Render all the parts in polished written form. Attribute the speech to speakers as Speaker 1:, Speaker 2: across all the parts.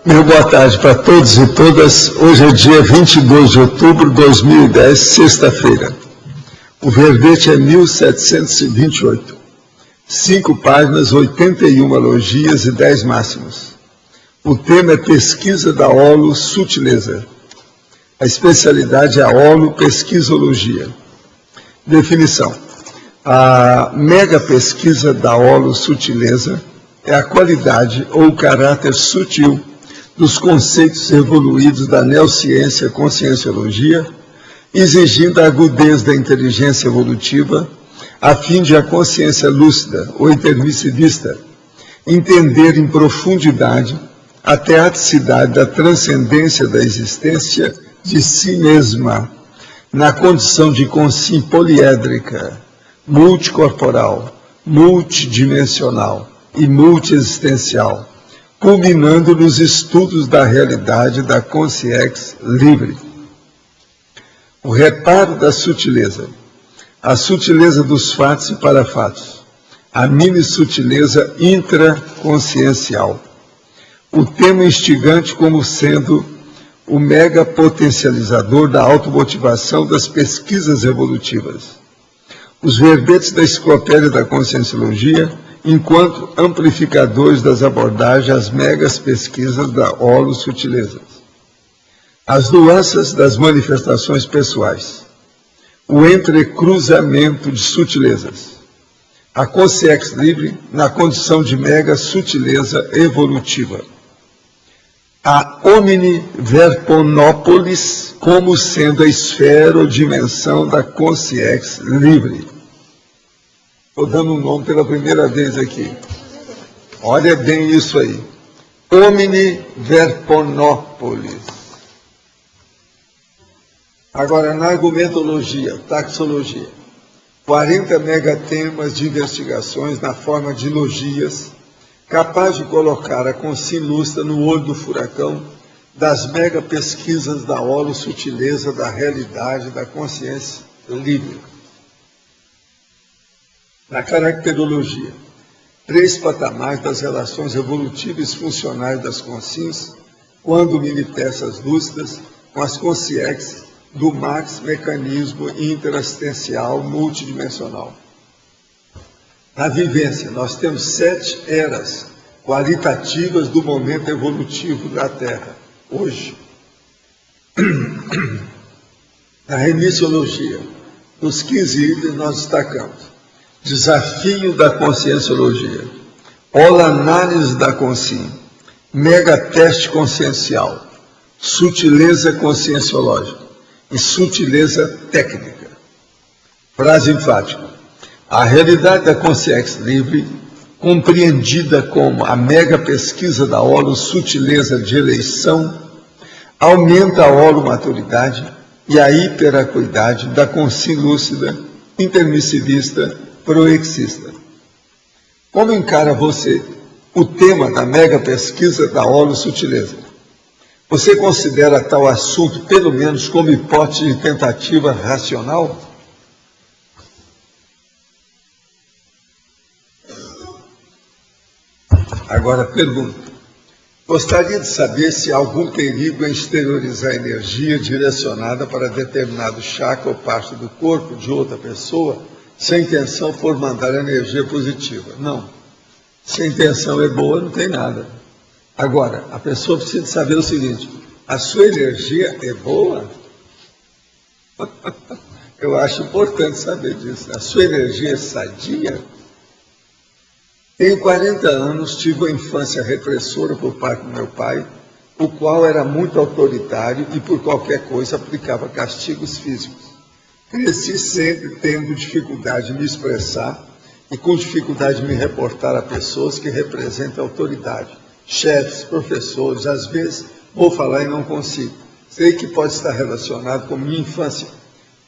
Speaker 1: Meu boa tarde para todos e todas. Hoje é dia 22 de outubro de 2010, sexta-feira. O verbete é 1728. 5 páginas, 81 elogias e 10 máximos. O tema é pesquisa da holosutileza. A especialidade é a holopesquisologia. Definição. A mega pesquisa da holosutileza é a qualidade ou o caráter sutil dos conceitos evoluídos da neociência conscienciologia, exigindo a agudez da inteligência evolutiva, a fim de a consciência lúcida ou intermissidista entender em profundidade a teaticidade da transcendência da existência de si mesma, na condição de consciência poliédrica, multicorporal, multidimensional e multiexistencial, culminando nos estudos da realidade da consciência livre. O reparo da sutileza, a sutileza dos fatos e parafatos, a mini-sutileza intraconsciencial. O tema instigante como sendo o mega potencializador da automotivação das pesquisas evolutivas. Os verbetes da enciclopédia da conscienciologia enquanto amplificadores das abordagens às megas pesquisas da holosutileza. As nuances das manifestações pessoais. O entrecruzamento de sutilezas. A consciência livre na condição de mega sutileza evolutiva. A omniverponópolis como sendo a esfera ou dimensão da consciência livre. Estou dando um nome pela primeira vez aqui. Olha bem isso aí. Omniverponópolis. Agora, na argumentologia, taxologia. 40 megatemas de investigações na forma de logias, capaz de colocar a consciência lúcida no olho do furacão das mega pesquisas da holosutileza da realidade da consciência livre. Na caracterologia, 3 patamares das relações evolutivas e funcionais das consciências, quando manifestas lúcidas com as consciências do max mecanismo interassistencial multidimensional. Na vivência, nós temos 7 eras qualitativas do momento evolutivo da Terra, hoje. Na remissiologia, nos 15 itens nós destacamos desafio da conscienciologia, holoanálise da consciência, megateste consciencial, sutileza conscienciológica e sutileza técnica. Frase enfática. A realidade da consciência livre, compreendida como a mega pesquisa da holosutileza de eleição, aumenta a holomaturidade e a hiperacuidade da consciência lúcida, intermissivista, proexista. Como encara você o tema da mega pesquisa da holosutileza? Você considera tal assunto, pelo menos, como hipótese de tentativa racional? Agora, pergunta. Gostaria de saber se há algum perigo em exteriorizar energia direcionada para determinado chakra ou parte do corpo de outra pessoa, se a intenção for mandar energia positiva? Não. Se a intenção é boa, não tem nada. Agora, a pessoa precisa saber o seguinte: a sua energia é boa? Eu acho importante saber disso. A sua energia é sadia? Tenho 40 anos, tive uma infância repressora por parte do meu pai, o qual era muito autoritário e por qualquer coisa aplicava castigos físicos. Cresci sempre tendo dificuldade de me expressar e com dificuldade de me reportar a pessoas que representam autoridade, chefes, professores. Às vezes vou falar e não consigo. Sei que pode estar relacionado com minha infância.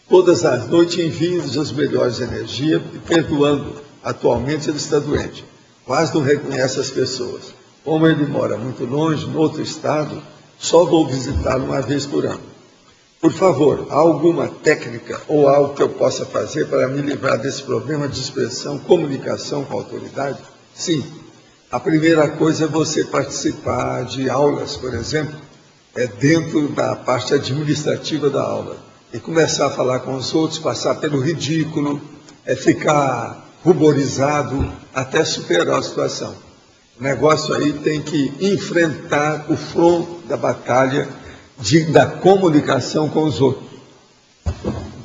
Speaker 1: Todas as noites envio-lhes as melhores energias e perdoando. Atualmente ele está doente. Quase não reconhece as pessoas. Como ele mora muito longe, no outro estado, só vou visitá-lo uma vez por ano. Por favor, há alguma técnica ou algo que eu possa fazer para me livrar desse problema de expressão, comunicação com a autoridade? Sim. A primeira coisa é você participar de aulas, por exemplo, dentro da parte administrativa da aula. E começar a falar com os outros, passar pelo ridículo, ficar ruborizado até superar a situação. O negócio aí tem que enfrentar o front da batalha da comunicação com os outros.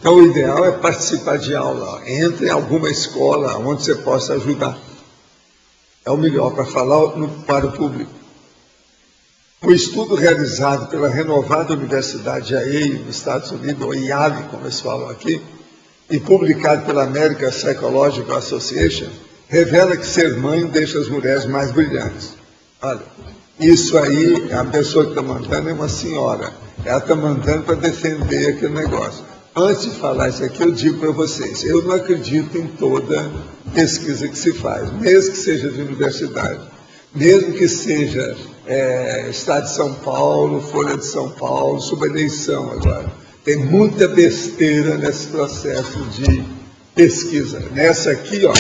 Speaker 1: Então, o ideal é participar de aula. Entre em alguma escola onde você possa ajudar. É o melhor para falar para o público. O estudo realizado pela renovada Universidade Yale, nos Estados Unidos, ou Yale, como eles falam aqui, e publicado pela American Psychological Association, revela que ser mãe deixa as mulheres mais brilhantes. Olha, isso aí, a pessoa que está mandando é uma senhora. Ela está mandando para defender aquele negócio. Antes de falar isso aqui, eu digo para vocês, eu não acredito em toda pesquisa que se faz, mesmo que seja de universidade, mesmo que seja Estado de São Paulo, Folha de São Paulo, sobre eleição agora. Tem muita besteira nesse processo de pesquisa. Nessa aqui, ó,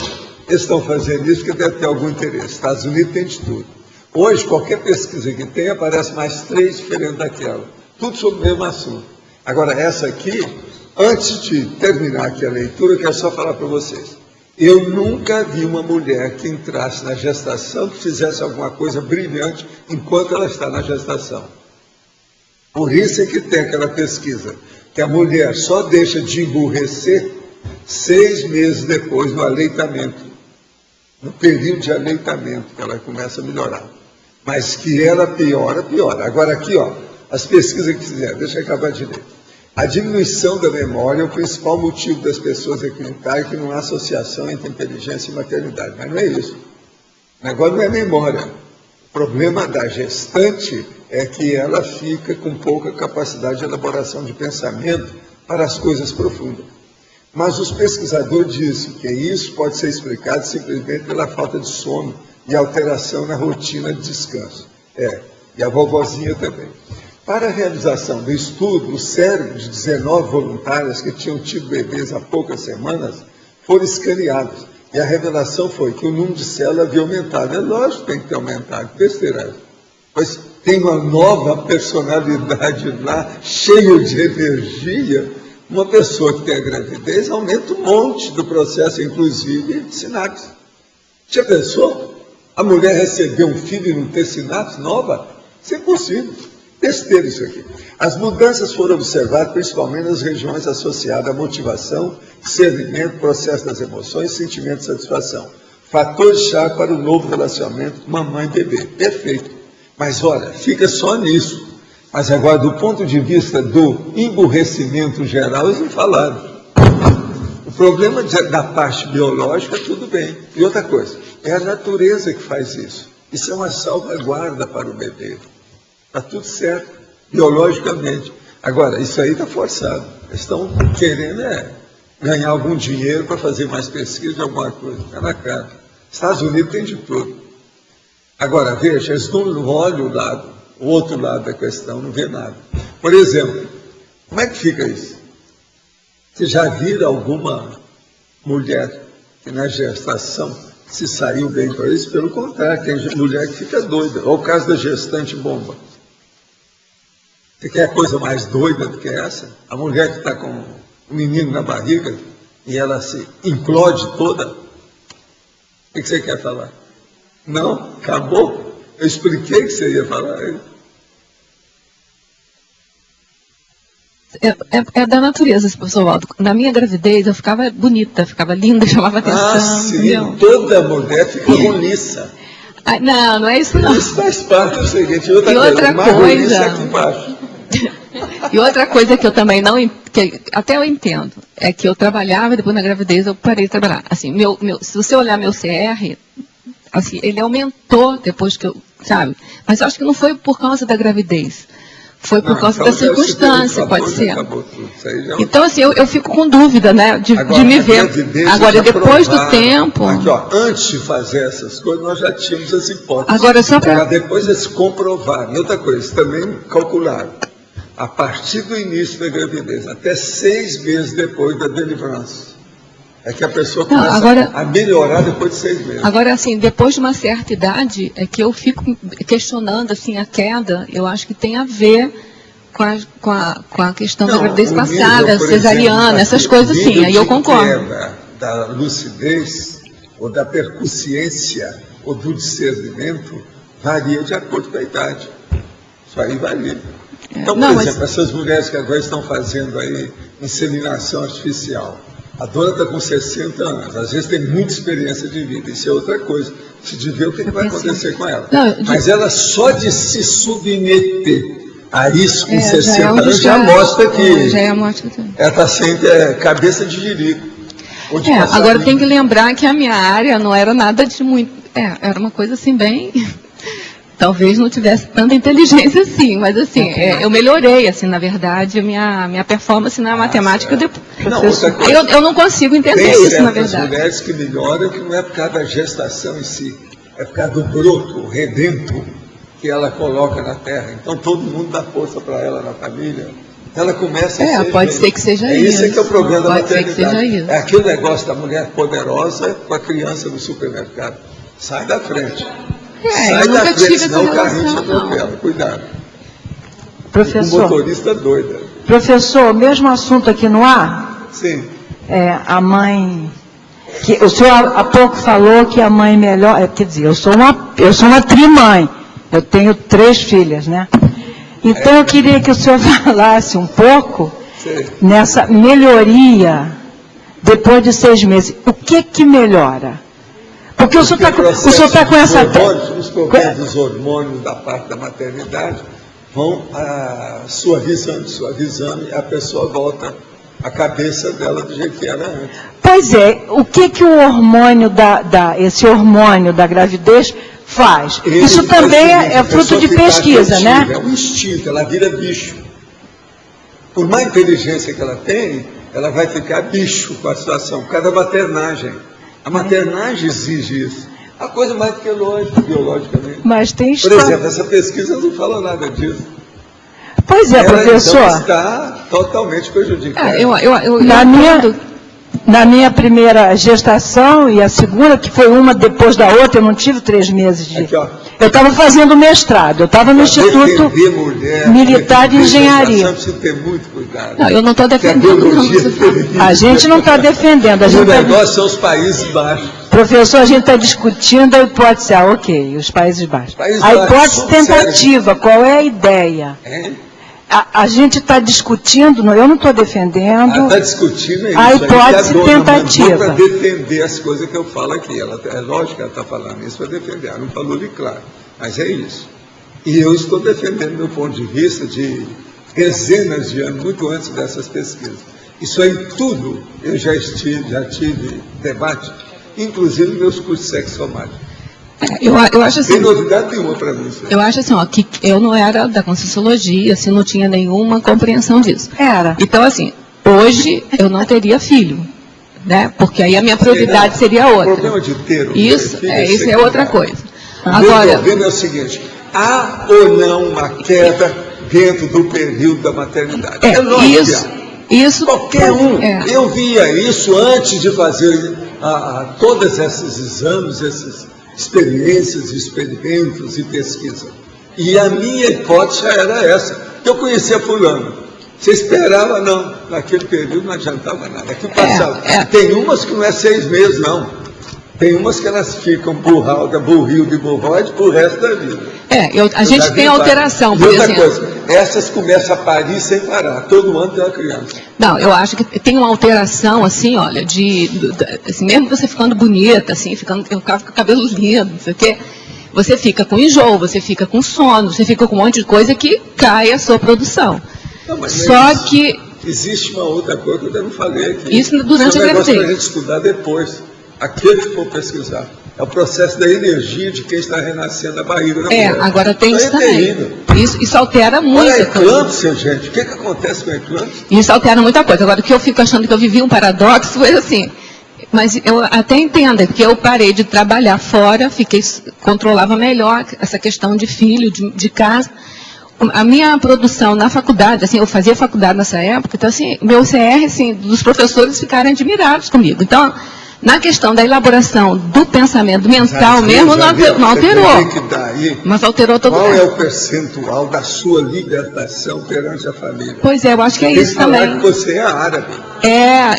Speaker 1: eles estão fazendo isso porque deve ter algum interesse. Estados Unidos tem de tudo. Hoje, qualquer pesquisa que tem, aparece mais 3 diferentes daquela. Tudo sobre o mesmo assunto. Agora, essa aqui, antes de terminar aqui a leitura, eu quero só falar para vocês. Eu nunca vi uma mulher que entrasse na gestação que fizesse alguma coisa brilhante enquanto ela está na gestação. Por isso é que tem aquela pesquisa, que a mulher só deixa de emburrecer 6 meses depois do aleitamento. No período de aleitamento, que ela começa a melhorar. Mas que ela piora, piora. Agora aqui, ó, as pesquisas que fizeram, deixa eu acabar de ler. A diminuição da memória é o principal motivo das pessoas acreditarem que não há associação entre inteligência e maternidade. Mas não é isso. O negócio não é memória. O problema da gestante é que ela fica com pouca capacidade de elaboração de pensamento para as coisas profundas. Mas os pesquisadores dizem que isso pode ser explicado simplesmente pela falta de sono e alteração na rotina de descanso. E a vovozinha também. Para a realização do estudo, o cérebro de 19 voluntárias que tinham tido bebês há poucas semanas foram escaneados. E a revelação foi que o número de células havia aumentado. É lógico que tem que ter aumentado, besteira. Pois tem uma nova personalidade lá, cheia de energia. Uma pessoa que tem a gravidez aumenta um monte do processo, inclusive de sinapse. Já pensou? A mulher receber um filho e não ter sinapse nova? Isso é impossível. Besteira isso aqui. As mudanças foram observadas principalmente nas regiões associadas à motivação, discernimento, processo das emoções, sentimento de satisfação. Fatores-chave para o novo relacionamento mamãe e bebê. Perfeito. Mas olha, fica só nisso. Mas agora, do ponto de vista do emburrecimento geral, eles não falaram. O problema da parte biológica, tudo bem. E outra coisa, é a natureza que faz isso. Isso é uma salvaguarda para o bebê. Está tudo certo, biologicamente. Agora, isso aí está forçado. Eles estão querendo ganhar algum dinheiro para fazer mais pesquisa de alguma coisa. Está na cara. Estados Unidos tem de tudo. Agora, veja, eles não olham o outro lado da questão, não vê nada. Por exemplo, como é que fica isso? Você já viram alguma mulher que na gestação se saiu bem para isso? Pelo contrário, tem mulher que fica doida. Olha o caso da gestante bomba. Você quer coisa mais doida do que essa? A mulher que está com o menino na barriga e ela se implode toda? O que você quer falar? Não? Acabou? Eu expliquei que você ia falar.
Speaker 2: É da natureza esse pessoal. Na minha gravidez eu ficava bonita, ficava linda, chamava atenção.
Speaker 1: Ah, sim,
Speaker 2: entendeu?
Speaker 1: Toda mulher fica roliça.
Speaker 2: Não é isso não.
Speaker 1: Isso faz parte do seguinte. Outra
Speaker 2: coisa,
Speaker 1: aqui embaixo.
Speaker 2: E outra coisa que eu também não, que até eu entendo, é que eu trabalhava e depois na gravidez eu parei de trabalhar. Assim, se você olhar meu CR, assim, ele aumentou depois que eu, sabe? Mas eu acho que não foi por causa da gravidez. Foi por causa da circunstância, pode ser. Então, assim, eu fico com dúvida, né, de me ver. Agora, depois do tempo...
Speaker 1: Aqui, ó, antes de fazer essas coisas, nós já tínhamos as hipóteses.
Speaker 2: Agora, só para...
Speaker 1: Depois eles comprovaram. E outra coisa, eles também calcularam. A partir do início da gravidez, até 6 meses depois da deliverance. É que a pessoa começa a melhorar depois de 6 meses.
Speaker 2: Agora, assim, depois de uma certa idade, é que eu fico questionando, assim, a queda, eu acho que tem a ver com a questão da gravidez passada, cesariana, essas coisas assim, aí eu concordo.
Speaker 1: Queda da lucidez, ou da percussiência, ou do discernimento, varia de acordo com a idade. Isso aí varia. Então, por exemplo, essas mulheres que agora estão fazendo aí inseminação artificial, a dona está com 60 anos, às vezes tem muita experiência de vida, isso é outra coisa. Precisa ver o que vai acontecer com ela. Mas ela só de se submeter a isso com 60 anos já mostra que ela está sem cabeça de jirico.
Speaker 2: Agora tem que lembrar que a minha área não era nada de muito... era uma coisa assim bem... Talvez não tivesse tanta inteligência assim, mas assim, eu melhorei, assim, na verdade, a minha performance na matemática depois. Eu não consigo entender isso, na verdade.
Speaker 1: Tem mulheres que melhoram que não é por causa da gestação em si, é por causa do broto, o redento que ela coloca na terra. Então todo mundo dá força para ela na família. Ela começa a ser...
Speaker 2: pode ser que seja isso.
Speaker 1: Isso é que é o problema da maternidade.
Speaker 2: Pode ser que seja isso.
Speaker 1: É aquele negócio da mulher poderosa com a criança no supermercado. Sai da frente. Sai da frente, senão o carrinho te atropela. Cuidado.
Speaker 3: Professor.
Speaker 1: O motorista doida.
Speaker 3: Professor, mesmo assunto aqui no ar?
Speaker 1: Sim.
Speaker 3: A mãe... o senhor há pouco falou que a mãe melhor... quer dizer, eu sou uma trimãe. Eu tenho 3 filhas, né? Então eu queria que o senhor falasse um pouco nessa melhoria depois de 6 meses. O que melhora? Porque o senhor está com essa...
Speaker 1: Os problemas dos hormônios da parte da maternidade vão suavizando, e a pessoa volta a cabeça dela do jeito que era antes.
Speaker 3: Pois é, o que o hormônio esse hormônio da gravidez faz? Isso também é fruto de pesquisa, né?
Speaker 1: É um instinto, ela vira bicho. Por mais inteligência que ela tem, ela vai ficar bicho com a situação, por causa da maternagem. A maternagem exige isso. A coisa mais do que lógica, biologicamente.
Speaker 3: Mas tem
Speaker 1: Por exemplo, essa pesquisa não fala nada disso.
Speaker 3: Pois é, professor.
Speaker 1: Então está totalmente prejudicada.
Speaker 3: Na minha primeira gestação e a segunda, que foi uma depois da outra, eu não tive 3 meses de...
Speaker 1: Aqui,
Speaker 3: eu estava fazendo mestrado, eu estava no Instituto Militar de Engenharia.
Speaker 1: Precisa ter muito cuidado.
Speaker 2: Não, eu não estou defendendo.
Speaker 3: A gente não está defendendo.
Speaker 1: O negócio são os Países Baixos.
Speaker 3: Professor, a gente está discutindo a hipótese, os Países Baixos. A hipótese tentativa, qual é a ideia? A gente está discutindo, eu não estou defendendo.
Speaker 1: Está discutindo isso.
Speaker 3: A hipótese tentativa.
Speaker 1: Para defender as coisas que eu falo aqui. É lógico que ela está falando isso para defender. Ela não falou de claro. Mas é isso. E eu estou defendendo meu ponto de vista de dezenas de anos, muito antes dessas pesquisas. Isso aí tudo eu já tive debate, inclusive nos meus cursos de sexo somático.
Speaker 2: Eu acho assim,
Speaker 1: tem novidade nenhuma para mim.
Speaker 2: Eu acho assim, que eu não era da Conscienciologia, assim, não tinha nenhuma compreensão disso. Então, assim, hoje eu não teria filho, né? Porque aí a minha prioridade seria outra.
Speaker 1: O problema de ter
Speaker 2: isso é outra coisa.
Speaker 1: Agora, o problema é o seguinte: há ou não uma queda dentro do período da maternidade? É lógico.
Speaker 2: Isso.
Speaker 1: Qualquer um. Eu via isso antes de fazer todos esses exames, essas experiências, experimentos e pesquisa. E a minha hipótese já era essa. Eu conhecia fulano. Você esperava, não. Naquele período não adiantava nada. Aqui passava. Tem umas que não é 6 meses, não. Tem umas que elas ficam burril de burroide pro resto da vida.
Speaker 2: A gente tem alteração, por exemplo.
Speaker 1: Outra coisa, essas começam a parir sem parar. Todo ano tem uma criança.
Speaker 2: Não, eu acho que tem uma alteração, assim, olha, assim, mesmo você ficando bonita, assim, eu ficava com o cabelo lindo, não sei o quê, você fica com enjoo, você fica com sono, você fica com um monte de coisa que cai a sua produção.
Speaker 1: Não, mas
Speaker 2: só que...
Speaker 1: Existe uma outra coisa que eu ainda não falei aqui.
Speaker 2: Isso durante a gravidez.
Speaker 1: Para a gente estudar depois. Aquele que for pesquisar. É o processo da energia de quem está renascendo a barriga da mulher.
Speaker 2: Agora tem isso também. Isso altera muita coisa.
Speaker 1: Eclâmpsia, gente. O que acontece com a eclâmpsia?
Speaker 2: Isso altera muita coisa. Agora, o que eu fico achando que eu vivi um paradoxo foi assim. Mas eu até entendo, porque eu parei de trabalhar fora, controlava melhor essa questão de filho, de casa. a minha produção na faculdade, assim, eu fazia faculdade nessa época, então, assim, meu CR, assim, dos professores ficaram admirados comigo. Então, na questão da elaboração do pensamento mental mesmo, não alterou. Mas alterou todo o
Speaker 1: Qual é o percentual da sua libertação perante a família?
Speaker 2: Pois é, eu acho que é isso
Speaker 1: também.
Speaker 2: também.
Speaker 1: Que você é árabe.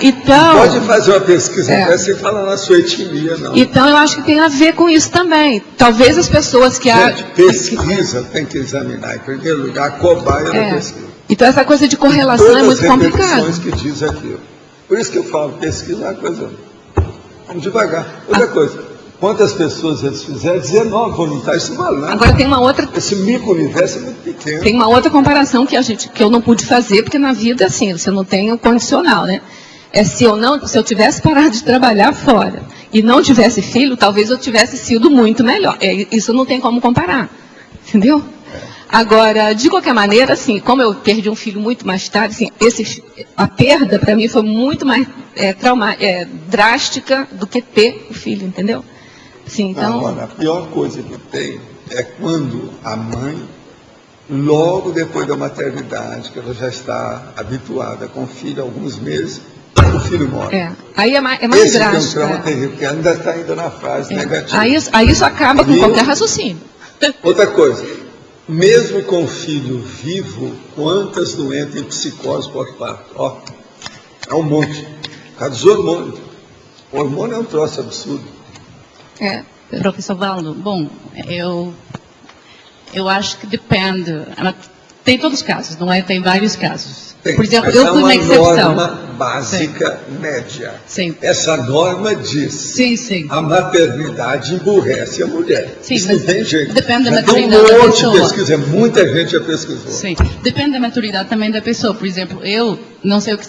Speaker 2: Então...
Speaker 1: Pode fazer uma pesquisa, não é sem falar na sua etnia, não.
Speaker 2: Então, eu acho que tem a ver com isso também. Talvez as pessoas que...
Speaker 1: Gente, pesquisa tem que examinar. Em primeiro lugar, a cobaia da pesquisa.
Speaker 2: Então, essa coisa de correlação é muito complicada.
Speaker 1: Todas as repetições que diz aquilo. Por isso que eu falo, pesquisa é uma coisa... Vamos devagar. Outra coisa, quantas pessoas eles fizeram? 19 voluntários, isso vale nada.
Speaker 2: Agora tem uma outra...
Speaker 1: Esse micro-universo é muito pequeno.
Speaker 2: Tem uma outra comparação que eu não pude fazer, porque na vida, assim, você não tem o condicional, né? Se eu tivesse parado de trabalhar fora e não tivesse filho, talvez eu tivesse sido muito melhor. Isso não tem como comparar, entendeu? Agora, de qualquer maneira, assim, como eu perdi um filho muito mais tarde, assim, a perda para mim foi muito mais drástica do que ter o filho, entendeu? Assim, então...
Speaker 1: Agora, a pior coisa que tem é quando a mãe, logo depois da maternidade, que ela já está habituada com o filho há alguns meses, o filho morre.
Speaker 2: Aí é mais
Speaker 1: Esse
Speaker 2: drástico.
Speaker 1: É um trauma terrível, porque ainda está indo na fase negativa.
Speaker 2: Aí isso acaba com qualquer raciocínio.
Speaker 1: Outra coisa, mesmo com o filho vivo, quantas doentes em psicose pós-parto? É um monte. Por causa dos hormônios. O hormônio é um troço absurdo.
Speaker 4: Professor Valdo, bom, eu acho que depende. Tem todos os casos, não é? Tem vários casos. Por exemplo, eu fui uma exceção.
Speaker 1: É uma norma básica média.
Speaker 4: Sim.
Speaker 1: Essa norma diz a maternidade emburrece a mulher.
Speaker 4: Sim,
Speaker 1: isso não tem jeito.
Speaker 4: Depende da
Speaker 1: Tem
Speaker 4: maturidade da pessoa.
Speaker 1: de pesquisa, muita gente já pesquisou.
Speaker 4: Sim, depende da maturidade também da pessoa. Por exemplo, eu não sei o que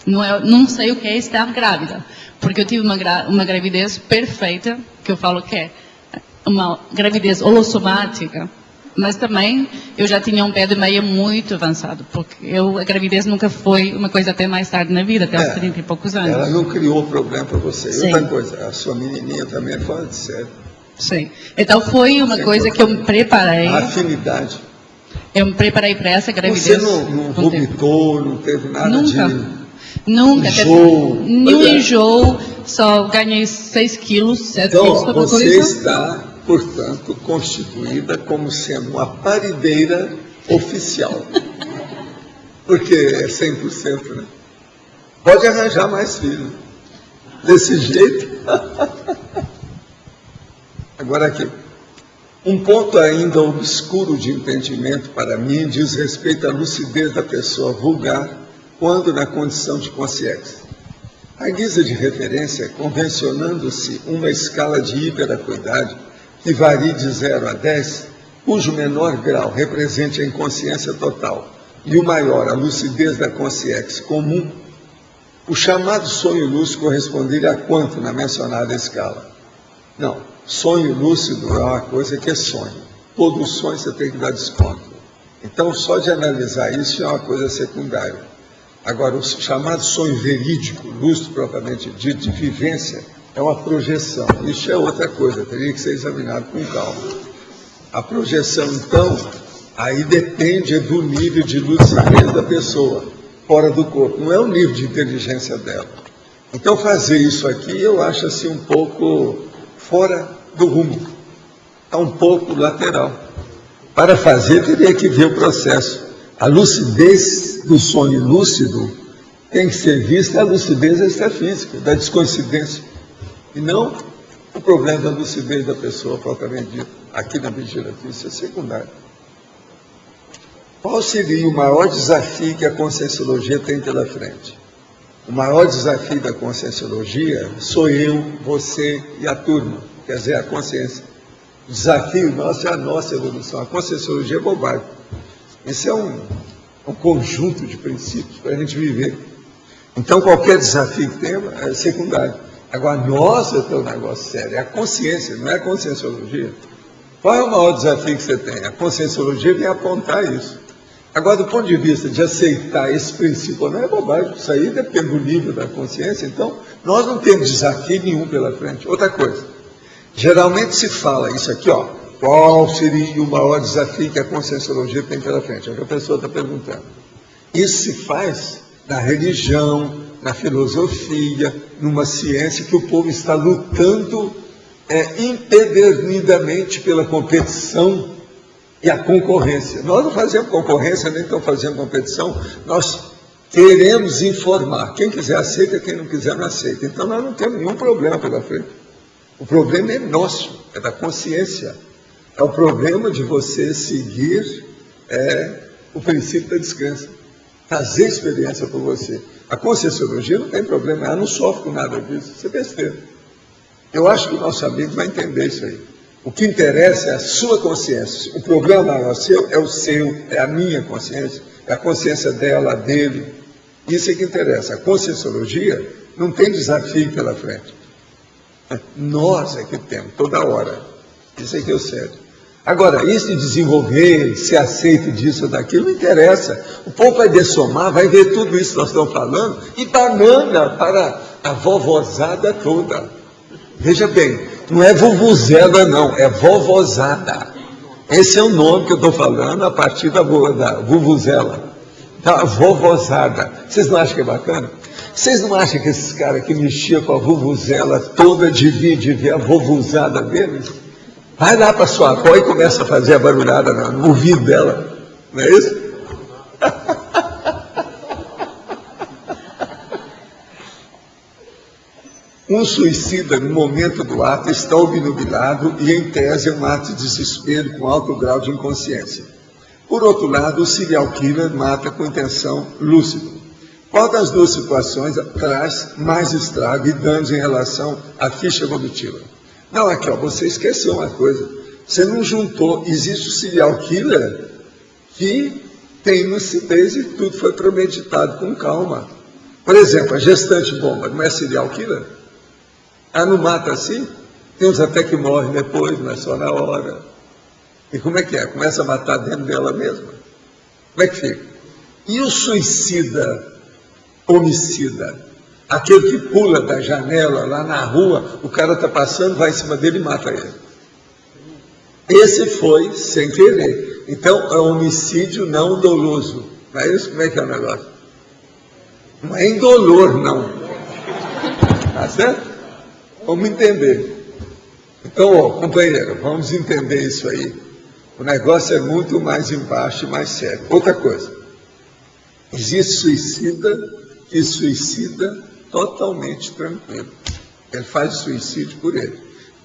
Speaker 4: não sei o que é estar grávida, porque eu tive uma gravidez perfeita, que eu falo que é uma gravidez holossomática. Mas também eu já tinha um pé de meia muito avançado, porque a gravidez nunca foi uma coisa até mais tarde na vida, até aos 30 e poucos anos.
Speaker 1: Ela não criou problema para você.
Speaker 4: Sim.
Speaker 1: Outra coisa, a sua menininha também é fora de série.
Speaker 4: Sim. Então foi uma coisa que eu me preparei.
Speaker 1: A afinidade.
Speaker 4: Eu me preparei para essa gravidez.
Speaker 1: Você não vomitou, não teve nada
Speaker 4: Nunca
Speaker 1: enjoo.
Speaker 4: Nenhum enjoo, só ganhei 6 quilos, 7 quilos.
Speaker 1: Então, você está, portanto, constituída como sendo uma parideira oficial. Porque é 100%, né? Pode arranjar mais filhos. Desse jeito. Agora aqui. Um ponto ainda obscuro de entendimento para mim diz respeito à lucidez da pessoa vulgar quando na condição de consciência. À guisa de referência, convencionando-se uma escala de hiperacuidade que varie de 0 a 10, cujo menor grau represente a inconsciência total e o maior a lucidez da consciência comum, o chamado sonho lúcido corresponderia a quanto na mencionada escala? Não, sonho lúcido é uma coisa que é sonho. Todo sonho você tem que dar desconto. Então, só de analisar isso é uma coisa secundária. Agora, o chamado sonho verídico, lúcido propriamente dito, de vivência, é uma projeção. Isso é outra coisa, teria que ser examinado com calma. A projeção, então, aí depende do nível de lucidez da pessoa, fora do corpo. Não é o nível de inteligência dela. Então, fazer isso aqui, eu acho assim um pouco fora do rumo. Está um pouco lateral. Para fazer, teria que ver o processo. A lucidez do sonho lúcido tem que ser vista a lucidez extrafísica, da descoincidência. E não o problema da lucidez da pessoa, propriamente dito, aqui na vigília, isso é secundário. Qual seria o maior desafio que a Conscienciologia tem pela frente? O maior desafio da Conscienciologia sou eu, você e a turma, quer dizer, a consciência. O desafio nosso é a nossa evolução. A Conscienciologia é bobagem. Isso é um conjunto de princípios para a gente viver. Então, qualquer desafio que tenha é secundário. Agora, nós é um negócio sério, é a consciência, não é a conscienciologia. Qual é o maior desafio que você tem? A conscienciologia vem apontar isso. Agora, do ponto de vista de aceitar esse princípio, não é bobagem, isso aí depende do nível da consciência, então, nós não temos desafio nenhum pela frente. Outra coisa, geralmente se fala isso aqui, Qual seria o maior desafio que a Conscienciologia tem pela frente? É o que a pessoa está perguntando. Isso se faz na religião, na filosofia, numa ciência que o povo está lutando empedernidamente pela competição e a concorrência. Nós não fazemos concorrência, nem estamos fazendo competição, nós queremos informar. Quem quiser aceita, quem não quiser não aceita. Então nós não temos nenhum problema pela frente. O problema é nosso, é da consciência. É o problema de você seguir o princípio da descrença. Fazer experiência por você. A Conscienciologia não tem problema, ela não sofre com nada disso. Isso é besteira. Eu acho que o nosso amigo vai entender isso aí. O que interessa é a sua consciência. O problema não é o seu, é a minha consciência, é a consciência dela, a dele. Isso é que interessa. A Conscienciologia não tem desafio pela frente. Nós é que temos, toda hora. Isso é que é o sério. Agora, isso de desenvolver, ser aceito disso ou daquilo, não interessa. O povo vai dessomar, vai ver tudo isso que nós estamos falando e banana para a vovozada toda. Veja bem, não é vuvuzela não, é vovozada. Esse é o nome que eu estou falando a partir da vuvuzela. Da vovozada. Vocês não acham que é bacana? Vocês não acham que esses caras que mexiam com a vuvuzela toda devia ver a vovuzada deles? Vai lá para sua avó e começa a fazer a barulhada no ouvido dela. Não é isso? Um suicida, no momento do ato, está obnubilado e, em tese, é um ato de desespero com alto grau de inconsciência. Por outro lado, o serial killer mata com intenção lúcida. Qual das duas situações traz mais estrago e danos em relação à ficha vomitiva? Não, aqui, ó, você esqueceu uma coisa. Você não juntou. Existe o serial killer que tem lucidez e tudo foi premeditado com calma. Por exemplo, a gestante bomba não é serial killer? Ah, não mata assim? Tem uns até que morrem depois, não é só na hora. E como é que é? Começa a matar dentro dela mesma. Como é que fica? E o suicida, homicida? Aquele que pula da janela lá na rua, o cara está passando, vai em cima dele e mata ele. Esse foi sem querer. Então, é um homicídio não doloso. Não é isso? Como é que é o negócio? Não é indolor, não. Tá certo? Vamos entender. Então, ó, companheiro, vamos entender isso aí. O negócio é muito mais embaixo e mais sério. Outra coisa. Existe suicida que suicida totalmente tranquilo. Ele faz suicídio por ele.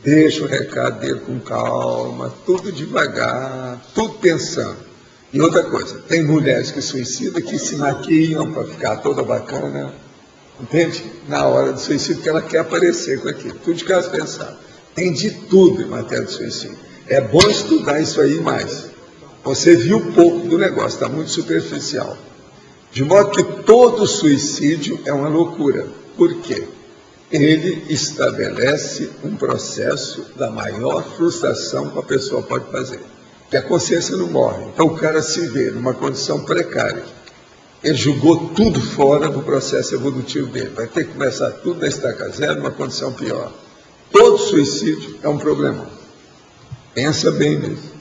Speaker 1: Deixa o recado dele com calma, tudo devagar, tudo pensando. E outra coisa, tem mulheres que suicidam que se maquiam para ficar toda bacana, entende? Na hora do suicídio, que ela quer aparecer com aquilo. Tudo de caso pensado. Tem de tudo em matéria de suicídio. É bom estudar isso aí mais. Você viu pouco do negócio, está muito superficial. De modo que todo suicídio é uma loucura. Por quê? Ele estabelece um processo da maior frustração que a pessoa pode fazer. Que a consciência não morre. Então o cara se vê numa condição precária. Ele jogou tudo fora do processo evolutivo dele. Vai ter que começar tudo da estaca zero, numa condição pior. Todo suicídio é um problema. Pensa bem nisso.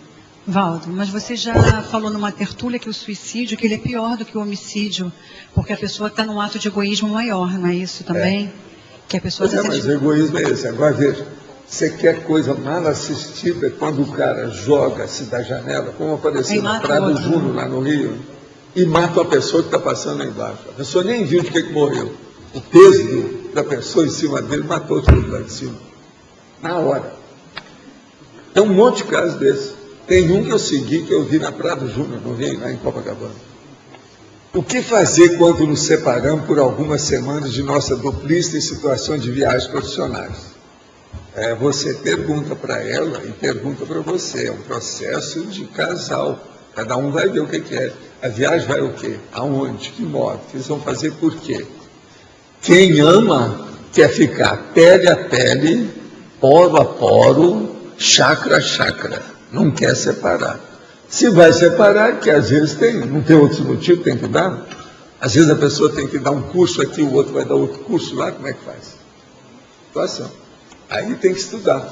Speaker 5: Valdo, mas você já falou numa tertúlia que o suicídio, que ele é pior do que o homicídio, porque a pessoa está num ato de egoísmo maior, não é isso também? Que a pessoa está
Speaker 1: mas o egoísmo é esse. Agora veja, você quer coisa mal assistida quando o cara joga-se da janela, como apareceu na Praia do Júnior, lá no Rio, e mata a pessoa que está passando lá embaixo. A pessoa nem viu de que morreu. O peso da pessoa em cima dele matou tudo lá de cima. Na hora. Tem um monte de casos desses. Tem um que eu segui, que eu vi na Praia do Júnior, não vi lá em Copacabana. O que fazer quando nos separamos por algumas semanas de nossa duplista em situações de viagens profissionais? Você pergunta para ela e pergunta para você. É um processo de casal. Cada um vai ver o que quer. A viagem vai o quê? Aonde? Que modo? Eles vão fazer por quê? Quem ama quer ficar pele a pele, poro a poro, chakra a chakra. Não quer separar. Se vai separar, que às vezes não tem outro motivo, tem que dar. Às vezes a pessoa tem que dar um curso aqui, o outro vai dar outro curso lá, como é que faz? Situação. Aí tem que estudar.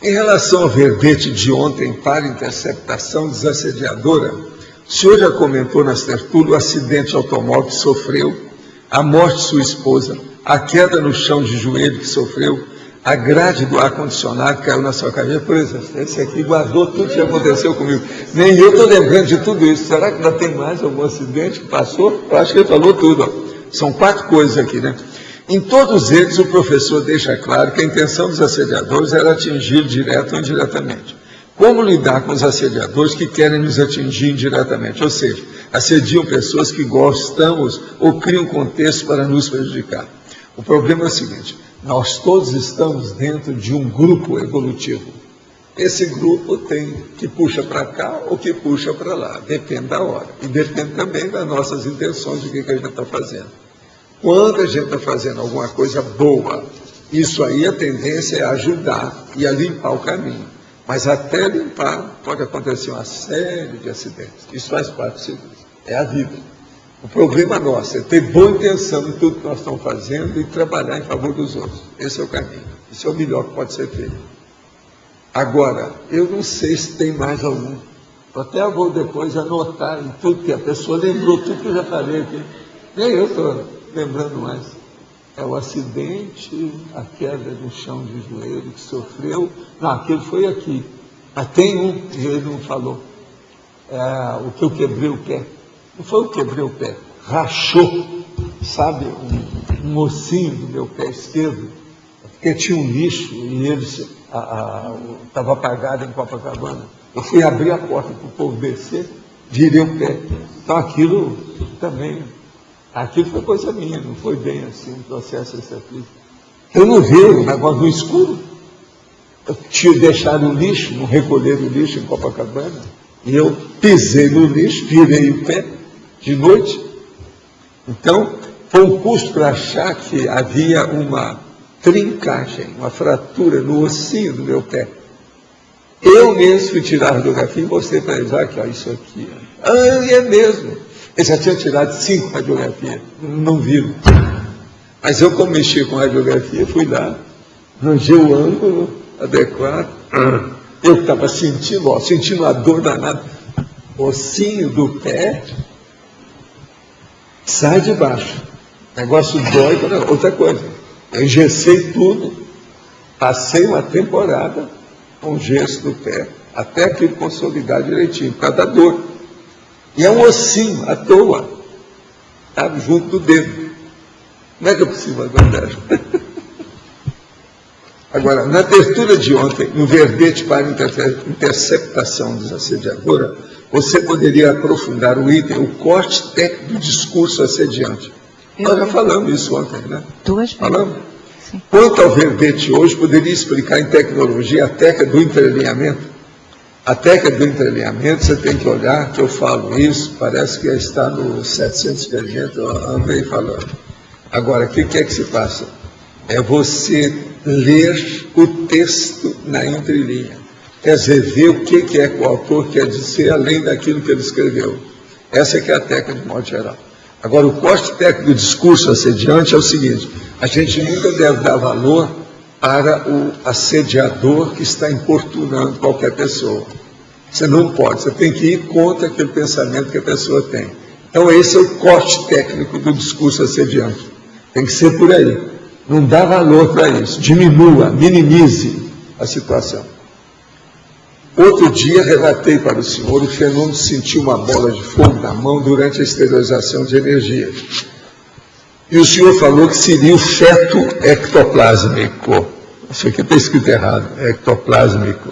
Speaker 1: Em relação ao verbete de ontem para interceptação desassediadora, o senhor já comentou nas tertúlias o acidente de automóvel que sofreu, a morte de sua esposa, a queda no chão de joelho que sofreu, a grade do ar-condicionado que caiu na sua cabeça. Por exemplo, esse aqui guardou tudo que aconteceu comigo. Nem eu estou lembrando de tudo isso. Será que ainda tem mais algum acidente que passou? Eu acho que ele falou tudo. Ó. São 4 coisas aqui, né? Em todos eles, o professor deixa claro que a intenção dos assediadores era atingir direto ou indiretamente. Como lidar com os assediadores que querem nos atingir indiretamente? Ou seja, assediam pessoas que gostamos ou criam contexto para nos prejudicar. O problema é o seguinte: nós todos estamos dentro de um grupo evolutivo. Esse grupo tem que puxa para cá ou que puxa para lá, depende da hora. E depende também das nossas intenções, do que a gente está fazendo. Quando a gente está fazendo alguma coisa boa, isso aí a tendência é ajudar e a limpar o caminho. Mas até limpar pode acontecer uma série de acidentes. Isso faz parte do serviço. É a vida. O problema nosso é ter boa intenção em tudo que nós estamos fazendo e trabalhar em favor dos outros. Esse é o caminho. Isso é o melhor que pode ser feito. Agora, eu não sei se tem mais algum. Até vou depois anotar em tudo que a pessoa lembrou, tudo que eu já falei aqui. Nem eu estou lembrando mais. É o acidente, a queda no chão de joelho que sofreu. Não, aquele foi aqui. Mas tem um que ele não falou. É o que eu quebrei o pé. Não foi eu que quebrei o pé. Rachou, sabe, um ossinho do meu pé esquerdo. Porque tinha um lixo e ele estava apagado em Copacabana. Eu fui abrir a porta para o povo descer, virei o pé. Então aquilo também... Aquilo foi coisa minha, não foi bem assim o processo esse aqui. Eu não vi o negócio no escuro. Eu tinha deixado o lixo, não recolher o lixo em Copacabana, e eu pisei no lixo, virei o pé de noite. Então, foi um custo para achar que havia uma trincagem, uma fratura no ossinho do meu pé. Eu mesmo fui tirar a radiografia e mostrei para eles, aqui, ó, isso aqui. Ó. Ah, é mesmo. Eu já tinha tirado 5 radiografias, não viram. Mas eu, como mexia com radiografia, fui lá, arranjei o ângulo adequado. Eu estava sentindo a dor danada. Ossinho do pé sai de baixo. O negócio dói. Outra coisa, eu engessei tudo, passei uma temporada com gesso do pé, até aquilo consolidar direitinho, por causa da dor. E é um ossinho, à toa, sabe, junto do dedo. Como é que é possível aguardar? Agora, na tertúlia de ontem, no verbete para interceptação desassediadora, você poderia aprofundar o item, o corte técnico do discurso assediante. Nós já falamos isso ontem, né?
Speaker 3: 2 vezes.
Speaker 1: Falamos? Sim. Quanto ao verbete hoje, poderia explicar em tecnologia a técnica do entrelinhamento? A técnica do entrelinhamento, você tem que olhar, que eu falo isso, parece que está no 700 que a gente andei falando. Agora, o que é que se passa? É você ler o texto na entrelinha. Quer dizer, ver o que é que o autor quer dizer, além daquilo que ele escreveu. Essa que é a técnica de modo geral. Agora, o corte técnico do discurso assediante é o seguinte: a gente nunca deve dar valor para o assediador que está importunando qualquer pessoa. Você não pode, você tem que ir contra aquele pensamento que a pessoa tem. Então esse é o corte técnico do discurso assediante. Tem que ser por aí. Não dá valor para isso. Diminua, minimize a situação. Outro dia relatei para o senhor o fenômeno de sentir uma bola de fogo na mão durante a esterilização de energia. E o senhor falou que seria o feto ectoplásmico. Isso aqui está escrito errado, ectoplásmico.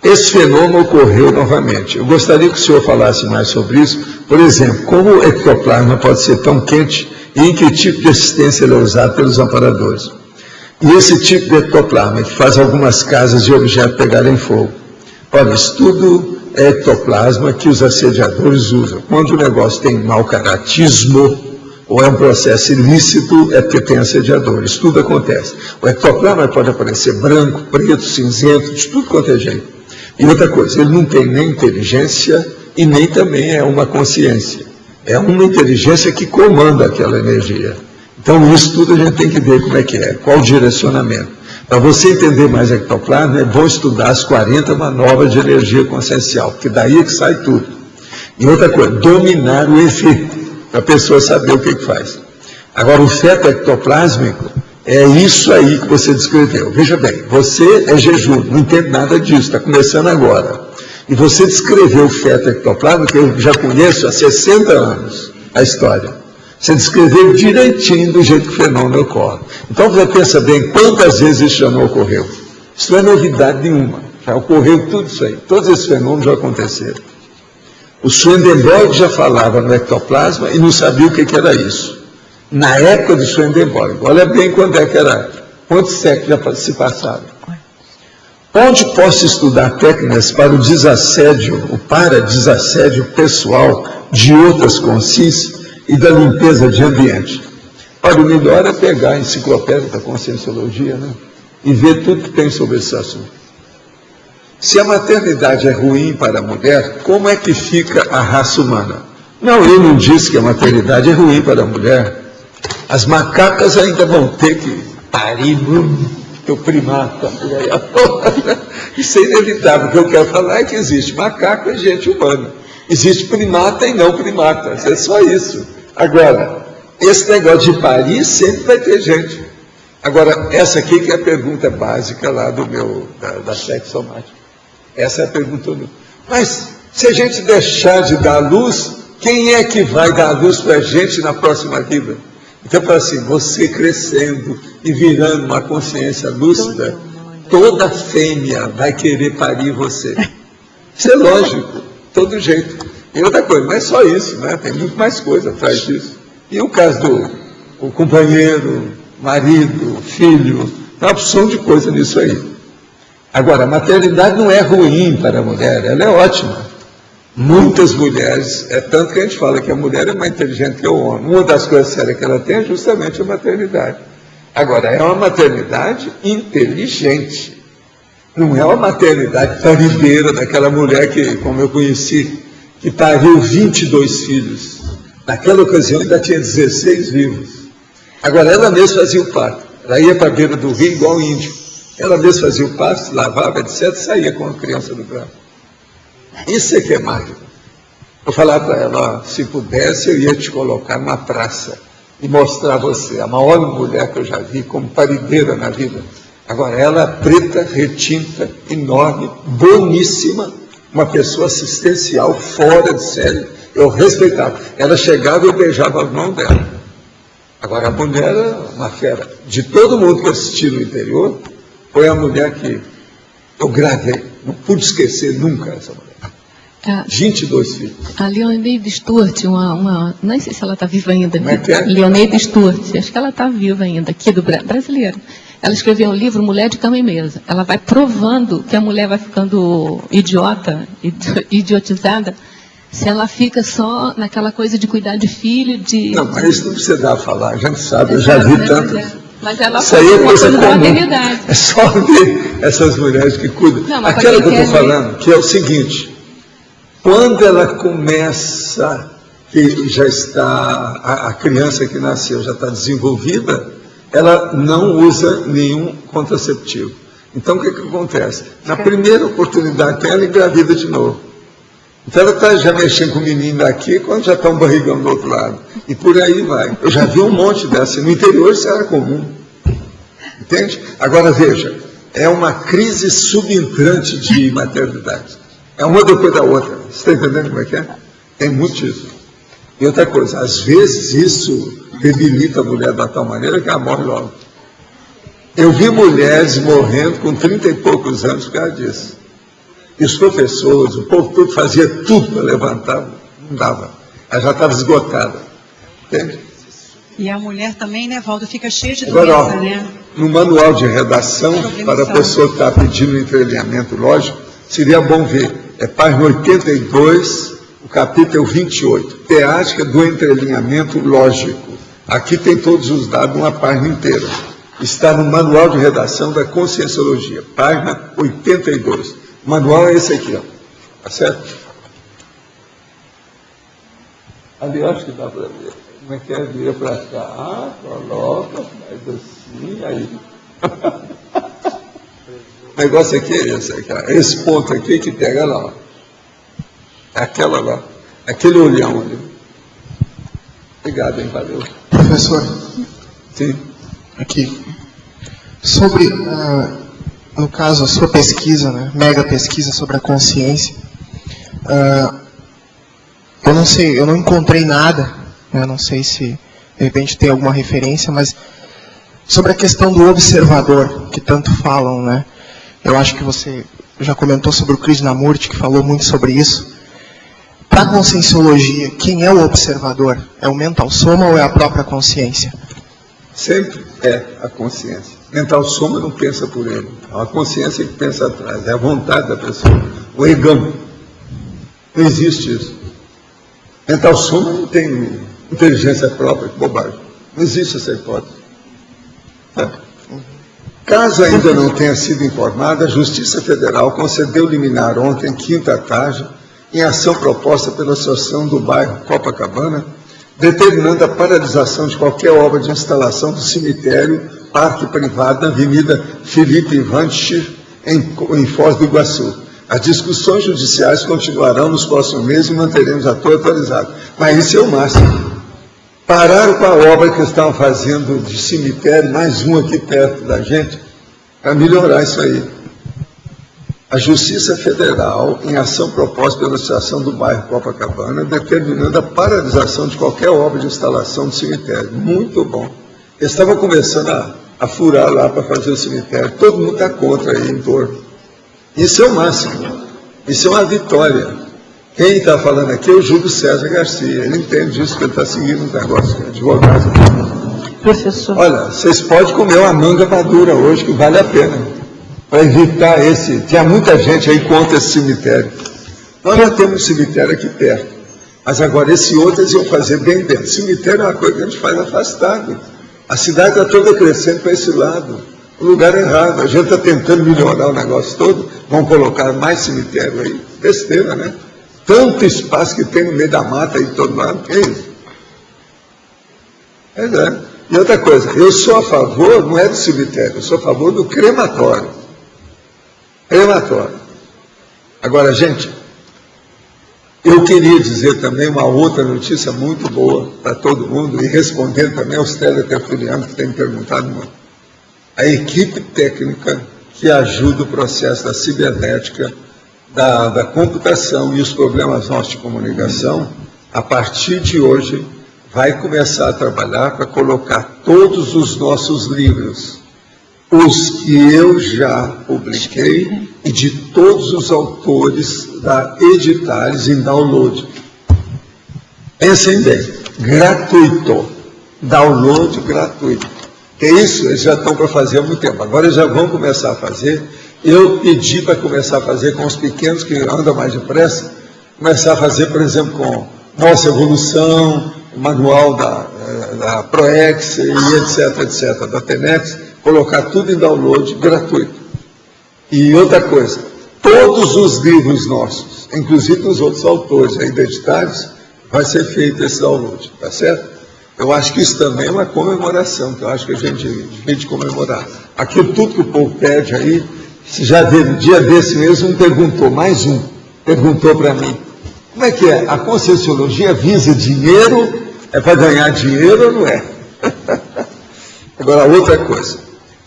Speaker 1: Esse fenômeno ocorreu novamente. Eu gostaria que o senhor falasse mais sobre isso. Por exemplo, como o ectoplasma pode ser tão quente e em que tipo de assistência ele é usado pelos amparadores? E esse tipo de ectoplasma que faz algumas casas de objetos pegarem fogo. Olha, isso tudo é ectoplasma que os assediadores usam. Quando o negócio tem mau caratismo, ou é um processo ilícito, é porque tem assediadores. Isso tudo acontece. O ectoplasma pode aparecer branco, preto, cinzento, de tudo quanto é jeito. E outra coisa, ele não tem nem inteligência e nem também é uma consciência. É uma inteligência que comanda aquela energia. Então, isso tudo a gente tem que ver como é que é, qual o direcionamento. Para você entender mais ectoplasma, é bom estudar as 40 manobras de energia consciencial, porque daí é que sai tudo. E outra coisa, dominar o efeito, para a pessoa saber o que faz. Agora, o feto ectoplásmico é isso aí que você descreveu. Veja bem, você é jejum, não entende nada disso, está começando agora. E você descreveu o feto ectoplásmico, que eu já conheço há 60 anos, a história. Você descreveu direitinho do jeito que o fenômeno ocorre. Então você pensa bem, quantas vezes isso já não ocorreu? Isso não é novidade nenhuma. Já ocorreu tudo isso aí. Todos esses fenômenos já aconteceram. O Swedenborg já falava no ectoplasma e não sabia o que era isso. Na época do Swedenborg. Olha bem quando é que era. Quantos séculos já se passaram? Onde posso estudar técnicas para o desassédio, o para-desassédio pessoal de outras consciências e da limpeza de ambiente? Olha, o melhor é pegar a enciclopédia da Conscienciologia, né? E ver tudo que tem sobre esse assunto. Se a maternidade é ruim para a mulher, como é que fica a raça humana? Não, eu não disse que a maternidade é ruim para a mulher. As macacas ainda vão ter que parir o primata. Isso é inevitável. O que eu quero falar é que existe macaco e gente humana. Existe primata e não primata. É só isso. Agora, esse negócio de parir sempre vai ter gente. Agora, essa aqui que é a pergunta básica lá da sexomática. Essa é a pergunta. Mas, se a gente deixar de dar luz, quem é que vai dar luz para a gente na próxima vida? Então, para assim, você crescendo e virando uma consciência lúcida, toda fêmea vai querer parir você. Isso é lógico, todo jeito. E outra coisa, não é só isso, né? Tem muito mais coisa atrás disso. E o caso do companheiro, marido, filho, tem uma opção de coisa nisso aí. Agora, a maternidade não é ruim para a mulher, ela é ótima. Muitas mulheres, é tanto que a gente fala que a mulher é mais inteligente que o homem. Uma das coisas sérias que ela tem é justamente a maternidade. Agora, é uma maternidade inteligente. Não é uma maternidade parideira daquela mulher que, como eu conheci, que pariu 22 filhos. Naquela ocasião ainda tinha 16 vivos. Agora, ela mesma fazia o parto. Ela ia para a beira do rio igual índio. Ela mesma fazia o parto, lavava, etc., saía com a criança do braço. Isso é que é mágico. Eu falava para ela, ó, se pudesse eu ia te colocar numa praça e mostrar a você, a maior mulher que eu já vi como parideira na vida. Agora, ela preta, retinta, enorme, boníssima, uma pessoa assistencial, fora de série, eu respeitava. Ela chegava e eu beijava as mãos dela. Agora, a mulher era uma fera. De todo mundo que eu assisti no interior, foi a mulher que eu gravei. Não pude esquecer nunca essa mulher. 22 filhos.
Speaker 2: A Leoneide Sturt, não sei se ela está viva ainda.
Speaker 1: Como é que é?
Speaker 2: Leoneide Sturt, acho que ela está viva ainda, aqui do brasileiro. Ela escreveu um livro, Mulher de Cama e Mesa. Ela vai provando que a mulher vai ficando idiotizada, se ela fica só naquela coisa de cuidar de filho, de...
Speaker 1: Não, mas isso não precisa dar a falar, a gente sabe, eu já vi tanto.
Speaker 2: Mas ela
Speaker 1: isso aí é coisa
Speaker 2: da
Speaker 1: comum.
Speaker 2: maternidade.
Speaker 1: É só ver essas mulheres que cuidam.
Speaker 2: Não, mas
Speaker 1: aquela que eu
Speaker 2: quem
Speaker 1: estou
Speaker 2: quer
Speaker 1: falando, que é o seguinte, quando ela começa, que já está, a criança que nasceu já está desenvolvida, ela não usa nenhum contraceptivo. Então, o que acontece? Na primeira oportunidade, ela engravida de novo. Então, ela está já mexendo com o menino daqui, quando já está um barrigão do outro lado. E por aí vai. Eu já vi um monte dessa. No interior, isso era comum. Entende? Agora, veja, é uma crise subentrante de maternidade. É uma depois da outra. Você está entendendo como é que é? Tem muito disso. E outra coisa, às vezes isso debilita a mulher da tal maneira que ela morre logo. Eu vi mulheres morrendo com 30 e poucos anos por causa disso. E os professores, o povo todo fazia tudo para levantar, não dava. Ela já estava esgotada. Entende?
Speaker 5: E a mulher também, né, Valdo, fica cheia de
Speaker 1: Agora,
Speaker 5: doença, né?
Speaker 1: No manual de redação, para a pessoa que está pedindo entrelinhamento lógico, seria bom ver. É página 82, o capítulo 28. Teática do entrelinhamento lógico. Aqui tem todos os dados, uma página inteira. Está no manual de redação da Conscienciologia, página 82. O manual é esse aqui, ó. Tá certo? Ali eu acho que dá para ver. Como é que é? Vira para cá, coloca, faz assim, aí. O negócio aqui é esse, cara. Esse ponto aqui que pega lá. Aquela lá. Aquele olhão ali. Obrigado, hein, valeu.
Speaker 6: Professor,
Speaker 1: Sim.
Speaker 6: aqui. Sobre, no caso, a sua pesquisa, né, mega pesquisa sobre a consciência, eu não sei, eu não encontrei nada, né, não sei se de repente tem alguma referência, mas sobre a questão do observador, que tanto falam, né? Eu acho que você já comentou sobre o Krishnamurti, que falou muito sobre isso. Para a conscienciologia, quem é o observador? É o mental soma ou é a própria consciência?
Speaker 1: Sempre é a consciência. Mental soma não pensa por ele. É a consciência que pensa atrás. É a vontade da pessoa. O egão. Não existe isso. Mental soma não tem inteligência própria, que bobagem. Não existe essa hipótese. Caso ainda não tenha sido informada, a Justiça Federal concedeu liminar ontem, quinta tarde, em ação proposta pela Associação do Bairro Copacabana, determinando a paralisação de qualquer obra de instalação do cemitério Parque Privado na Avenida Felipe Ivanchir, em Foz do Iguaçu. As discussões judiciais continuarão nos próximos meses e manteremos a toa atualizada. Mas isso é o máximo. Pararam com a obra que estavam fazendo de cemitério, mais um aqui perto da gente, para melhorar isso aí. A Justiça Federal, em ação proposta pela Associação do Bairro Copacabana, determinando a paralisação de qualquer obra de instalação do cemitério. Muito bom. Eles estavam começando a furar lá para fazer o cemitério. Todo mundo está contra aí em torno. Isso é o máximo. Isso é uma vitória. Quem está falando aqui é o Júlio César Garcia. Ele entende disso, que ele está seguindo os negócios, que é advogado.
Speaker 3: Professor.
Speaker 1: Olha, vocês podem comer uma manga madura hoje, que vale a pena. Para evitar esse... Tinha muita gente aí contra esse cemitério. Nós já temos um cemitério aqui perto. Mas agora, esse outro eles iam fazer bem dentro. Cemitério é uma coisa que a gente faz afastado. A cidade está toda crescendo para esse lado. O lugar errado. A gente está tentando melhorar o negócio todo. Vão colocar mais cemitério aí. Besteira, né? Tanto espaço que tem no meio da mata aí de todo lado. Que é isso? Pois é. E outra coisa, eu sou a favor, não é do cemitério, eu sou a favor do crematório. Crematório. Agora, gente, eu queria dizer também uma outra notícia muito boa para todo mundo, e respondendo também aos teletertulianos que têm me perguntado muito. A equipe técnica que ajuda o processo da cibernética, da computação e os problemas nossos de comunicação, a partir de hoje, vai começar a trabalhar para colocar todos os nossos livros, os que eu já publiquei e de todos os autores da Editares em download. Pensem bem, gratuito, download gratuito. Que isso, eles já estão para fazer há muito tempo, agora eles já vão começar a fazer. Eu pedi para começar a fazer com os pequenos que andam mais depressa, começar a fazer, por exemplo, com Nossa Evolução, o manual da ProEx e etc., da Tenex, colocar tudo em download gratuito. E outra coisa, todos os livros nossos, inclusive dos outros autores aí Editares, vai ser feito esse download, tá certo? Eu acho que isso também é uma comemoração, que eu acho que a gente tem de comemorar. Aquilo tudo que o povo pede aí, se já teve um dia desse mesmo, perguntou para mim, como é que é? A conscienciologia visa dinheiro, é para ganhar dinheiro ou não é? Agora, outra coisa,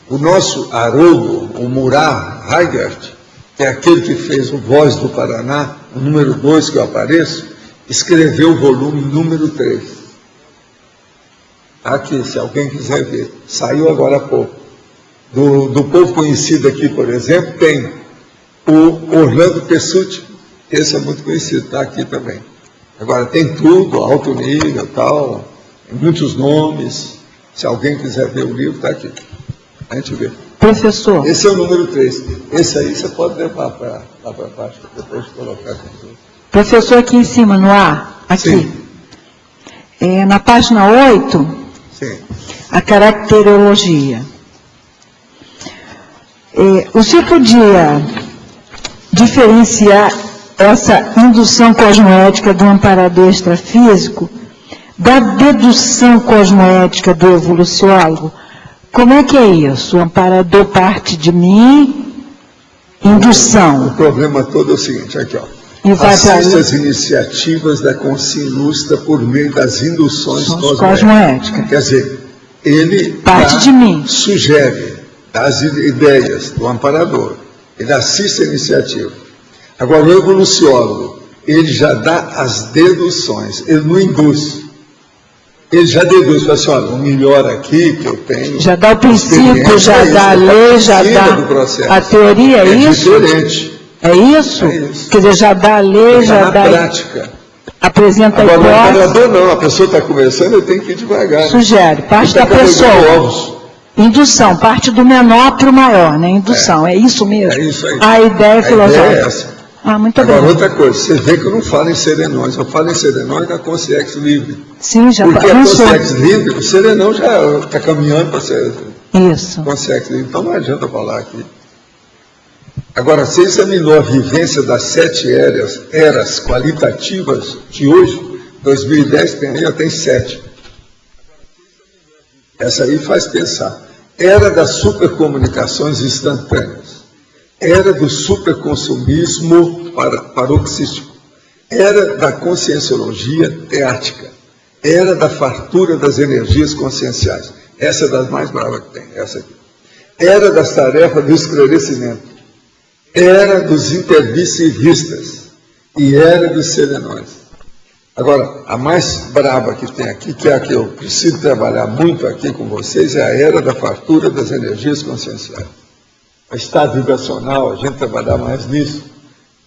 Speaker 1: o nosso Haroldo, o Murat Heigert, que é aquele que fez o Voz do Paraná, o número 2 que eu apareço, escreveu o volume número 3. Aqui, se alguém quiser ver, saiu agora há pouco. Do povo conhecido aqui, por exemplo, tem o Orlando Pessutti, esse é muito conhecido, está aqui também. Agora, tem tudo, alto nível, tal, muitos nomes. Se alguém quiser ver o livro, está aqui. A gente vê.
Speaker 3: Professor.
Speaker 1: Esse é o número 3. Esse aí você pode levar lá para baixo, depois de colocar aqui.
Speaker 3: Professor, aqui em cima, no ar, aqui. Na página 8,
Speaker 1: sim,
Speaker 3: a caracterologia. O senhor podia diferenciar essa indução cosmoética do amparador extrafísico da dedução cosmoética do evoluciólogo, como é que é isso? O amparador parte de mim, indução.
Speaker 1: O problema todo é o seguinte, aqui, ó.
Speaker 3: E vai para
Speaker 1: assiste as iniciativas da consciência ilustra por meio das induções
Speaker 3: cosmoéticas.
Speaker 1: Quer dizer, ele
Speaker 3: parte de mim.
Speaker 1: Sugere as ideias do amparador, ele assiste a iniciativa. Agora, o evoluciólogo, ele já dá as deduções, ele não induz. Ele já deduz, fala assim, olha, o melhor aqui que eu tenho...
Speaker 3: Já dá o princípio, já dá a lei, já dá a teoria, é isso?
Speaker 1: Diferente.
Speaker 3: É isso?
Speaker 1: É isso.
Speaker 3: Quer dizer, já dá a lei, já dá...
Speaker 1: Na prática.
Speaker 3: Apresenta a
Speaker 1: hipótese. Agora, o amparador não, a pessoa está conversando, ele tem que ir devagar.
Speaker 3: Sugere, parte da pessoa. Indução, parte do menor para o maior, né? Indução, é isso mesmo?
Speaker 1: É isso aí.
Speaker 3: A ideia filosófica.
Speaker 1: A ideia é essa.
Speaker 3: Ah, muito
Speaker 1: Agora,
Speaker 3: bem.
Speaker 1: outra coisa, você vê que eu não falo em serenões, eu falo em serenões da consciência livre.
Speaker 3: Sim, já
Speaker 1: porque a
Speaker 3: pensou.
Speaker 1: consciência livre, o serenão já está caminhando para ser
Speaker 3: Isso.
Speaker 1: consciência livre, então não adianta falar aqui. Agora, você examinou a vivência das 7 eras qualitativas de hoje, 2010 tem 7. Essa aí faz pensar. Era das supercomunicações instantâneas. Era do superconsumismo paroxístico. Era da conscienciologia teática. Era da fartura das energias conscienciais. Essa é das mais bravas que tem, essa aqui. Era das tarefas do esclarecimento. Era dos intermissivistas. E era dos serenões. Agora, a mais braba que tem aqui, que é a que eu preciso trabalhar muito aqui com vocês, é a era da fartura das energias conscienciais. O estado vibracional, a gente trabalhar mais nisso,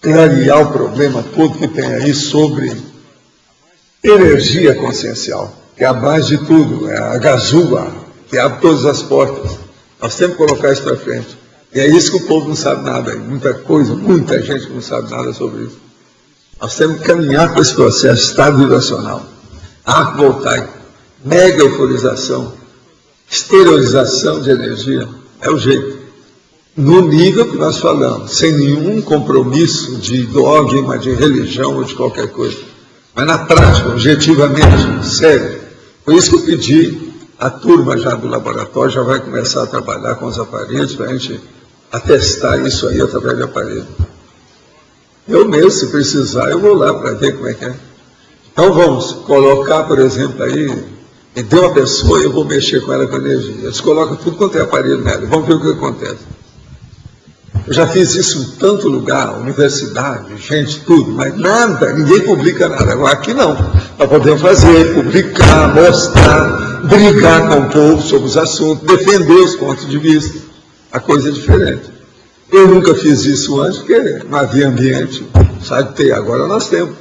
Speaker 1: clarear o problema todo que tem aí sobre energia consciencial, que é a base de tudo, é a gazua, que abre todas as portas. Nós temos que colocar isso para frente. E é isso que o povo não sabe nada, muita coisa, muita gente não sabe nada sobre isso. Nós temos que caminhar para esse processo, estado vibracional, arco voltaico, mega euforização, exteriorização de energia, é o jeito. No nível que nós falamos, sem nenhum compromisso de dogma, de religião ou de qualquer coisa. Mas na prática, objetivamente, sério. Por isso que eu pedi, a turma já do laboratório já vai começar a trabalhar com os aparelhos para a gente atestar isso aí através de aparelho. Eu mesmo, se precisar, eu vou lá para ver como é que é. Então vamos colocar, por exemplo, aí, me deu uma pessoa e eu vou mexer com ela com energia. Eles colocam tudo quanto é aparelho nela, vamos ver o que acontece. Eu já fiz isso em tanto lugar, universidade, gente, tudo, mas nada, ninguém publica nada. Agora aqui não. Nós podemos fazer, publicar, mostrar, brigar com o povo sobre os assuntos, defender os pontos de vista. A coisa é diferente. Eu nunca fiz isso antes, porque não havia ambiente, sabe ter. Agora nós temos.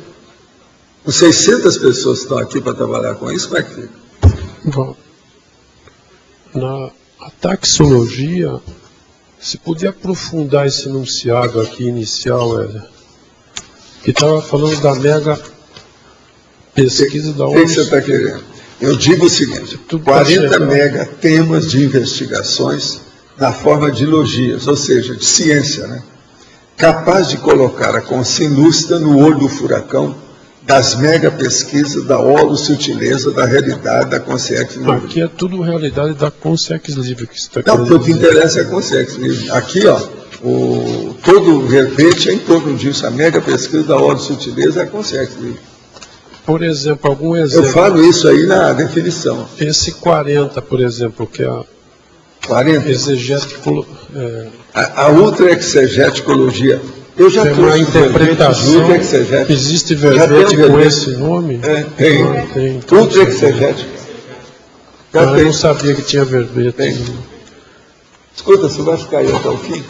Speaker 1: Os 600 pessoas que estão aqui para trabalhar com isso, como é que fica?
Speaker 7: Bom, na taxologia, se puder aprofundar esse enunciado aqui inicial, que estava falando da mega pesquisa da ONU.
Speaker 1: O que você está querendo? Eu digo o seguinte, 40 mega temas de investigações na forma de logias, ou seja, de ciência, né? Capaz de colocar a consciência ilustra no olho do furacão das mega pesquisas da holosutileza da realidade da consciência livre.
Speaker 7: Aqui é tudo realidade da consciência livre que está
Speaker 1: querendo dizer. Não, o que interessa é a consciência livre. Aqui, ó, todo o verbete é em torno disso, a mega pesquisa da holosutileza é a consciência livre.
Speaker 7: Por exemplo, algum exemplo...
Speaker 1: Eu falo isso aí na definição.
Speaker 7: Esse 40, por exemplo, que é a
Speaker 1: 40?
Speaker 7: Exegético...
Speaker 1: A ultra-exegeticologia. Eu já
Speaker 7: trouxe uma interpretação. Existe verbete com esse nome?
Speaker 1: Tem. Ultra-exegética.
Speaker 7: Eu não sabia que tinha verbete.
Speaker 1: Escuta, você vai ficar aí até o fim?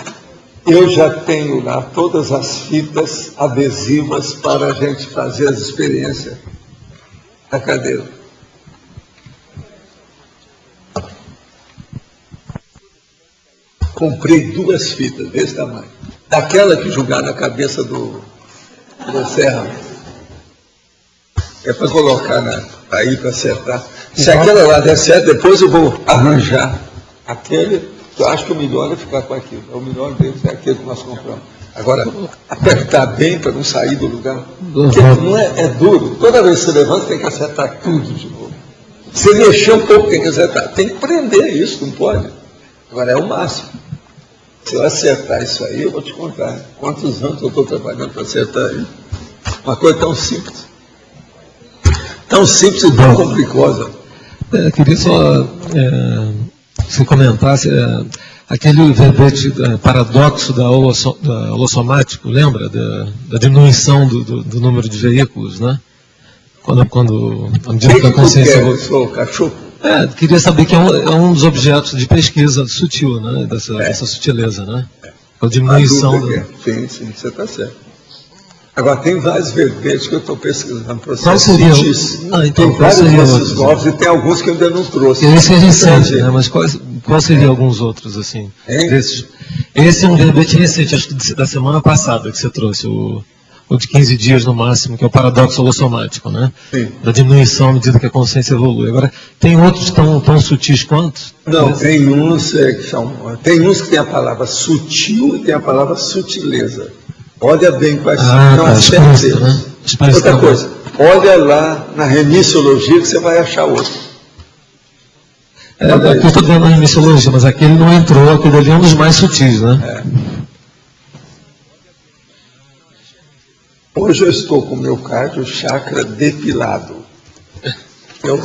Speaker 1: Eu já tenho lá todas as fitas adesivas para a gente fazer as experiências da cadeira. Comprei 2 fitas desse tamanho. Daquela que jogaram na cabeça do Serra. É para colocar aí para acertar. Se aquela lá der certo, depois eu vou arranjar aquele Eu acho que o melhor é ficar com aquilo. O melhor deles é aquele que nós compramos. Agora, apertar bem para não sair do lugar. Porque não é duro. Toda vez que você levanta, tem que acertar tudo de novo. Se mexer um pouco, tem que acertar. Tem que prender isso, não pode. Agora, é o máximo. Se eu acertar isso aí, eu vou te contar quantos anos eu estou trabalhando para acertar isso. Uma coisa tão simples. Tão simples e tão complicosa.
Speaker 8: Queria só que você comentasse aquele verbete paradoxo da holossomático, lembra? Da diminuição do número de veículos, né? Quando a medida da consciência...
Speaker 1: Sou cachorro.
Speaker 8: Queria saber que é um dos objetos de pesquisa sutil, né? Dessa sutileza, né? A diminuição...
Speaker 1: Sim, você está certo. Agora, tem vários verbetes que eu estou pesquisando para
Speaker 8: qual seria?
Speaker 1: Tem vários desses novos e tem alguns que eu ainda não trouxe.
Speaker 8: Esse é recente, né? Mas qual seria alguns outros, assim? Desses? Esse é um verbete recente, acho que da semana passada que você trouxe, o de 15 dias no máximo, que é o paradoxo holossomático, né? Sim. Da diminuição à medida que a consciência evolui. Agora, tem outros tão sutis quanto?
Speaker 1: Não, tem uns que tem a palavra sutil e tem a palavra sutileza. Olha bem quais são as certezas. Né? Outra coisa, olha lá na remissiologia que você vai achar outro.
Speaker 8: Aqui eu estou vendo na remissiologia, mas aquele não entrou, aquele ali é um dos mais sutis, né?
Speaker 1: Hoje eu estou com o meu cardio chakra depilado. Eu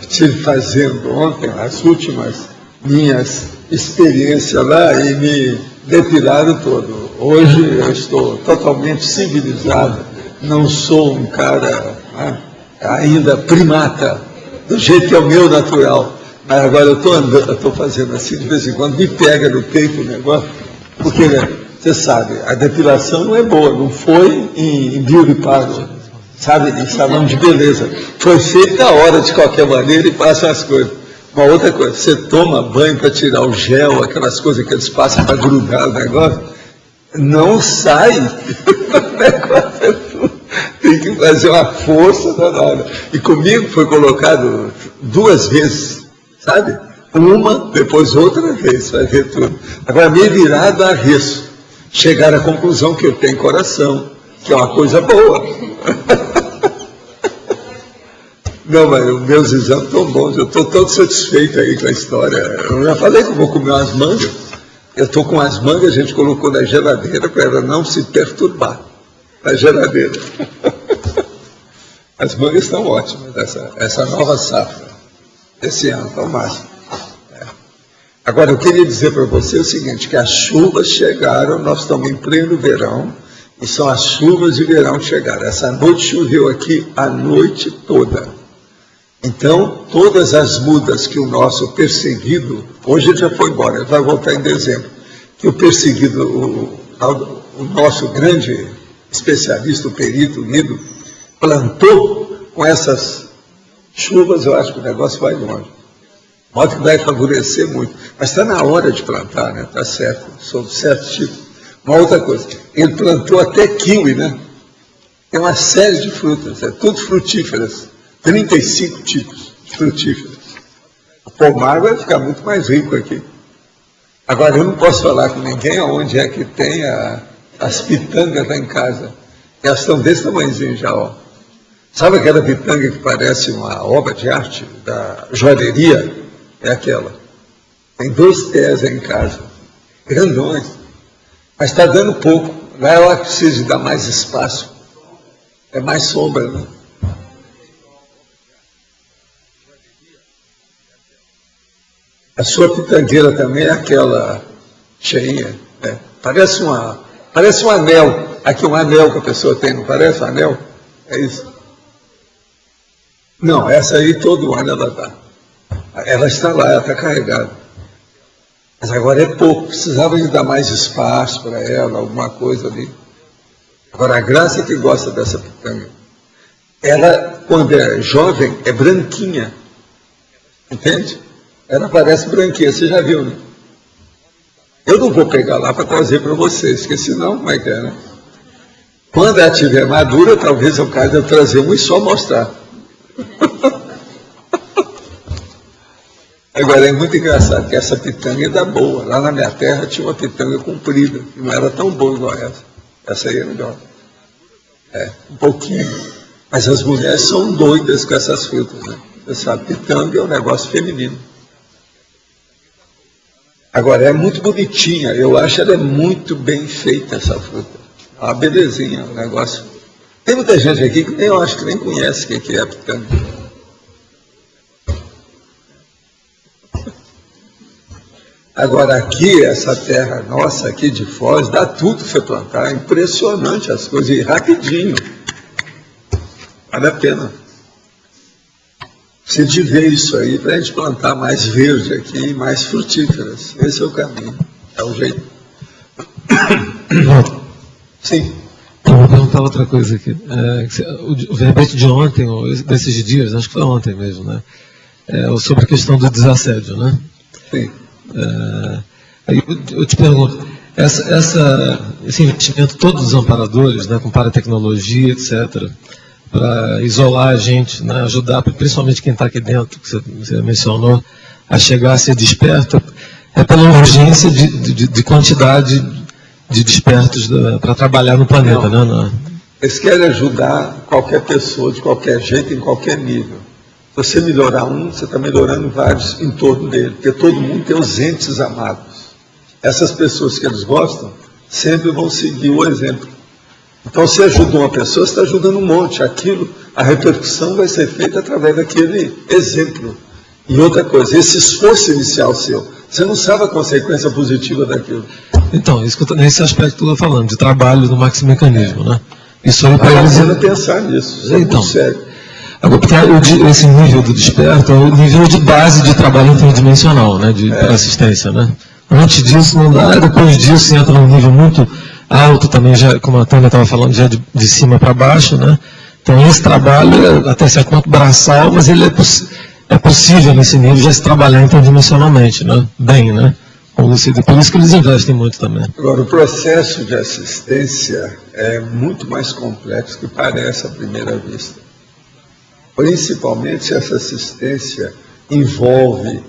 Speaker 1: estive fazendo ontem as últimas minhas experiências lá e me depilaram todo. Hoje eu estou totalmente civilizado, não sou um cara ainda primata, do jeito que é o meu natural. Mas agora eu estou fazendo assim, de vez em quando me pega no peito o negócio, porque você sabe, a depilação não é boa, não foi em beauty parlor, sabe, em salão de beleza. Foi feita a hora de qualquer maneira e passam as coisas. Uma outra coisa, você toma banho para tirar o gel, aquelas coisas que eles passam para grudar o negócio, não sai. O negócio é tudo. Tem que fazer uma força danada. E comigo foi colocado 2 vezes, sabe? Uma, depois outra vez, vai ver tudo. Agora, me virar do avesso. Chegar à conclusão que eu tenho coração, que é uma coisa boa. Não, mas os meus exames estão bons, eu estou todo satisfeito aí com a história. Eu já falei que eu vou comer umas mangas. Eu estou com as mangas, a gente colocou na geladeira para ela não se perturbar. Na geladeira. As mangas estão ótimas, essa nova safra. Esse ano está o máximo. Agora, eu queria dizer para você o seguinte, que as chuvas chegaram, nós estamos em pleno verão, e são as chuvas de verão que chegaram. Essa noite choveu aqui a noite toda. Então, todas as mudas que o nosso perseguido, hoje ele já foi embora, ele vai voltar em dezembro, que o perseguido, o nosso grande especialista, o perito unido, plantou com essas chuvas, eu acho que o negócio vai longe. De modo que vai favorecer muito. Mas está na hora de plantar, né? Está certo, sob certo tipo. Uma outra coisa, ele plantou até kiwi, né? Tem uma série de frutas, tudo frutíferas. 35 tipos de frutíferas. O pomar vai ficar muito mais rico aqui. Agora, eu não posso falar com ninguém onde é que tem as pitangas lá em casa. Elas estão desse tamanhozinho já, ó. Sabe aquela pitanga que parece uma obra de arte da joalheria? É aquela. Tem 2 pés aí em casa. Grandões. Mas está dando pouco. Lá ela precisa de dar mais espaço. É mais sombra, né? A sua pitangueira também é aquela cheinha, né? Parece um anel. Aqui um anel que a pessoa tem, não parece um anel? É isso? Não, essa aí todo ano ela dá. Ela está lá, ela está carregada. Mas agora é pouco, precisava de dar mais espaço para ela, alguma coisa ali. Agora, a Graça que gosta dessa pitanga, ela, quando é jovem, é branquinha. Entende? Ela parece branquinha, você já viu, né? Eu não vou pegar lá para trazer para vocês, porque senão, como é que é, né? Quando ela estiver madura, talvez eu caso eu trazer um e só mostrar. Agora, é muito engraçado que essa pitanga é da boa. Lá na minha terra tinha uma pitanga comprida, que não era tão boa igual essa. Essa aí é melhor. Um pouquinho. Mas as mulheres são doidas com essas frutas, né? Você sabe, pitanga é um negócio feminino. Agora, é muito bonitinha. Eu acho ela é muito bem feita, essa fruta. É uma belezinha, um negócio. Tem muita gente aqui que eu acho que nem conhece o que é a pitanga. Agora aqui, essa terra nossa aqui de Foz, dá tudo para você plantar. É impressionante as coisas, e rapidinho. Vale a pena. Precisa de ver isso aí para a gente plantar mais verde aqui, mais frutíferas. Esse é o caminho, é o jeito. Sim.
Speaker 8: Eu vou perguntar outra coisa aqui. O verbete de ontem, ou desses dias, acho que foi ontem mesmo, né? Sobre a questão do desassédio, né?
Speaker 1: Sim.
Speaker 8: Aí eu te pergunto, esse investimento todos os amparadores, né, com paratecnologia, etc., para isolar a gente, né, ajudar, principalmente quem está aqui dentro, que você mencionou, a chegar a ser desperto, é pela urgência de quantidade de despertos para trabalhar no planeta. Né?
Speaker 1: Eles querem ajudar qualquer pessoa, de qualquer jeito, em qualquer nível. Se você melhorar um, você está melhorando vários em torno dele, porque todo mundo tem os entes amados. Essas pessoas que eles gostam sempre vão seguir o exemplo. Então, se ajuda uma pessoa, você está ajudando um monte. Aquilo, a repercussão vai ser feita através daquele exemplo. E outra coisa, esse esforço inicial seu, você não sabe a consequência positiva daquilo.
Speaker 8: Então, nesse aspecto que eu estou falando, de trabalho do maximecanismo, né? Isso aí para eles...
Speaker 1: Vale a pena pensar nisso, isso é muito sério.
Speaker 8: Agora, porque esse nível do desperto é o nível de base de trabalho interdimensional, né? De assistência, né? Antes disso não dá, depois disso entra num nível muito alto também, já, como a Tânia estava falando, já de cima para baixo, né? Então esse trabalho é até certo ponto braçal, mas ele é possível nesse nível já se trabalhar interdimensionalmente, né? Bem, né? Por isso que eles investem muito também.
Speaker 1: Agora, o processo de assistência é muito mais complexo que parece à primeira vista. Principalmente se essa assistência envolve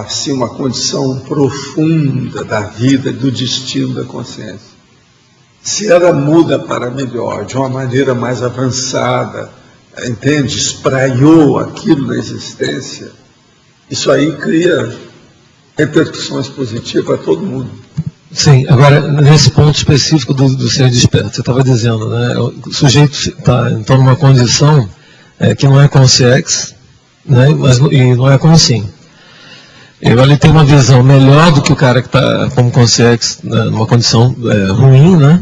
Speaker 1: assim, uma condição profunda da vida, do destino da consciência. Se ela muda para melhor, de uma maneira mais avançada, entende? Espraiou aquilo na existência, isso aí cria repercussões positivas para todo mundo.
Speaker 8: Sim, agora, nesse ponto específico do ser desperto, você estava dizendo, né? O sujeito está então numa condição que não é consciex, né? E não é consim. Ele tem uma visão melhor do que o cara que está como consciex, né, numa condição ruim, né?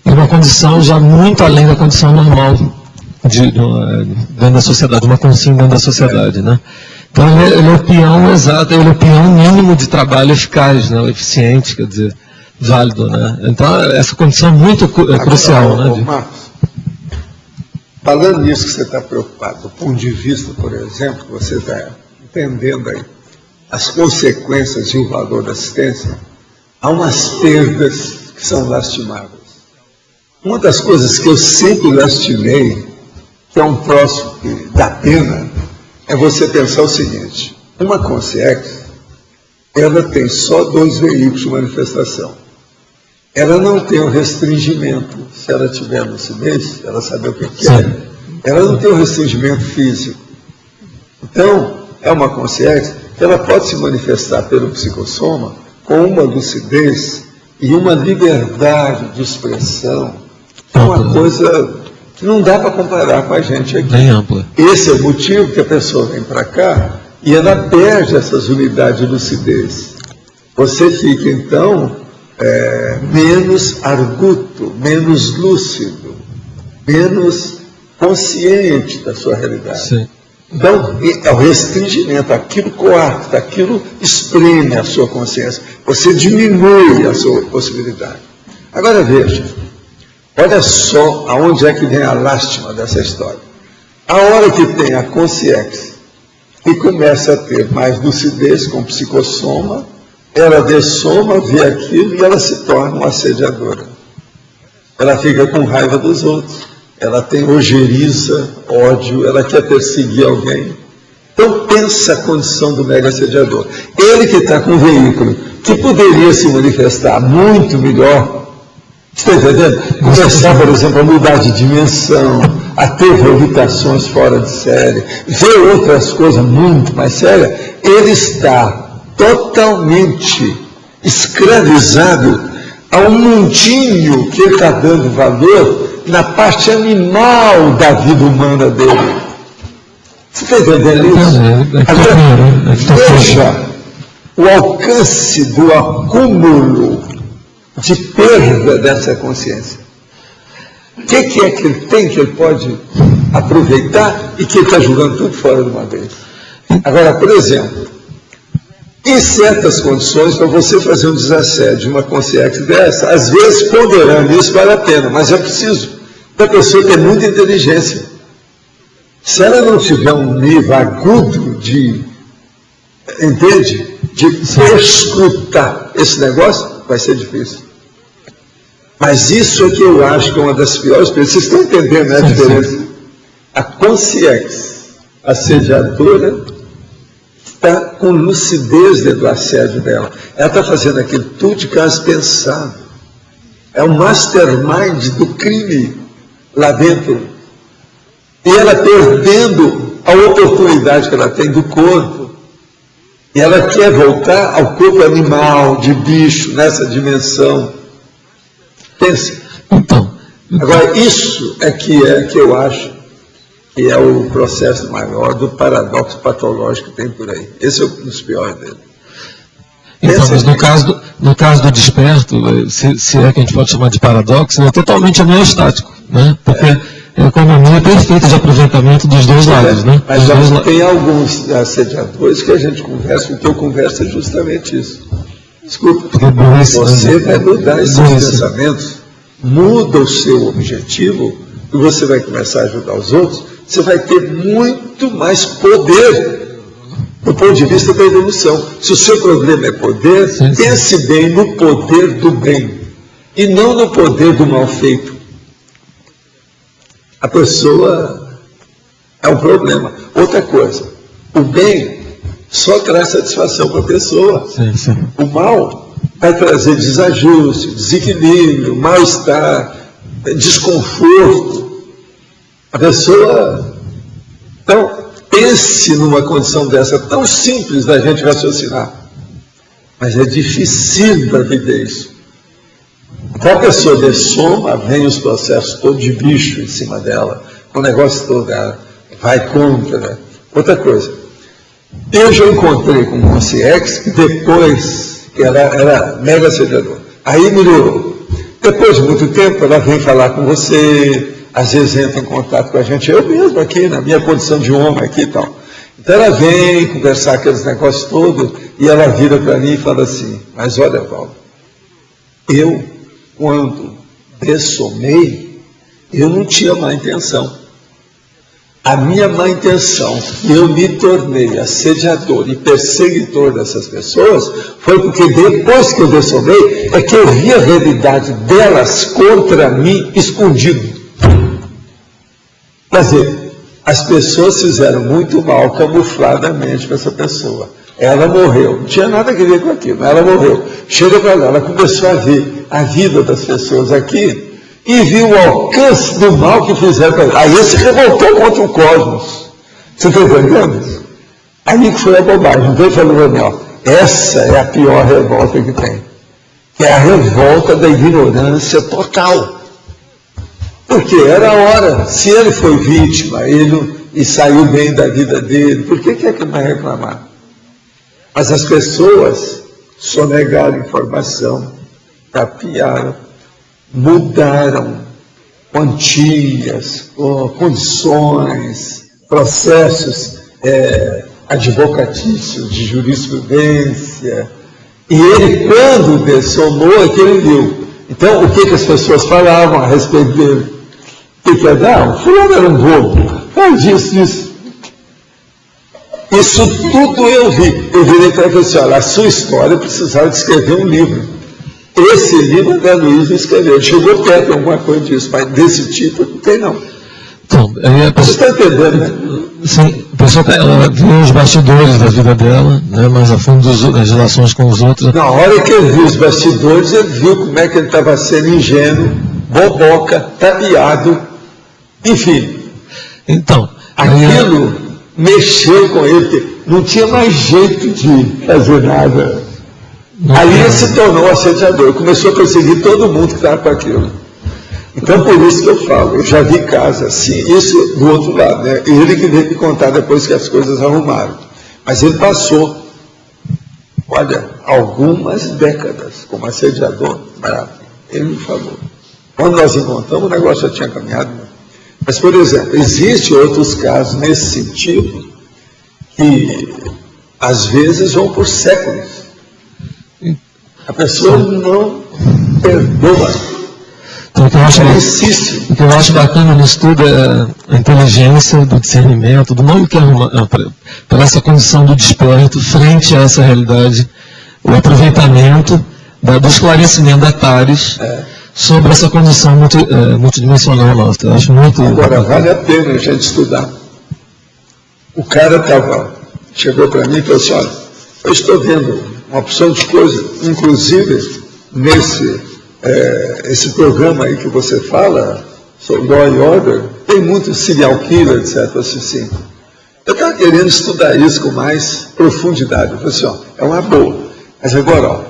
Speaker 8: E uma condição já muito além da condição normal dentro da sociedade, uma consciência dentro da sociedade, né? Então ele é o peão exato, ele é o peão mínimo de trabalho eficaz, né? Eficiente, quer dizer, válido, né? Então essa condição é muito crucial, né?
Speaker 1: Marcos, falando nisso que você está preocupado, do ponto de vista, por exemplo, que você está entendendo aí, as consequências e o valor da assistência, há umas perdas que são lastimáveis. Uma das coisas que eu sempre lastimei, que é um troço que dá pena, é você pensar o seguinte: uma consciência, ela tem só 2 veículos de manifestação. Ela não tem o restringimento, se ela tiver lucidez, ela sabe o que é. Ela não tem o restringimento físico. Então, é uma consciência que ela pode se manifestar pelo psicossoma com uma lucidez e uma liberdade de expressão, que é uma coisa que não dá para comparar com a gente aqui.
Speaker 8: Bem ampla.
Speaker 1: Esse é o motivo que a pessoa vem para cá e ela perde essas unidades de lucidez. Você fica, então, menos arguto, menos lúcido, menos consciente da sua realidade.
Speaker 8: Sim.
Speaker 1: Então, é o restringimento, aquilo coarta, aquilo espreme a sua consciência, você diminui a sua possibilidade. Agora veja, olha só aonde é que vem a lástima dessa história. A hora que tem a consciência e começa a ter mais lucidez com psicossoma, ela dessoma, vê aquilo e ela se torna uma assediadora. Ela fica com raiva dos outros. Ela tem ojeriza, ódio, ela quer perseguir alguém. Então, pensa a condição do mega assediador. Ele que está com um veículo que poderia se manifestar muito melhor, está entendendo? Começar, por exemplo, a mudar de dimensão, a ter reabilitações fora de série, ver outras coisas muito mais sérias, ele está totalmente escravizado a um mundinho que ele está dando valor na parte animal da vida humana dele. Você está entendendo isso? Agora, veja o alcance do acúmulo de perda dessa consciência. O que é que ele tem que ele pode aproveitar e que ele está jogando tudo fora de uma vez? Agora, por exemplo, em certas condições, para você fazer um desassédio, uma consciência dessa, às vezes ponderando isso vale a pena, mas é preciso da pessoa ter muita inteligência. Se ela não tiver um nível agudo de, entende? De escutar esse negócio, vai ser difícil. Mas isso é que eu acho que é uma das piores coisas. Vocês estão entendendo, né, a diferença? A consciência assediadora está com lucidez dentro do assédio dela. Ela está fazendo aquilo tudo de caso pensado. É o mastermind do crime lá dentro. E ela perdendo a oportunidade que ela tem do corpo. E ela quer voltar ao corpo animal, de bicho, nessa dimensão. Pense.
Speaker 8: Então.
Speaker 1: Agora, isso é que eu acho que é o processo maior do paradoxo patológico que tem por aí. Esse é um dos piores dele.
Speaker 8: Então, mas no caso do desperto, se é que a gente pode chamar de paradoxo, ele é totalmente homeostático, né? Porque é a economia perfeita de aproveitamento dos dois lados, né?
Speaker 1: Mas tem alguns assediadores que a gente conversa, o que eu converso é justamente isso. Desculpa, você vai mudar esses pensamentos, muda o seu objetivo, e você vai começar a ajudar os outros, você vai ter muito mais poder do ponto de vista da evolução. Se o seu problema é poder, pense bem no poder do bem, e não no poder do mal feito. A pessoa é um problema. Outra coisa, o bem só traz satisfação para a pessoa. O mal vai trazer desajuste, desequilíbrio, mal-estar, desconforto. A pessoa... Então, pense numa condição dessa, tão simples da gente raciocinar. Mas é difícil para viver isso. Então a pessoa dessoma, vem os processos todos de bicho em cima dela, o negócio todo, ela vai contra. Outra coisa, eu já encontrei com uma CX que depois, que ela era mega assediadora, aí melhorou. Depois de muito tempo, ela vem falar com você, às vezes entra em contato com a gente, eu mesmo aqui, na minha condição de homem aqui e tal. Então ela vem conversar aqueles negócios todos, e ela vira para mim e fala assim, mas olha, Paulo, eu, quando dessomei, eu não tinha má intenção. A minha má intenção, eu me tornei assediador e perseguidor dessas pessoas, foi porque depois que eu dessomei, é que eu vi a realidade delas contra mim escondido. Quer dizer, as pessoas fizeram muito mal camufladamente para essa pessoa. Ela morreu, não tinha nada a ver com aquilo, mas ela morreu. Chega para lá, ela começou a ver a vida das pessoas aqui e viu o alcance do mal que fizeram para ela. Aí ele se revoltou contra o cosmos. Você está entendendo? Aí que foi a bobagem. Então ele falou, Daniel, essa é a pior revolta que tem. Que é a revolta da ignorância total. Porque era a hora, se ele foi vítima, e saiu bem da vida dele, por que é que vai reclamar? Mas as pessoas sonegaram informação, tapearam, mudaram quantias, condições, processos advocatícios de jurisprudência. E ele, quando dessomou, é que ele viu. Então, o que as pessoas falavam a respeito dele? O que é dar? O fulano era um bobo. Faz isso. Isso tudo eu vi. Eu virei para ele e disse, olha, a sua história precisava de escrever um livro. Esse livro André Luiz escreveu. Chegou perto de alguma coisa disso, mas desse tipo não tem não.
Speaker 8: Então, aí
Speaker 1: Você está entendendo, né?
Speaker 8: sim, a pessoa ela viu os bastidores da vida dela, né, mais a fundo das relações com os outros.
Speaker 1: Na hora que ele viu os bastidores, ele viu como é que ele estava sendo ingênuo, boboca, tapeado, enfim.
Speaker 8: Então,
Speaker 1: aquilo mexeu com ele, porque não tinha mais jeito de fazer nada. Aí ele se tornou assediador, começou a perseguir todo mundo que estava com aquilo. Então, por isso que eu falo, eu já vi casos assim, isso do outro lado, né? Ele que veio me contar depois que as coisas arrumaram. Mas ele passou, olha, algumas décadas como assediador bravo. Ele me falou. Quando nós encontramos, o negócio já tinha caminhado. Mas, por exemplo, existem outros casos nesse sentido que, às vezes, vão por séculos. A pessoa não perdoa.
Speaker 8: Então, o que eu acho bacana nisso tudo é a inteligência, do discernimento, do não que arrumar para essa condição do desperto frente a essa realidade, o aproveitamento do esclarecimento da TARES sobre essa condição multidimensional nossa. Eu acho muito...
Speaker 1: Agora, vale a pena a gente estudar. O cara chegou para mim e falou assim, olha, eu estou vendo uma opção de coisa, inclusive esse programa aí que você fala, sobre Law and Order, tem muito serial killer, etc. Assim. Eu estava querendo estudar isso com mais profundidade. Eu falei assim, ó, é uma boa. Mas agora, ó,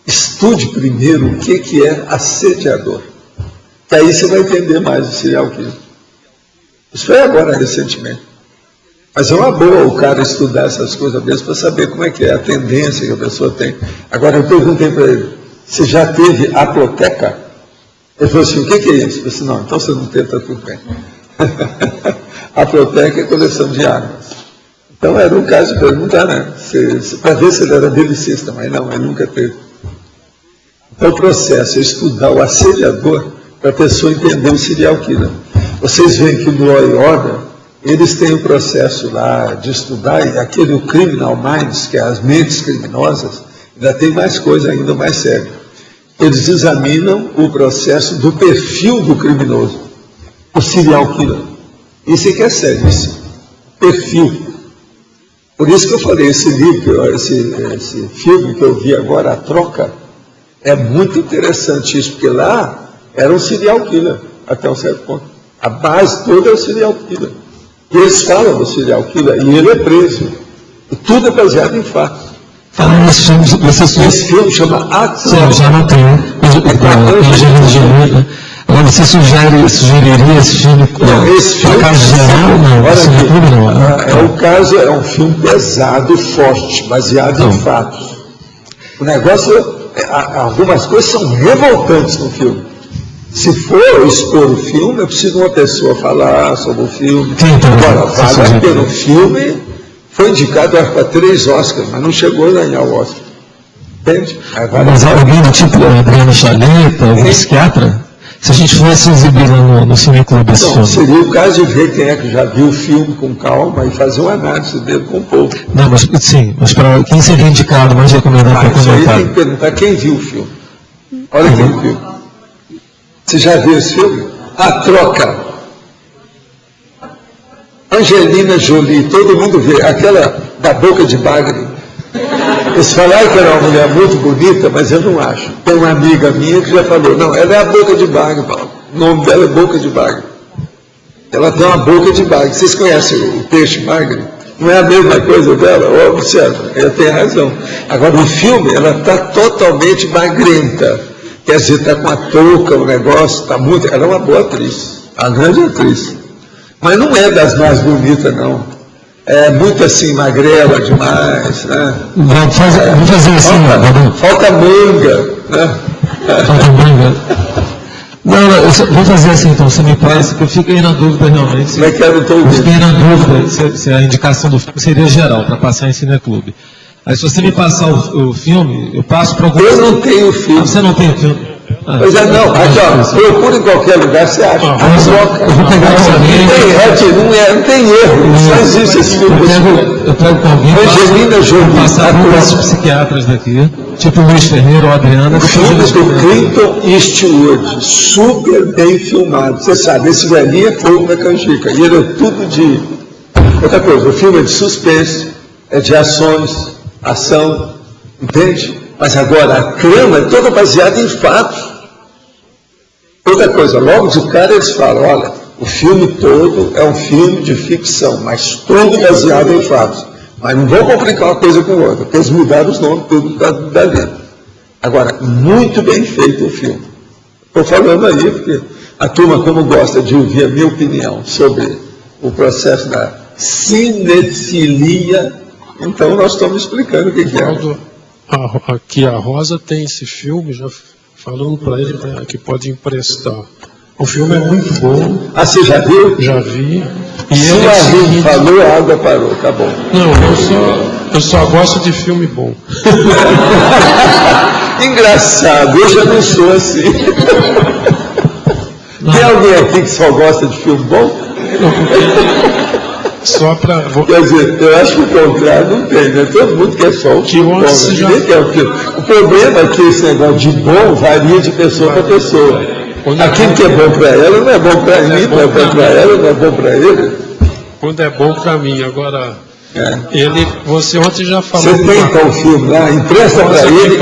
Speaker 1: estude primeiro o que é assediador. Que aí você vai entender mais o serial killer. Isso foi agora, recentemente. Mas é uma boa o cara estudar essas coisas mesmo para saber como é que é a tendência que a pessoa tem. Agora, eu perguntei para ele, você já teve aploteca? Ele falou assim, o que é isso? Eu falei assim, não, então você não teve, está tudo bem. Aploteca é coleção de armas. Então era um caso de perguntar, né? Para ver se ele era belicista, mas não, ele nunca teve. Então o processo é estudar o assediador para a pessoa entender o serial killer. Vocês veem que no Law and Order, eles têm o processo lá de estudar, e aquele Criminal Minds, que é as mentes criminosas, ainda tem mais coisa ainda mais séria. Eles examinam o processo do perfil do criminoso, o serial killer. Isso é que é sério, isso. Perfil. Por isso que eu falei, esse livro, esse filme que eu vi agora, A Troca, é muito interessante isso, porque lá era um serial killer, até um certo ponto. A base toda é o serial killer. E eles falam do serial killer, e ele é preso. E tudo é baseado em fatos.
Speaker 8: Falando nesse filme,
Speaker 1: esse filme chama A Troca.
Speaker 8: Sim, eu já anotei. Agora você sugeriria esse filme?
Speaker 1: Não, esse filme
Speaker 8: caso geral, não.
Speaker 1: É o caso, é um filme pesado, forte, baseado em fatos. O negócio, algumas coisas são revoltantes no filme. Se for expor o filme, eu preciso de uma pessoa falar sobre o filme. Agora, vale a pena. O filme foi indicado para 3 Oscars, mas não chegou a ganhar o Oscar. Entende?
Speaker 8: Mas alguém do tipo Adriano Chaleta, algum psiquiatra? Se a gente fosse exibir lá no Cineclube esse filme.
Speaker 1: Seria o caso de ver quem é que já viu o filme com calma e fazer uma análise dele com o povo.
Speaker 8: Não, mas sim, mas para quem seria indicado, mais recomendado para comentar?
Speaker 1: Isso aí tem que perguntar quem viu o filme. Olha quem viu. Você já viu esse filme? A Troca. Angelina Jolie, todo mundo vê. Aquela da boca de bagre. Eles falaram que era uma mulher muito bonita, mas eu não acho. Tem uma amiga minha que já falou, não, ela é a boca de bagre, Paulo. O nome dela é boca de bagre. Ela tem uma boca de bagre. Vocês conhecem o peixe bagre? Não é a mesma coisa dela? Observa, ela tem razão. Agora, no filme, ela está totalmente magrenta. Quer dizer, está com a touca, o negócio, está muito... Ela é uma boa atriz, uma grande atriz. Mas não é das mais bonitas, não. É muito assim, magrela demais, né?
Speaker 8: Vamos fazer assim,
Speaker 1: falta manga, né?
Speaker 8: Falta manga. Não, vou fazer assim então, você me passa, que eu fico aí na dúvida realmente.
Speaker 1: Como é que eu não estou ouvindo?
Speaker 8: Eu fiquei na dúvida se a indicação do filme seria geral, para passar em Cineclube. Aí se você me passar o filme, eu passo para algum...
Speaker 1: Eu não tenho filme.
Speaker 8: Você não tem o filme?
Speaker 1: Pois é, não. Aqui, ó, procura em qualquer lugar, você acha.
Speaker 8: Eu vou pegar esse
Speaker 1: não tem erro, só existe esse filme.
Speaker 8: Eu pego com alguém,
Speaker 1: Angelina Jolie,
Speaker 8: passar por esses psiquiatras daqui, tipo Luiz Ferreira ou Adriana.
Speaker 1: Filme do Clinton Eastwood, super bem filmado. Você sabe, esse velhinho é fogo na canjica. E ele é tudo de... Outra coisa, o filme é de suspense, é de ações, ação, entende? Mas agora, a trama é toda baseada em fatos. Outra coisa, logo de cara eles falam, olha, o filme todo é um filme de ficção, mas todo baseado em fatos. Mas não vão complicar uma coisa com outra, porque eles mudaram os nomes tudo da vida. Agora, muito bem feito o filme. Estou falando aí, porque a turma, como gosta de ouvir a minha opinião sobre o processo da cinefilia, então nós estamos explicando o que é.
Speaker 7: Aqui a Rosa tem esse filme, já falando para ele que pode emprestar. O filme é muito bom.
Speaker 1: Ah, você já viu?
Speaker 7: Já vi. E
Speaker 1: se o Arlindo falou, a água parou, acabou.
Speaker 7: Não, eu só gosto de filme bom.
Speaker 1: Engraçado, eu já não sou assim. Tem alguém aqui que só gosta de filme bom?
Speaker 7: Não, porque... Só para...
Speaker 1: Quer dizer, eu acho que o contrário não tem, né? Todo mundo quer só o filme bom, ninguém quer o filme. O problema é que esse negócio de bom varia de pessoa para pessoa. Aquilo que é bom para ela não é bom para mim, não é bom para ela, não é bom para ele.
Speaker 7: Quando é bom para mim, agora... Você ontem já falou...
Speaker 1: Você tem então o filme lá, empresta para ele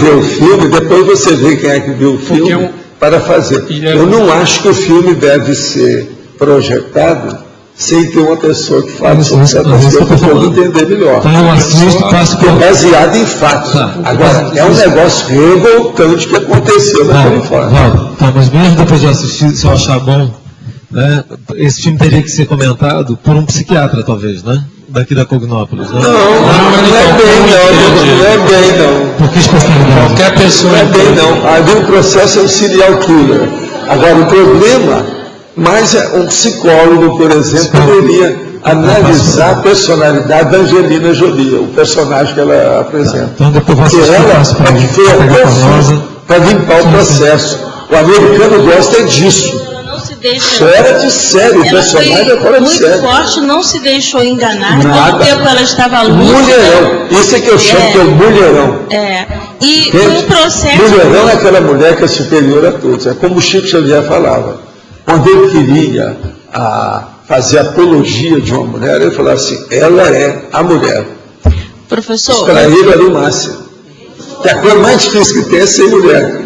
Speaker 1: vê o filme, depois você vê quem é que viu o filme para fazer. Eu não acho que o filme deve ser projetado sem ter uma pessoa que fale sobre essa pessoa para poder entender melhor. Porque é baseado em fatos. Agora, é um negócio revoltante que aconteceu na Califórnia.
Speaker 8: Mas mesmo depois de assistir, se eu achar bom, né, esse filme teria que ser comentado por um psiquiatra, talvez, né? Daqui da Cognópolis, né?
Speaker 1: Não é bem, não.
Speaker 8: Por que especialidade?
Speaker 7: Qualquer pessoa...
Speaker 1: Não é bem, não. Ali o processo é um serial killer. Agora, o problema... Mas um psicólogo, por exemplo, poderia analisar a personalidade da Angelina Jolie, o personagem que ela apresenta.
Speaker 8: Então, depois
Speaker 1: porque ela para limpar o processo. O americano gosta disso.
Speaker 9: Não se deixa.
Speaker 1: Fora de série, o personagem é fora de série.
Speaker 9: Muito forte, não se deixou enganar. Todo tempo ela estava lúcida.
Speaker 1: Mulherão. Isso é que eu chamo de mulherão.
Speaker 9: E o processo...
Speaker 1: Mulherão é aquela mulher que é superior a todos. É como o Chico Xavier falava. Quando ele queria fazer apologia de uma mulher, ele falava assim, ela é a mulher.
Speaker 9: Professor...
Speaker 1: Para ele era o máximo. Que a coisa mais difícil que tem é ser mulher.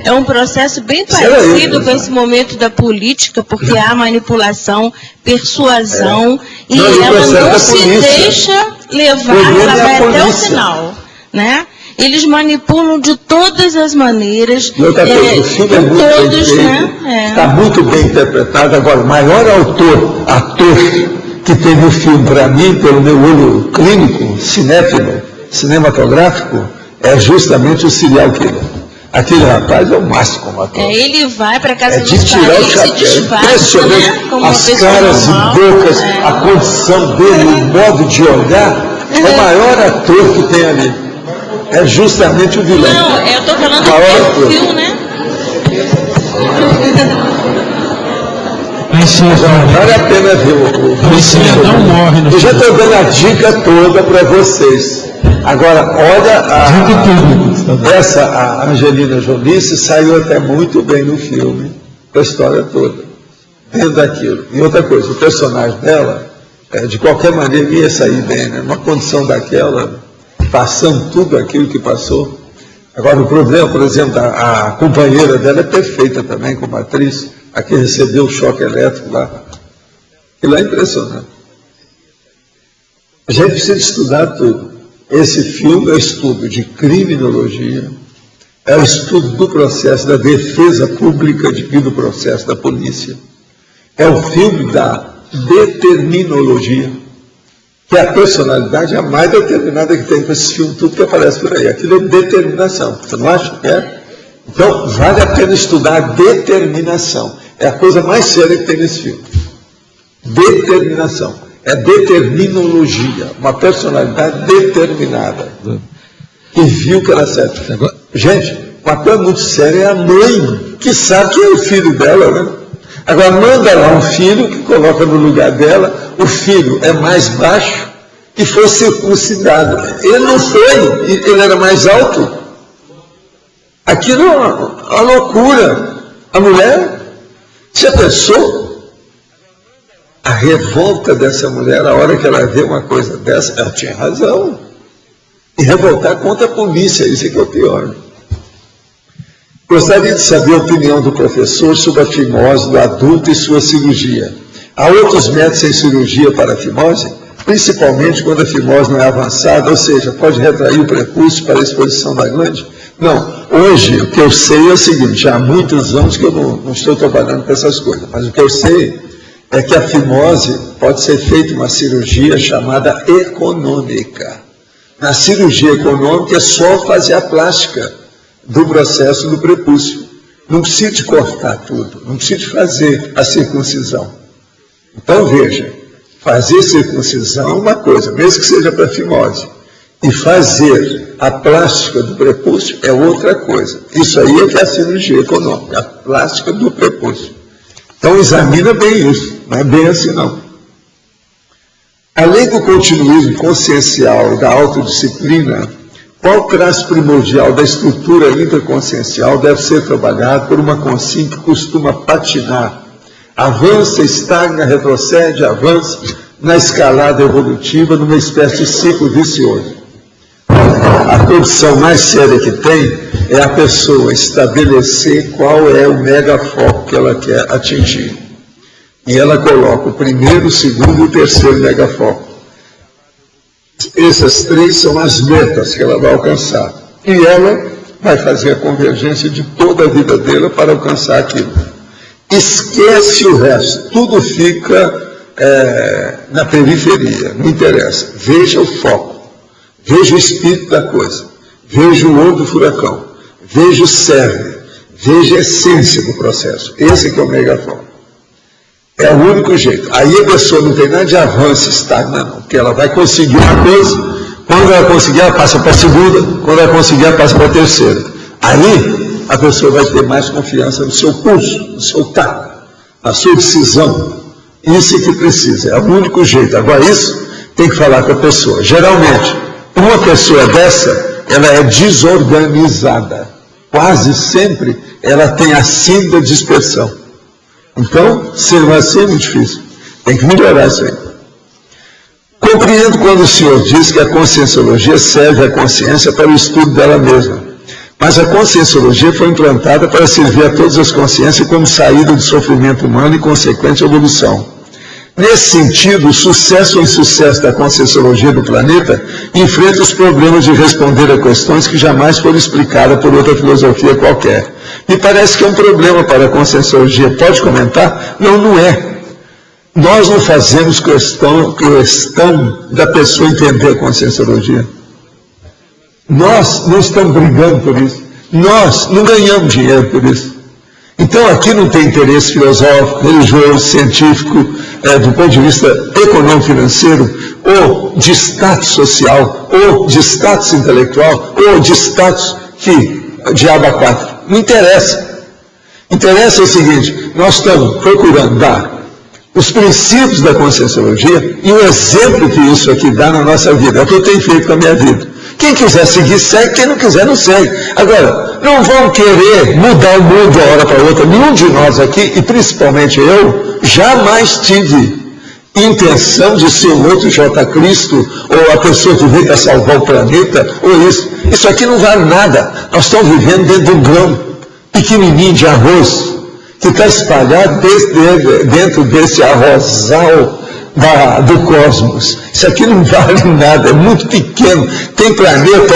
Speaker 9: É um processo bem parecido com esse momento da política, porque há manipulação, persuasão, e ela não se deixa levar, ela vai até o final, né? Eles manipulam de todas as maneiras.
Speaker 1: E outra coisa, o filme é muito bem feito, está muito bem interpretado. Agora, o maior ator que tem no filme, para mim, pelo meu olho clínico, cinéfilo, cinematográfico, é justamente o serial killer. Aquele rapaz é o máximo como ator.
Speaker 9: Ele vai para casa
Speaker 1: de tirar o chapéu. Impressionante, as caras e bocas, a condição dele, o modo de olhar, é o maior ator que tem ali. É justamente o vilão.
Speaker 9: Não, eu estou falando do perfil, né?
Speaker 1: Vale a pena ver o filme. Eu já estou dando a dica toda para vocês. Agora, olha, a Angelina Jolie se saiu até muito bem no filme, a história toda, dentro daquilo. E outra coisa, o personagem dela, de qualquer maneira, ia sair bem, né? Numa condição daquela, passando tudo aquilo que passou. Agora, o problema, por exemplo, a companheira dela é perfeita também, como atriz, a que recebeu o choque elétrico lá. Aquilo é impressionante. A gente precisa estudar tudo. Esse filme é estudo de criminologia, é o estudo do processo da defesa pública e do processo da polícia. É o filme da determinologia, que é a personalidade a mais determinada que tem com esse filme, tudo que aparece por aí. Aquilo é determinação. Você não acha que é? Então, vale a pena estudar a determinação. É a coisa mais séria que tem nesse filme. Determinação. É determinologia. Uma personalidade determinada. Que viu que era certo. Gente, O papel muito sério é a mãe, que sabe que é o filho dela, né? Agora, manda lá um filho que coloca no lugar dela, o filho é mais baixo e foi circuncidado. Ele não foi, ele era mais alto. Aquilo é uma loucura. A mulher, já pensou? A revolta dessa mulher, a hora que ela vê uma coisa dessa, ela tinha razão. E revoltar contra a polícia, isso é que é o pior. Gostaria de saber a opinião do professor sobre a fimose do adulto e sua cirurgia. Há outros métodos em cirurgia para a fimose, principalmente quando a fimose não é avançada, ou seja, pode retrair o prepúcio para a exposição da glande? Não. Hoje, o que eu sei é o seguinte, já há muitos anos que eu não estou trabalhando com essas coisas, mas o que eu sei é que a fimose pode ser feita uma cirurgia chamada econômica. Na cirurgia econômica é só fazer a plástica do processo do prepúcio. Não precisa de cortar tudo, não precisa de fazer a circuncisão. Então veja, fazer circuncisão é uma coisa, mesmo que seja para fimose, e fazer a plástica do prepúcio é outra coisa. Isso aí é que é a cirurgia econômica, a plástica do prepúcio. Então examina bem isso, não é bem assim não. Além do continuismo consciencial e da autodisciplina, qual traço primordial da estrutura intraconsciencial deve ser trabalhado por uma consciência que costuma patinar? Avança, estagna, retrocede, avança na escalada evolutiva, numa espécie de ciclo vicioso. A condição mais séria que tem é a pessoa estabelecer qual é o megafoco que ela quer atingir. E ela coloca o primeiro, o segundo e o terceiro megafoco. Essas três são as metas que ela vai alcançar. E ela vai fazer a convergência de toda a vida dela para alcançar aquilo. Esquece o resto. Tudo fica na periferia, não interessa. Veja o foco. Veja o espírito da coisa. Veja o olho do furacão. Veja o cerne. Veja a essência do processo. Esse que é o megafoco. É o único jeito. Aí a pessoa não tem nada de avanço, estagna, não. Porque ela vai conseguir uma coisa, quando ela conseguir, ela passa para a segunda, quando ela conseguir, ela passa para a terceira. Aí a pessoa vai ter mais confiança no seu pulso, no seu tato, na sua decisão. Isso é que precisa, é o único jeito. Agora isso tem que falar com a pessoa. Geralmente, uma pessoa dessa, ela é desorganizada. Quase sempre ela tem a síndrome da dispersão. Então, vai ser muito difícil. Tem que melhorar isso aí. Compreendo quando o senhor diz que a conscienciologia serve à consciência para o estudo dela mesma. Mas a conscienciologia foi implantada para servir a todas as consciências como saída do sofrimento humano e consequente evolução. Nesse sentido, o sucesso ou insucesso da conscienciologia do planeta enfrenta os problemas de responder a questões que jamais foram explicadas por outra filosofia qualquer. Me parece que é um problema para a conscienciologia. Pode comentar? Não, não é. Nós não fazemos questão da pessoa entender a conscienciologia. Nós não estamos brigando por isso. Nós não ganhamos dinheiro por isso. Então aqui não tem interesse filosófico, religioso, científico, do ponto de vista econômico-financeiro, ou de status social, ou de status intelectual, ou de status de aba 4. Não interessa. Interessa o seguinte, nós estamos procurando dar os princípios da conscienciologia e o exemplo que isso aqui dá na nossa vida. É o que eu tenho feito com a minha vida. Quem quiser seguir, segue. Quem não quiser, não segue. Agora, não vão querer mudar o mundo de uma hora para outra. Nenhum de nós aqui, e principalmente eu, jamais tive intenção de ser um outro J. Cristo, ou a pessoa que veio para salvar o planeta, ou isso. Isso aqui não vale nada. Nós estamos vivendo dentro de um grão pequenininho de arroz, que está espalhado dentro desse arrozal do cosmos. Isso aqui não vale nada, é muito pequeno. Tem planeta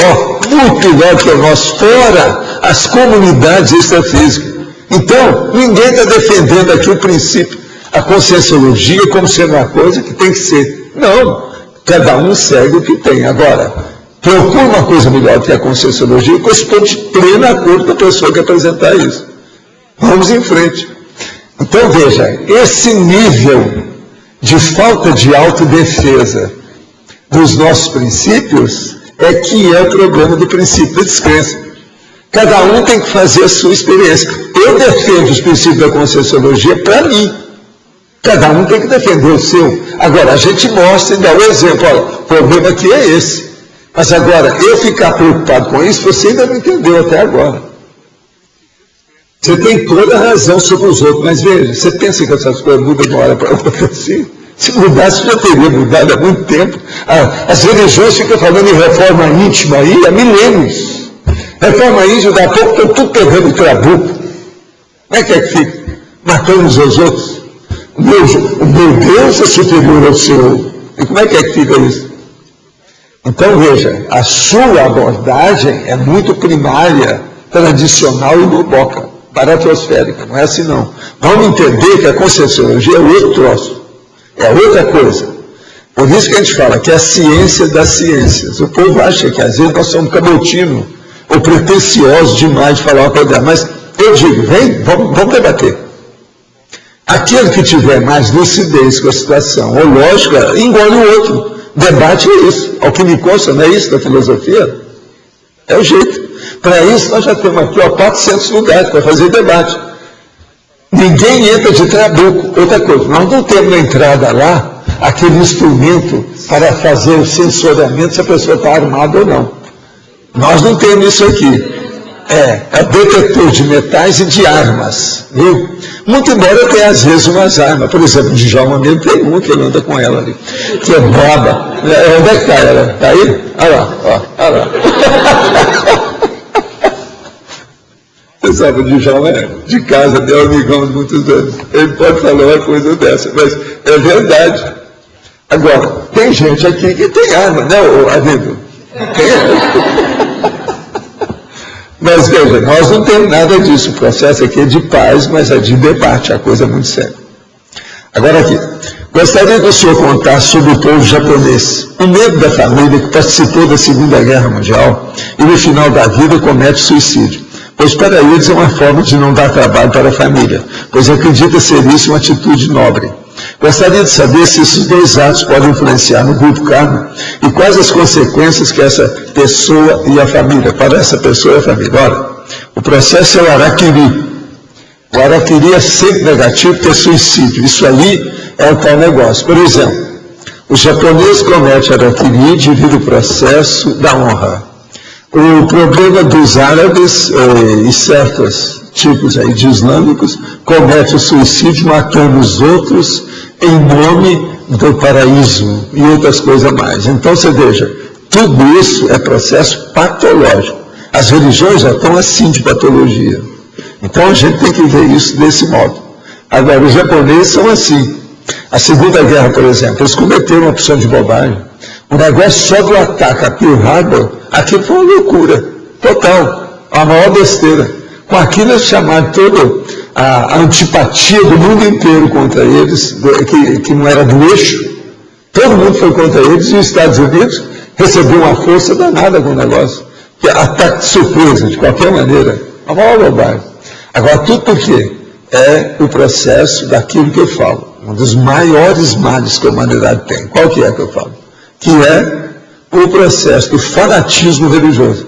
Speaker 1: muito melhor que o nosso, fora as comunidades extrafísicas. Então, ninguém está defendendo aqui o princípio, a conscienciologia como sendo uma coisa que tem que ser. Não, cada um segue o que tem. Agora, procura uma coisa melhor que a conscienciologia, que eu estou de pleno acordo com a pessoa que apresentar isso. Vamos em frente. Então, veja, esse nível de falta de autodefesa dos nossos princípios é que é o problema do princípio da descrença. Cada um tem que fazer a sua experiência. Eu defendo os princípios da Conscienciologia para mim. Cada um tem que defender o seu. Agora, a gente mostra e dá o exemplo. Olha, o problema aqui é esse. Mas agora, eu ficar preocupado com isso, você ainda não entendeu até agora. Você tem toda a razão sobre os outros, mas veja, você pensa que essas coisas mudam de uma hora para outra assim? Se mudasse, já teria mudado há muito tempo. As religiões ficam falando em reforma íntima aí há milênios. Reforma íntima, daqui a pouco estão tudo pegando trabuco. Como é que fica? Matando uns aos outros. O meu Deus é superior ao seu. E como é que fica isso? Então, veja, a sua abordagem é muito primária, tradicional e boboca, baratrosférica. Não é assim, não. Vamos entender que a Conscienciologia é outro troço. É outra coisa. Por isso que a gente fala que é a ciência das ciências. O povo acha que às vezes nós somos cabotinos ou pretensiosos demais de falar uma coisa. Mas eu digo, vem, vamos debater. Aquele que tiver mais lucidez com a situação, ou lógica, engole o outro. Debate é isso. Ao que me consta, não é isso da filosofia? É o jeito. Para isso, nós já temos aqui 400 lugares para fazer debate. Ninguém entra de trabuco. Outra coisa, nós não temos na entrada lá aquele instrumento para fazer o sensoriamento se a pessoa está armada ou não. Nós não temos isso aqui. É detetor de metais e de armas, viu? Muito embora tenha às vezes umas armas. Por exemplo, o Djalma mesmo tem uma que ele anda com ela ali, que é braba. Onde é que está ela? Está aí? Olha lá, olha lá. Você sabe, o Djalma é de casa, meu amigão de muitos anos. Ele pode falar uma coisa dessa, mas é verdade. Agora, tem gente aqui que tem arma, né, amigo? Tem. Mas veja, nós não temos nada disso. O processo aqui é de paz, mas é de debate, a coisa é muito séria. Agora aqui, gostaria que o senhor contasse sobre o povo japonês, um membro da família que participou da Segunda Guerra Mundial e no final da vida comete suicídio, pois para eles é uma forma de não dar trabalho para a família, pois acredita ser isso uma atitude nobre. Gostaria de saber se esses dois atos podem influenciar no grupo karma e quais as consequências que essa pessoa e a família, para essa pessoa e a família. Olha, o processo é o harakiri. O harakiri é sempre negativo, porque é suicídio. Isso aí é o tal negócio. Por exemplo, o japonês comete harakiri devido ao processo da honra. O problema dos árabes e certos tipos aí de islâmicos comete o suicídio matando os outros em nome do paraíso e outras coisas mais. Então você veja, tudo isso é processo patológico. As religiões já estão assim de patologia. Então a gente tem que ver isso desse modo. Agora, os japoneses são assim. A Segunda Guerra, por exemplo, eles cometeram uma opção de bobagem. O negócio só do ataque a Pearl Harbor, aquilo foi uma loucura total, a maior besteira. Com aquilo eles chamaram toda a antipatia do mundo inteiro contra eles, que não era do eixo. Todo mundo foi contra eles e os Estados Unidos recebeu uma força danada com o negócio. Que é ataque de surpresa, de qualquer maneira. A maior bobagem. Agora, tudo por quê? É o processo daquilo que eu falo. Um dos maiores males que a humanidade tem. Qual que é que eu falo? Que é o processo do fanatismo religioso.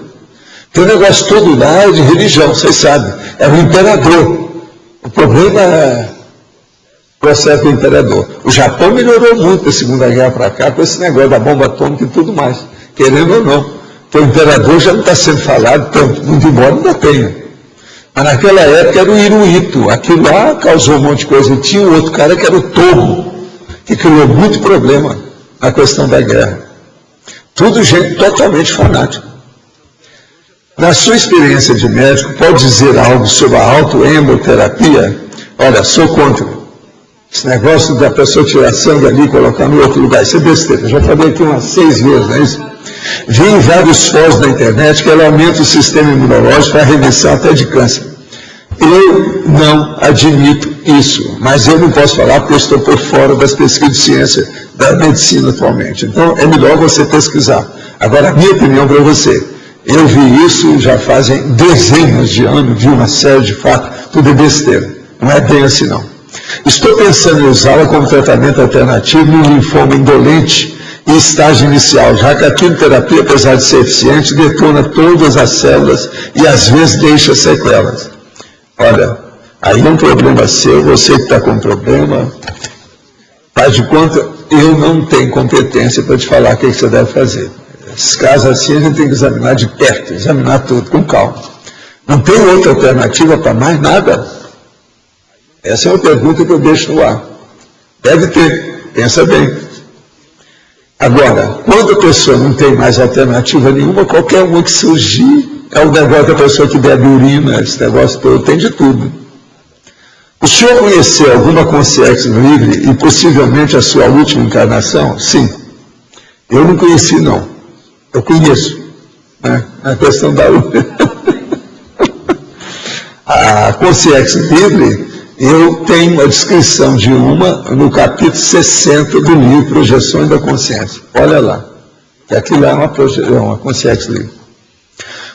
Speaker 1: Tem um negócio todo lá de religião, vocês sabem. É o imperador. O problema é o processo do imperador. O Japão melhorou muito da Segunda Guerra para cá com esse negócio da bomba atômica e tudo mais. Querendo ou não. Porque o imperador já não está sendo falado tanto, muito embora ainda tenha. Mas naquela época era o Hirohito. Aquilo lá causou um monte de coisa. E tinha um outro cara que era o Togo, que criou muito problema na questão da guerra. Tudo gente totalmente fanática. Na sua experiência de médico, pode dizer algo sobre a autohemoterapia? Olha, sou contra. Esse negócio da pessoa tirar sangue ali e colocar no outro lugar, isso é besteira. Eu já falei aqui umas 6 vezes, não é isso? Vi em vários fóruns na internet que ela aumenta o sistema imunológico para a remissão até de câncer. Eu não admito isso, mas eu não posso falar porque eu estou por fora das pesquisas de ciência da medicina atualmente. Então, é melhor você pesquisar. Agora, a minha opinião para você, eu vi isso já fazem dezenas de anos, vi uma série de fatos, tudo é besteira. Não é bem assim, não. Estou pensando em usá-la como tratamento alternativo no linfoma indolente e estágio inicial, já que a quimioterapia, apesar de ser eficiente, detona todas as células e às vezes deixa sequelas. Olha, aí é um problema seu, você que está com problema, faz de conta, eu não tenho competência para te falar o que você deve fazer. Esses casos assim a gente tem que examinar de perto, examinar tudo com calma. Não tem outra alternativa para mais nada? Essa é uma pergunta que eu deixo no ar. Deve ter, pensa bem. Agora, quando a pessoa não tem mais alternativa nenhuma, qualquer uma que surgir, é o negócio da pessoa que bebe urina, esse negócio todo, tem de tudo. O senhor conheceu alguma consciência livre e possivelmente a sua última encarnação? Sim. Eu não conheci, não. Eu conheço. Né? A questão da urina. A consciência livre, eu tenho a descrição de uma no capítulo 60 do livro Projeções da Consciência. Olha lá. Que aquilo é uma consciência livre.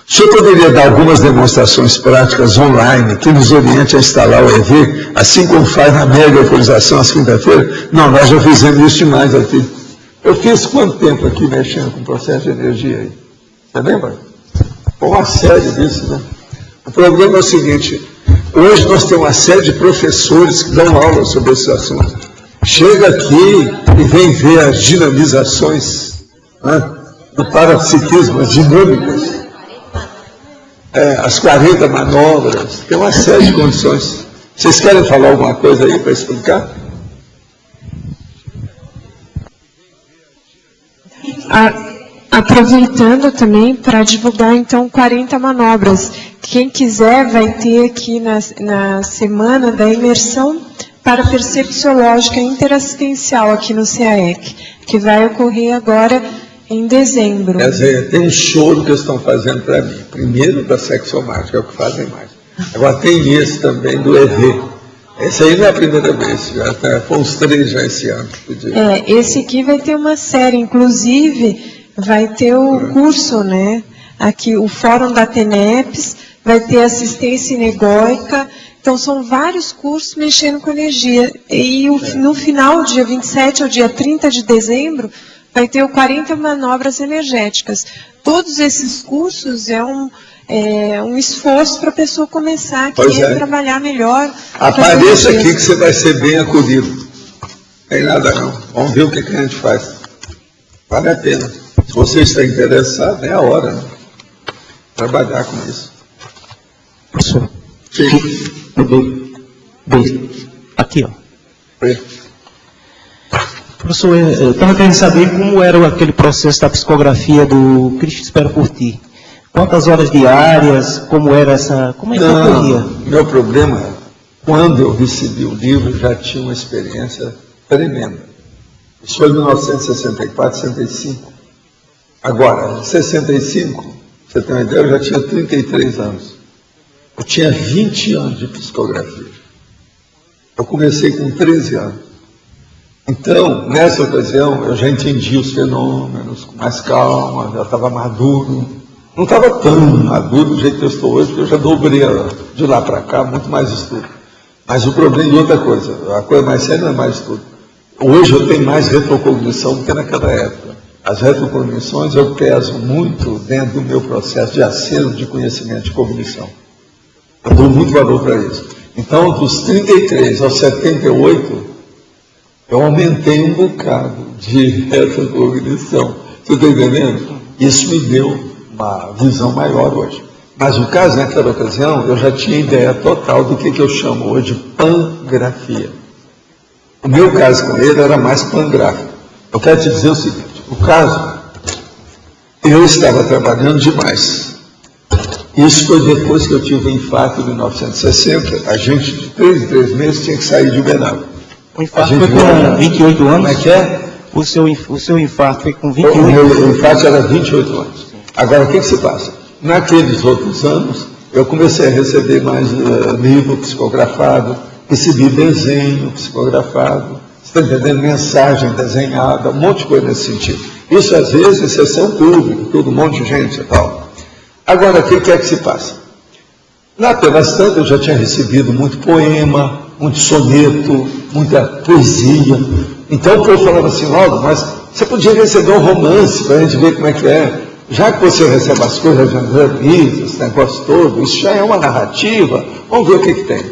Speaker 1: O senhor poderia dar algumas demonstrações práticas online que nos oriente a instalar o EV, assim como faz na mega autorização às quinta-feiras? Não, nós já fizemos isso demais aqui. Eu fiz quanto tempo aqui mexendo com o processo de energia aí? Você lembra? Foi uma série disso, né? O problema é o seguinte, hoje nós temos uma série de professores que dão aula sobre esse assunto. Chega aqui e vem ver as dinamizações, né, do parapsiquismo, as dinâmicas, as 40 manobras, tem uma série de condições. Vocês querem falar alguma coisa aí para explicar?
Speaker 10: Aproveitando também para divulgar, então, 40 manobras. Quem quiser vai ter aqui na semana da imersão para percepciológica interassistencial aqui no CAEC, que vai ocorrer agora em dezembro.
Speaker 1: Quer dizer, tem um choro que eles estão fazendo para mim. Primeiro da sexomática, é o que fazem mais. Agora tem esse também do EV. Esse aí não é a primeira vez, já foi uns 3 já esse ano.
Speaker 10: Esse aqui vai ter uma série, inclusive vai ter o curso, né? Aqui o Fórum da TENEPS, vai ter assistência inegóica. Então são vários cursos mexendo com energia. E no final, dia 27 ao dia 30 de dezembro, vai ter o 40 manobras energéticas. Todos esses cursos é um esforço para a pessoa começar aqui a trabalhar melhor.
Speaker 1: Apareça aqui que você vai ser bem acolhido. Não tem nada não. Vamos ver o que a gente faz. Vale a pena. Se você está interessado, é a hora, né? Trabalhar com isso.
Speaker 11: Professor. Aqui, ó. Professor, eu estava querendo saber como era aquele processo da psicografia do Cristo Espera por Ti. Quantas horas diárias, como era essa... Como é que ocorria?
Speaker 1: Meu problema é, quando eu recebi o livro, já tinha uma experiência tremenda. Isso foi em 1964, 65. Agora, em 65, você tem uma ideia, eu já tinha 33 anos. Eu tinha 20 anos de psicografia. Eu comecei com 13 anos. Então, nessa ocasião, eu já entendi os fenômenos com mais calma, já estava maduro. Não estava tão maduro do jeito que eu estou hoje, porque eu já dobrei de lá para cá muito mais estudo. Mas o problema é outra coisa. A coisa mais séria não é mais estudo. Hoje eu tenho mais retrocognição do que naquela época. As retrocognições eu peso muito dentro do meu processo de acervo de conhecimento de cognição. Eu dou muito valor para isso. Então, dos 33 aos 78, eu aumentei um bocado de retrocognição. Você está entendendo? Isso me deu uma visão maior hoje. Mas o caso, naquela ocasião, eu já tinha ideia total do que eu chamo hoje de pangrafia. O meu caso com ele era mais pangráfico. Eu quero te dizer o seguinte, o caso, eu estava trabalhando demais. Isso foi depois que eu tive o infarto em 1960, a gente de 3 em 3 meses tinha que sair de Uberaba.
Speaker 11: O infarto foi com 28 anos?
Speaker 1: Como é que é?
Speaker 11: O seu infarto foi com 28 anos?
Speaker 1: O meu infarto era 28 anos. Agora, o que se passa? Naqueles outros anos, eu comecei a receber mais livro psicografado, recebi desenho psicografado, você está entendendo? Mensagem desenhada, um monte de coisa nesse sentido. Isso, às vezes, em sessão pública, todo um monte de gente e tal. Agora, o que é que se passa? Lá pelas tantas, eu já tinha recebido muito poema, muito soneto, muita poesia, Então o povo falava assim, olha, mas você podia receber um romance para a gente ver como é que é. Já que você recebe as coisas de André Luiz, esse negócio todo, isso já é uma narrativa, vamos ver o que tem.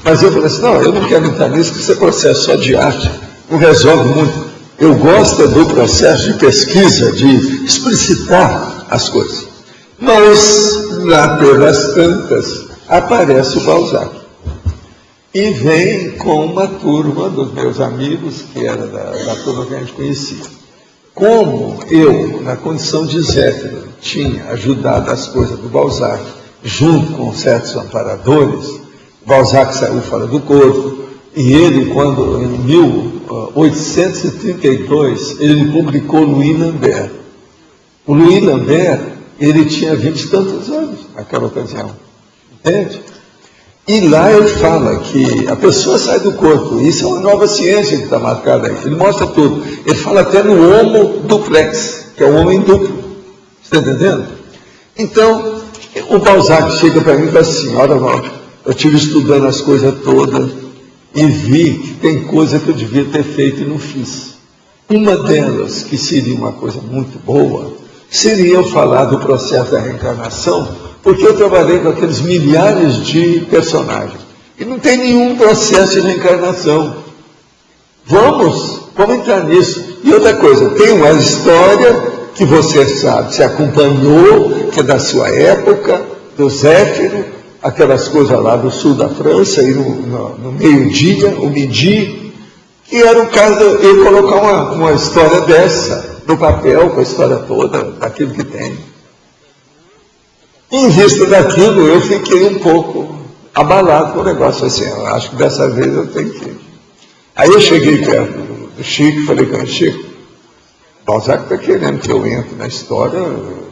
Speaker 1: Mas eu falei assim, não, eu não quero entrar nisso, porque isso é processo só de arte, não resolve muito. Eu gosto do processo de pesquisa, de explicitar as coisas. Mas, lá pelas tantas, aparece o Balzac. E vem com uma turma dos meus amigos, que era da turma que a gente conhecia. Como eu, na condição de Zéfiro, tinha ajudado as coisas do Balzac, junto com certos amparadores, Balzac saiu fora do corpo, e ele, quando, em 1832, ele publicou Louis Lambert. O Louis Lambert, ele tinha 20 e tantos anos naquela ocasião, entende? E lá ele fala que a pessoa sai do corpo, isso é uma nova ciência que está marcada aí, ele mostra tudo. Ele fala até no homo duplex, que é o homem duplo, está entendendo? Então, o Balzac chega para mim e fala assim, olha, Walter, eu estive estudando as coisas todas e vi que tem coisa que eu devia ter feito e não fiz. Uma delas, que seria uma coisa muito boa, seria eu falar do processo da reencarnação, porque eu trabalhei com aqueles milhares de personagens. E não tem nenhum processo de reencarnação. Vamos entrar nisso. E outra coisa, tem uma história que você sabe, se acompanhou, que é da sua época, do Zéfiro, aquelas coisas lá do sul da França, aí no meio-dia, o midi, que era o caso de eu colocar uma história dessa no papel, com a história toda, daquilo que tem. Em vista daquilo, eu fiquei um pouco abalado com o negócio, assim, eu acho que dessa vez eu tenho que... Aí eu cheguei perto do Chico e falei com ele, Chico, Balzac está querendo que eu entre na história,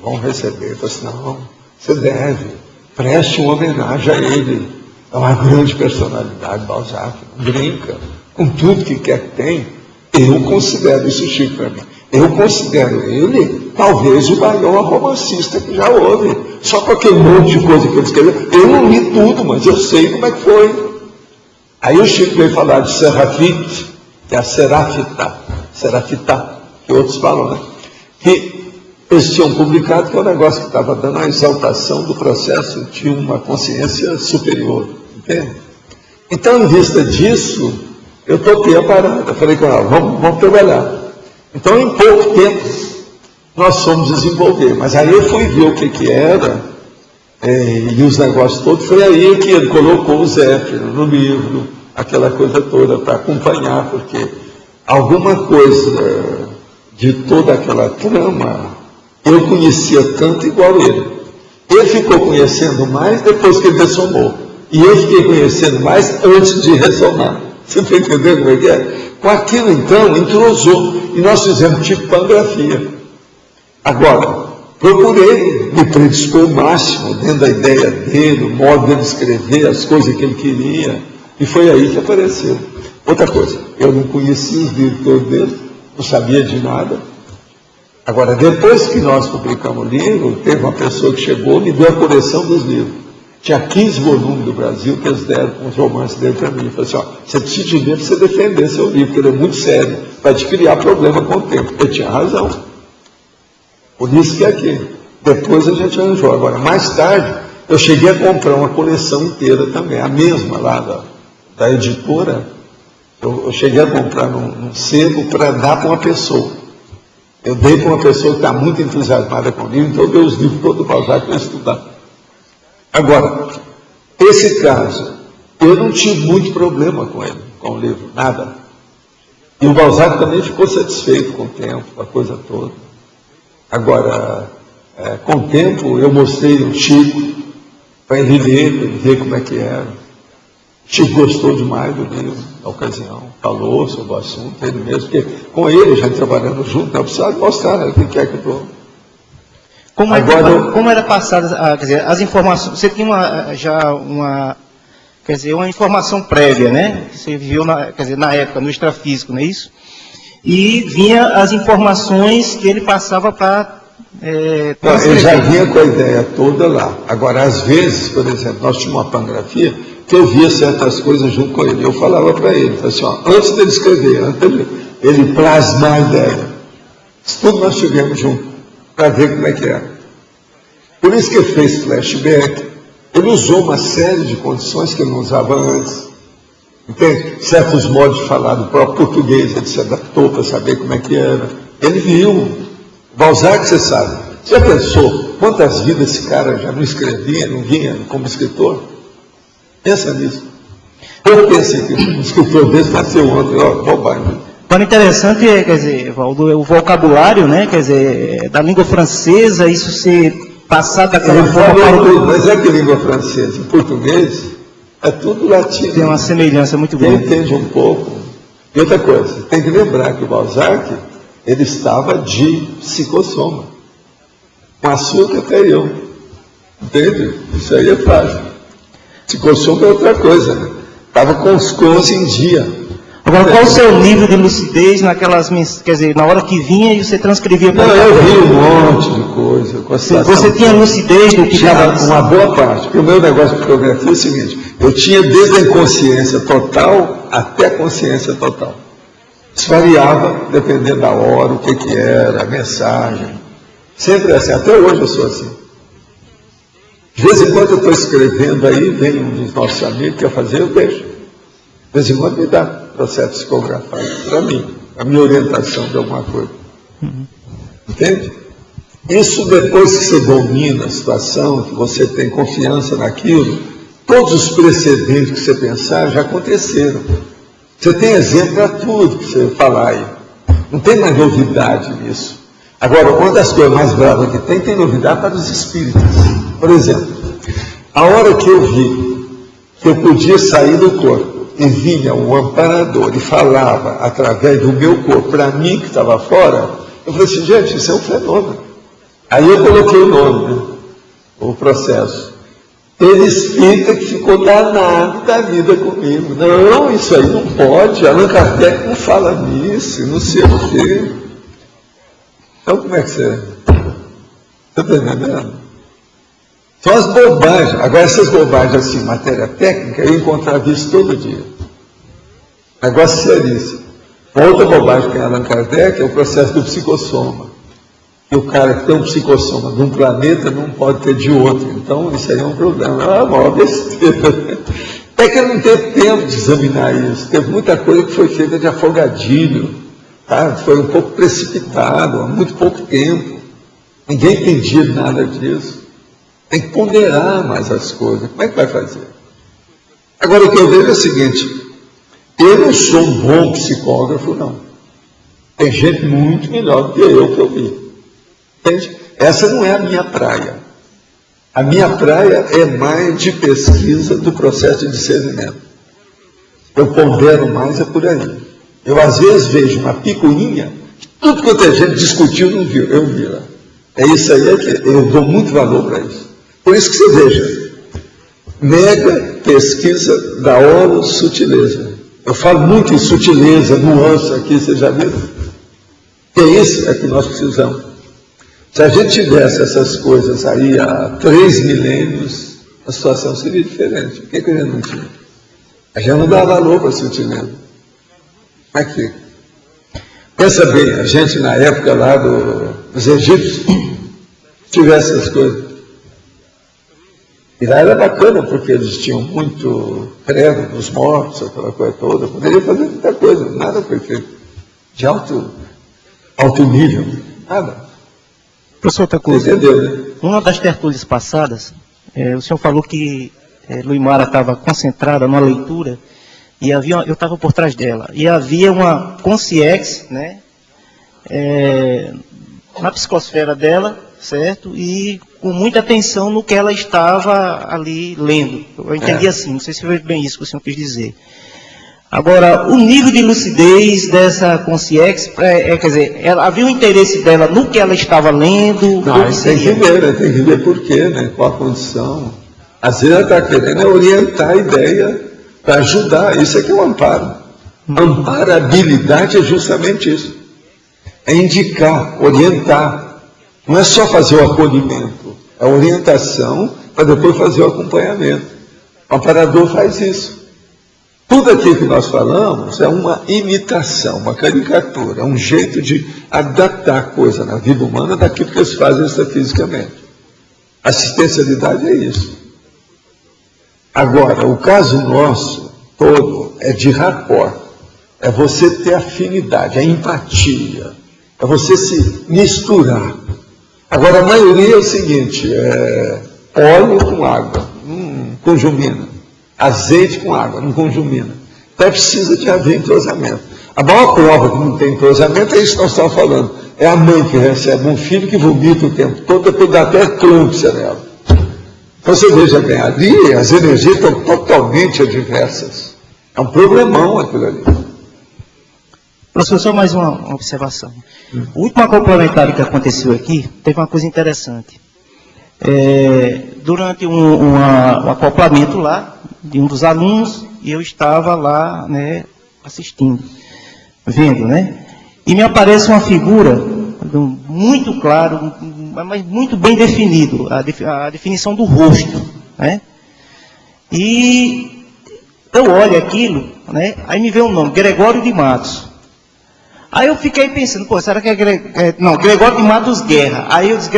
Speaker 1: vão receber. Ele falou assim, não, você deve, preste uma homenagem a ele, é uma grande personalidade, Balzac, brinca com tudo que quer que tem. Eu considero isso, Chico, para mim, eu considero ele talvez o maior romancista que já houve, só com aquele monte de coisa que ele escreveu. Eu não li tudo, mas eu sei como é que foi. Aí o Chico veio falar de Serafite, que é a Serafita, que outros falam, né? Que eles tinham publicado, que é um negócio que estava dando a exaltação do processo de uma consciência superior, entende? Então, em vista disso, eu toquei a parada, falei com ela, vamos trabalhar. Então, em pouco tempo, nós fomos desenvolver, mas aí eu fui ver o que era, e os negócios todos, foi aí que ele colocou o Zéfiro no livro, aquela coisa toda, para acompanhar, porque alguma coisa de toda aquela trama, eu conhecia tanto igual ele. Ele ficou conhecendo mais depois que ele ressomou, e eu fiquei conhecendo mais antes de ressomar. Você está entendendo como é que é? Com aquilo, então, entrosou, e nós fizemos tipografia. Agora, procurei me predispor o máximo dentro da ideia dele, o modo dele escrever, as coisas que ele queria, e foi aí que apareceu. Outra coisa, eu não conhecia os livros todos dele, não sabia de nada. Agora, depois que nós publicamos o livro, teve uma pessoa que chegou e me deu a coleção dos livros. Tinha 15 volumes do Brasil que eles deram com os romances dele para mim. Eu falei assim, ó, você precisa de dinheiro para você defender seu livro, porque ele é muito sério, vai te criar problema com o tempo. Ele tinha razão. Por isso que é aqui. Depois a gente arranjou. Agora, mais tarde, eu cheguei a comprar uma coleção inteira também, a mesma lá da editora. Eu cheguei a comprar num sebo para dar para uma pessoa. Eu dei para uma pessoa que está muito entusiasmada com o livro, então eu dei os livros todos do Balzac para estudar. Agora, esse caso, eu não tive muito problema com ele, com o livro, nada. E o Balzac também ficou satisfeito com o tempo, com a coisa toda. Agora, com o tempo, eu mostrei o Chico para ele ler, para ele ver como é que era. O Chico gostou demais do livro, na ocasião, falou sobre o assunto, ele mesmo, porque com ele, já trabalhando junto, eu precisava mostrar, né, o que é que eu estou...
Speaker 11: Como era passada, quer dizer, as informações, você tinha uma informação prévia, né? Você viveu, na época, no extrafísico, não é isso? E vinha as informações que ele passava para...
Speaker 1: eu já vinha com a ideia toda lá. Agora, às vezes, por exemplo, nós tínhamos uma pangrafia que eu via certas coisas junto com ele. Eu falava para ele, assim, ó, antes dele escrever, ele plasmar a ideia. Isso tudo nós tivemos junto, para ver como é que era. Por isso que ele fez flashback. Ele usou uma série de condições que ele não usava antes. Entende? Certos modos de falar do próprio português, ele se adaptou para saber como é que era. Ele viu. Balzac, você sabe. Você já pensou quantas vidas esse cara já não escrevia, não vinha como escritor? Pensa nisso. Eu penso que um escritor desse nasceu ontem, ó, bobagem.
Speaker 11: Agora, interessante é, quer dizer, Valdo, o vocabulário, né, quer dizer, da língua francesa, isso ser passado daquela forma.
Speaker 1: Mas é que língua francesa, em português, é tudo latino.
Speaker 11: Tem uma semelhança muito
Speaker 1: Quem
Speaker 11: grande.
Speaker 1: entende um pouco. E outra coisa, tem que lembrar que o Balzac, ele estava de psicossoma. Com açúcar até eu. Entende? Isso aí é fácil. Psicossoma é outra coisa, né? Estava com os cons em dia.
Speaker 11: Agora, qual o seu nível de lucidez naquelas, quer dizer, na hora que vinha e você transcrevia para
Speaker 1: Não, eu vi um monte de coisa.
Speaker 11: Você tinha lucidez do que estava...
Speaker 1: Uma boa parte, porque o meu negócio de fotografia é o seguinte, eu tinha desde a inconsciência total até a consciência total. Isso variava dependendo da hora, o que era, a mensagem. Sempre assim, até hoje eu sou assim. De vez em quando eu estou escrevendo aí, vem um dos nossos amigos que quer fazer, eu deixo. De vez em quando me dá processo psicografado para mim, a minha orientação de alguma coisa. Entende? Isso depois que você domina a situação, que você tem confiança naquilo, todos os precedentes que você pensar já aconteceram. Você tem exemplo para tudo que você falar aí. Não tem mais novidade nisso. Agora, uma das coisas mais bravas que tem novidade para os espíritas. Por exemplo, a hora que eu vi que eu podia sair do corpo e vinha um amparador e falava através do meu corpo para mim que estava fora, eu falei assim, gente, isso é um fenômeno. Aí eu coloquei o nome, né? O processo. Ele explica que ficou danado da vida comigo. Não, isso aí não pode, Allan Kardec não fala nisso, não sei o quê. Então como é que você... Está entendendo? São as bobagens. Agora, essas bobagens assim, matéria técnica, eu encontrava isso todo dia. Negócio seríssimo. Outra bobagem que tem Allan Kardec é o processo do psicossoma. Que o cara que tem um psicossoma de um planeta não pode ter de outro. Então, isso aí é um problema. É uma maior besteira. É que eu não teve tempo de examinar isso. Teve muita coisa que foi feita de afogadilho. Tá? Foi um pouco precipitado, há muito pouco tempo. Ninguém entendia nada disso. Tem que ponderar mais as coisas. Como é que vai fazer? Agora, o que eu vejo é o seguinte, eu não sou um bom psicógrafo, não. Tem gente muito melhor do que eu vi. Entende? Essa não é a minha praia. A minha praia é mais de pesquisa do processo de discernimento. Eu pondero mais é por aí. Eu, às vezes, vejo uma picuinha, tudo quanto a gente discutiu, não viu. Eu vi lá. É isso aí que eu dou muito valor para isso. Por isso que você veja, mega pesquisa da sutileza. Eu falo muito em sutileza, nuance aqui, você já viu? Que isso é que nós precisamos. Se a gente tivesse essas coisas aí há 3 milênios, a situação seria diferente. Por que a gente não tinha? A gente não dá valor para a sutileza. Como é que fica? Pensa bem, a gente na época lá dos egípcios tivesse essas coisas. E lá era bacana, porque eles tinham muito credo dos mortos, aquela coisa toda. Poderia fazer muita coisa, nada foi feito. De alto nível, nada.
Speaker 11: Professor Tacusa,
Speaker 1: entendeu, né?
Speaker 11: Uma das tertúlias passadas, o senhor falou que Luimara estava concentrada numa leitura, e eu estava por trás dela, e havia uma consciência, né, na psicosfera dela, certo? E com muita atenção no que ela estava ali lendo. Eu entendi assim, não sei se foi bem isso que o senhor quis dizer. Agora, o nível de lucidez dessa consciência, quer dizer, havia um interesse dela no que ela estava lendo?
Speaker 1: Não, tem que ver, né? Tem que ver por quê, né? Qual a condição. Às vezes ela está querendo orientar a ideia para ajudar. Isso é que é o amparo. Amparabilidade é justamente isso. É indicar, orientar. Não é só fazer o acolhimento, é a orientação para depois fazer o acompanhamento. O amparador faz isso. Tudo aquilo que nós falamos é uma imitação, uma caricatura, é um jeito de adaptar a coisa na vida humana daquilo que eles fazem extrafisicamente. Assistencialidade é isso. Agora, o caso nosso todo é de rapport, é você ter afinidade, é empatia, é você se misturar. Agora, a maioria é o seguinte, óleo com água, não conjumina. Azeite com água, não conjumina. Então precisa de haver entrosamento. A maior prova que não tem entrosamento é isso que nós estamos falando. É a mãe que recebe um filho que vomita o tempo todo, depois dá até eclâmpsia nela. Então você veja bem, ali as energias estão totalmente adversas. É um problemão aquilo ali.
Speaker 11: Professor, só mais uma observação. O último complementário que aconteceu aqui, teve uma coisa interessante. Durante um acoplamento lá, de um dos alunos, e eu estava lá, né, assistindo, vendo, né? E me aparece uma figura muito claro, mas muito bem definido, a definição do rosto, né? E eu olho aquilo, né? Aí me vê um nome, Gregório de Matos. Aí eu fiquei pensando, pô, será que não, Gregório de Matos Guerra. Aí eu disse,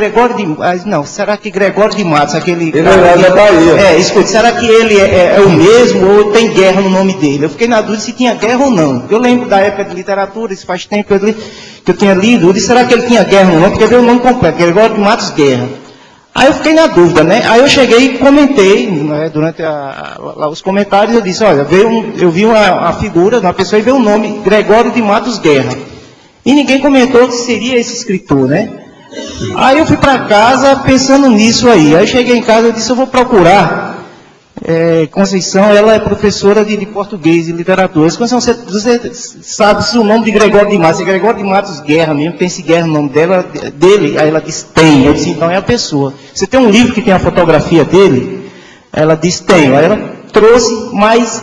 Speaker 11: não, será que Gregório de Matos, aquele...
Speaker 1: Ele é da Bahia.
Speaker 11: Escute, será que ele é o mesmo ou tem guerra no nome dele? Eu fiquei na dúvida se tinha guerra ou não. Eu lembro da época de literatura, isso faz tempo que eu tinha lido, eu disse, será que ele tinha guerra no nome? Porque veio o nome completo, Gregório de Matos Guerra. Aí eu fiquei na dúvida, né? Aí eu cheguei e comentei, né, durante lá os comentários, eu disse, olha, eu vi uma figura de uma pessoa e veio o nome Gregório de Matos Guerra. E ninguém comentou que seria esse escritor, né? Aí eu fui para casa pensando nisso aí. Aí eu cheguei em casa e disse, eu vou procurar. Conceição, ela é professora de português e literatura. Conceição, você sabe se o nome de Gregório de Matos é Gregório de Matos Guerra mesmo, tem esse Guerra no nome dele? Aí ela disse, tem. Eu disse, então é a pessoa. Você tem um livro que tem a fotografia dele? Ela disse, tem. Aí ela trouxe, mas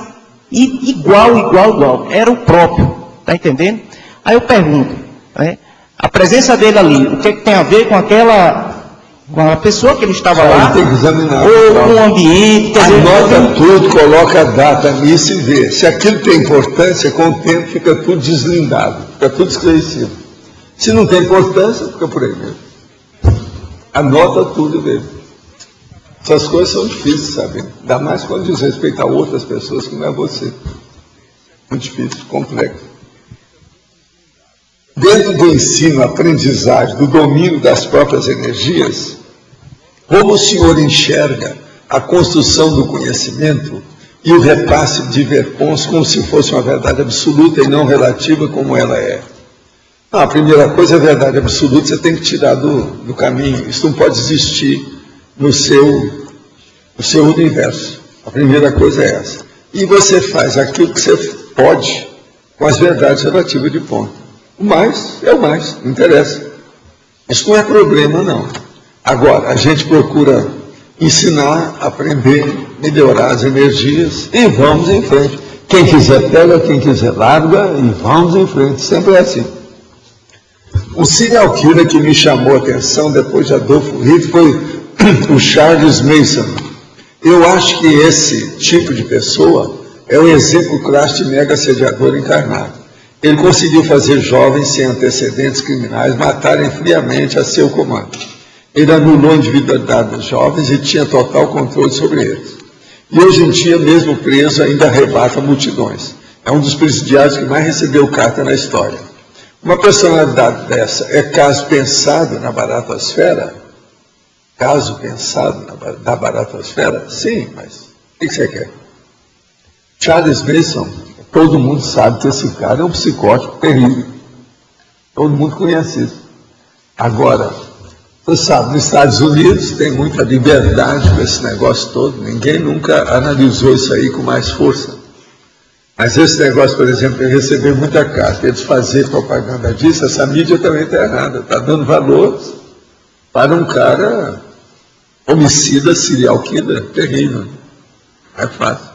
Speaker 11: igual. Era o próprio. Tá entendendo? Aí eu pergunto, né, a presença dele ali, o que é que tem a ver com a pessoa que ele estava lá?
Speaker 1: Tem que examinar.
Speaker 11: Ou com o ambiente.
Speaker 1: Anota tudo, coloca a data nisso e vê. Se aquilo tem importância, com o tempo fica tudo deslindado, fica tudo esclarecido. Se não tem importância, fica por aí mesmo. Anota tudo e vê. Essas coisas são difíceis, sabe? Ainda mais quando diz respeito a outras pessoas que não é você. Muito difícil, complexo. Dentro do ensino, aprendizagem, do domínio das próprias energias, como o senhor enxerga a construção do conhecimento e o repasse de verpons como se fosse uma verdade absoluta e não relativa como ela é? Não, a primeira coisa é a verdade absoluta, você tem que tirar do caminho. Isso não pode existir no seu universo. A primeira coisa é essa. E você faz aquilo que você pode com as verdades relativas de ponto. O mais é o mais, não interessa. Isso não é problema, não. Agora, a gente procura ensinar, aprender, melhorar as energias e vamos em frente. Quem quiser pega, quem quiser larga e vamos em frente. Sempre é assim. O serial killer que me chamou a atenção depois de Adolfo Hitler foi o Charles Manson. Eu acho que esse tipo de pessoa é o exemplo clássico de mega assediador encarnado. Ele conseguiu fazer jovens sem antecedentes criminais matarem friamente a seu comando. Ele anulou a individualidade dos jovens e tinha total controle sobre eles. E hoje em dia, mesmo preso, ainda arrebata multidões. É um dos presidiários que mais recebeu carta na história. Uma personalidade dessa é caso pensado na baratosfera? Caso pensado na baratosfera? Sim, mas o que você quer? Charles Manson, todo mundo sabe que esse cara é um psicótico terrível. Todo mundo conhece isso. Agora, você sabe, nos Estados Unidos tem muita liberdade com esse negócio todo. Ninguém nunca analisou isso aí com mais força. Mas esse negócio, por exemplo, de receber muita carta, eles fazer propaganda disso, essa mídia também está errada. Está dando valor para um cara homicida, serial killer, terrível. É fácil.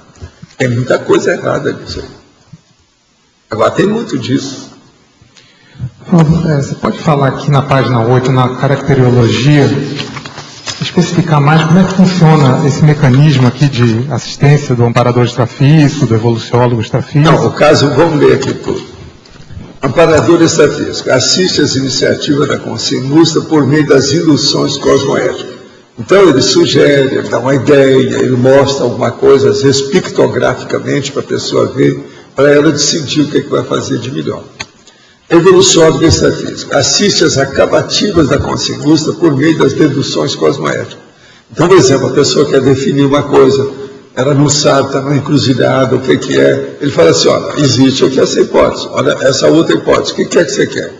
Speaker 1: Tem muita coisa errada nisso aí. Agora, tem muito disso.
Speaker 12: Você pode falar aqui na página 8, na caracteriologia, especificar mais como é que funciona esse mecanismo aqui de assistência do amparador extrafísico, do evoluciólogo extrafísico?
Speaker 1: Não, o caso, vamos ler aqui tudo. Amparador extrafísico assiste às iniciativas da consciência por meio das induções cosmoéticas. Então ele sugere, ele dá uma ideia, ele mostra alguma coisa, às vezes pictograficamente, para a pessoa ver, para ela decidir o que vai fazer de melhor. Evoluciólogo extrafísico assiste às acabativas da consciência por meio das deduções cosmoéticas. Então, por exemplo, a pessoa quer definir uma coisa, ela não sabe, está numa encruzilhada, o que é. Ele fala assim, olha, existe aqui essa hipótese, olha essa outra hipótese, o que é que você quer?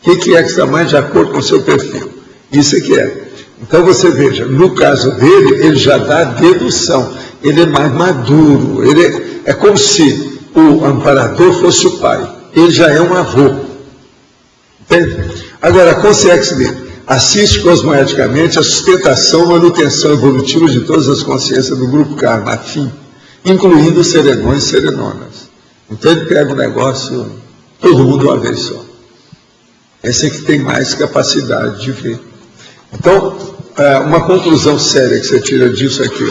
Speaker 1: O que é que está mais de acordo com o seu perfil? Isso é que é. Então você veja, no caso dele, ele já dá dedução, ele é mais maduro, é como se o amparador fosse o pai, ele já é um avô. Entende? Agora, a consciência dele assiste cosmoeticamente a sustentação e manutenção evolutiva de todas as consciências do grupo karma, afim, incluindo os serenões e serenonas. Então ele pega o negócio, todo mundo uma vez só. Esse é que tem mais capacidade de ver. Então, uma conclusão séria que você tira disso aqui,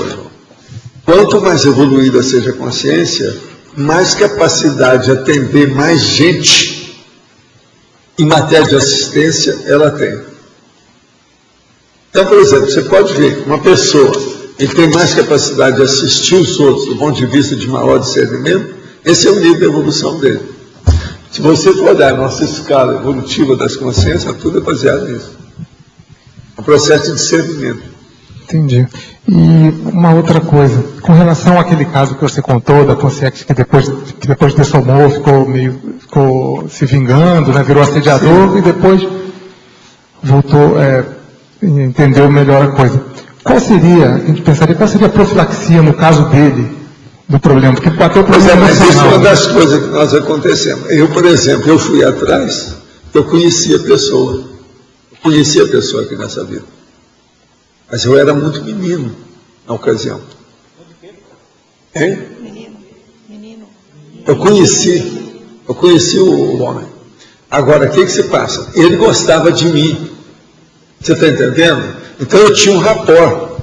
Speaker 1: quanto mais evoluída seja a consciência, mais capacidade de atender mais gente em matéria de assistência ela tem. Então, por exemplo, você pode ver uma pessoa, ele tem mais capacidade de assistir os outros do ponto de vista de maior discernimento, esse é o nível de evolução dele. Se você for olhar a nossa escala evolutiva das consciências, tudo é baseado nisso. Um processo de discernimento.
Speaker 12: Entendi. E uma outra coisa, com relação àquele caso que você contou, da consciência que depois dessomou, ficou se vingando, né, virou assediador. Sim. E depois voltou, entendeu melhor a coisa. Qual seria, a gente pensaria, qual seria a profilaxia no caso dele, do problema? Porque até o problema
Speaker 1: mas isso é uma das coisas que nós acontecemos. Eu, por exemplo, eu fui atrás, eu conhecia a pessoa. Conheci a pessoa aqui nessa vida. Mas eu era muito menino na ocasião. Hein? Menino. Eu conheci o homem. Agora, o que se passa? Ele gostava de mim. Você está entendendo? Então eu tinha um rapport.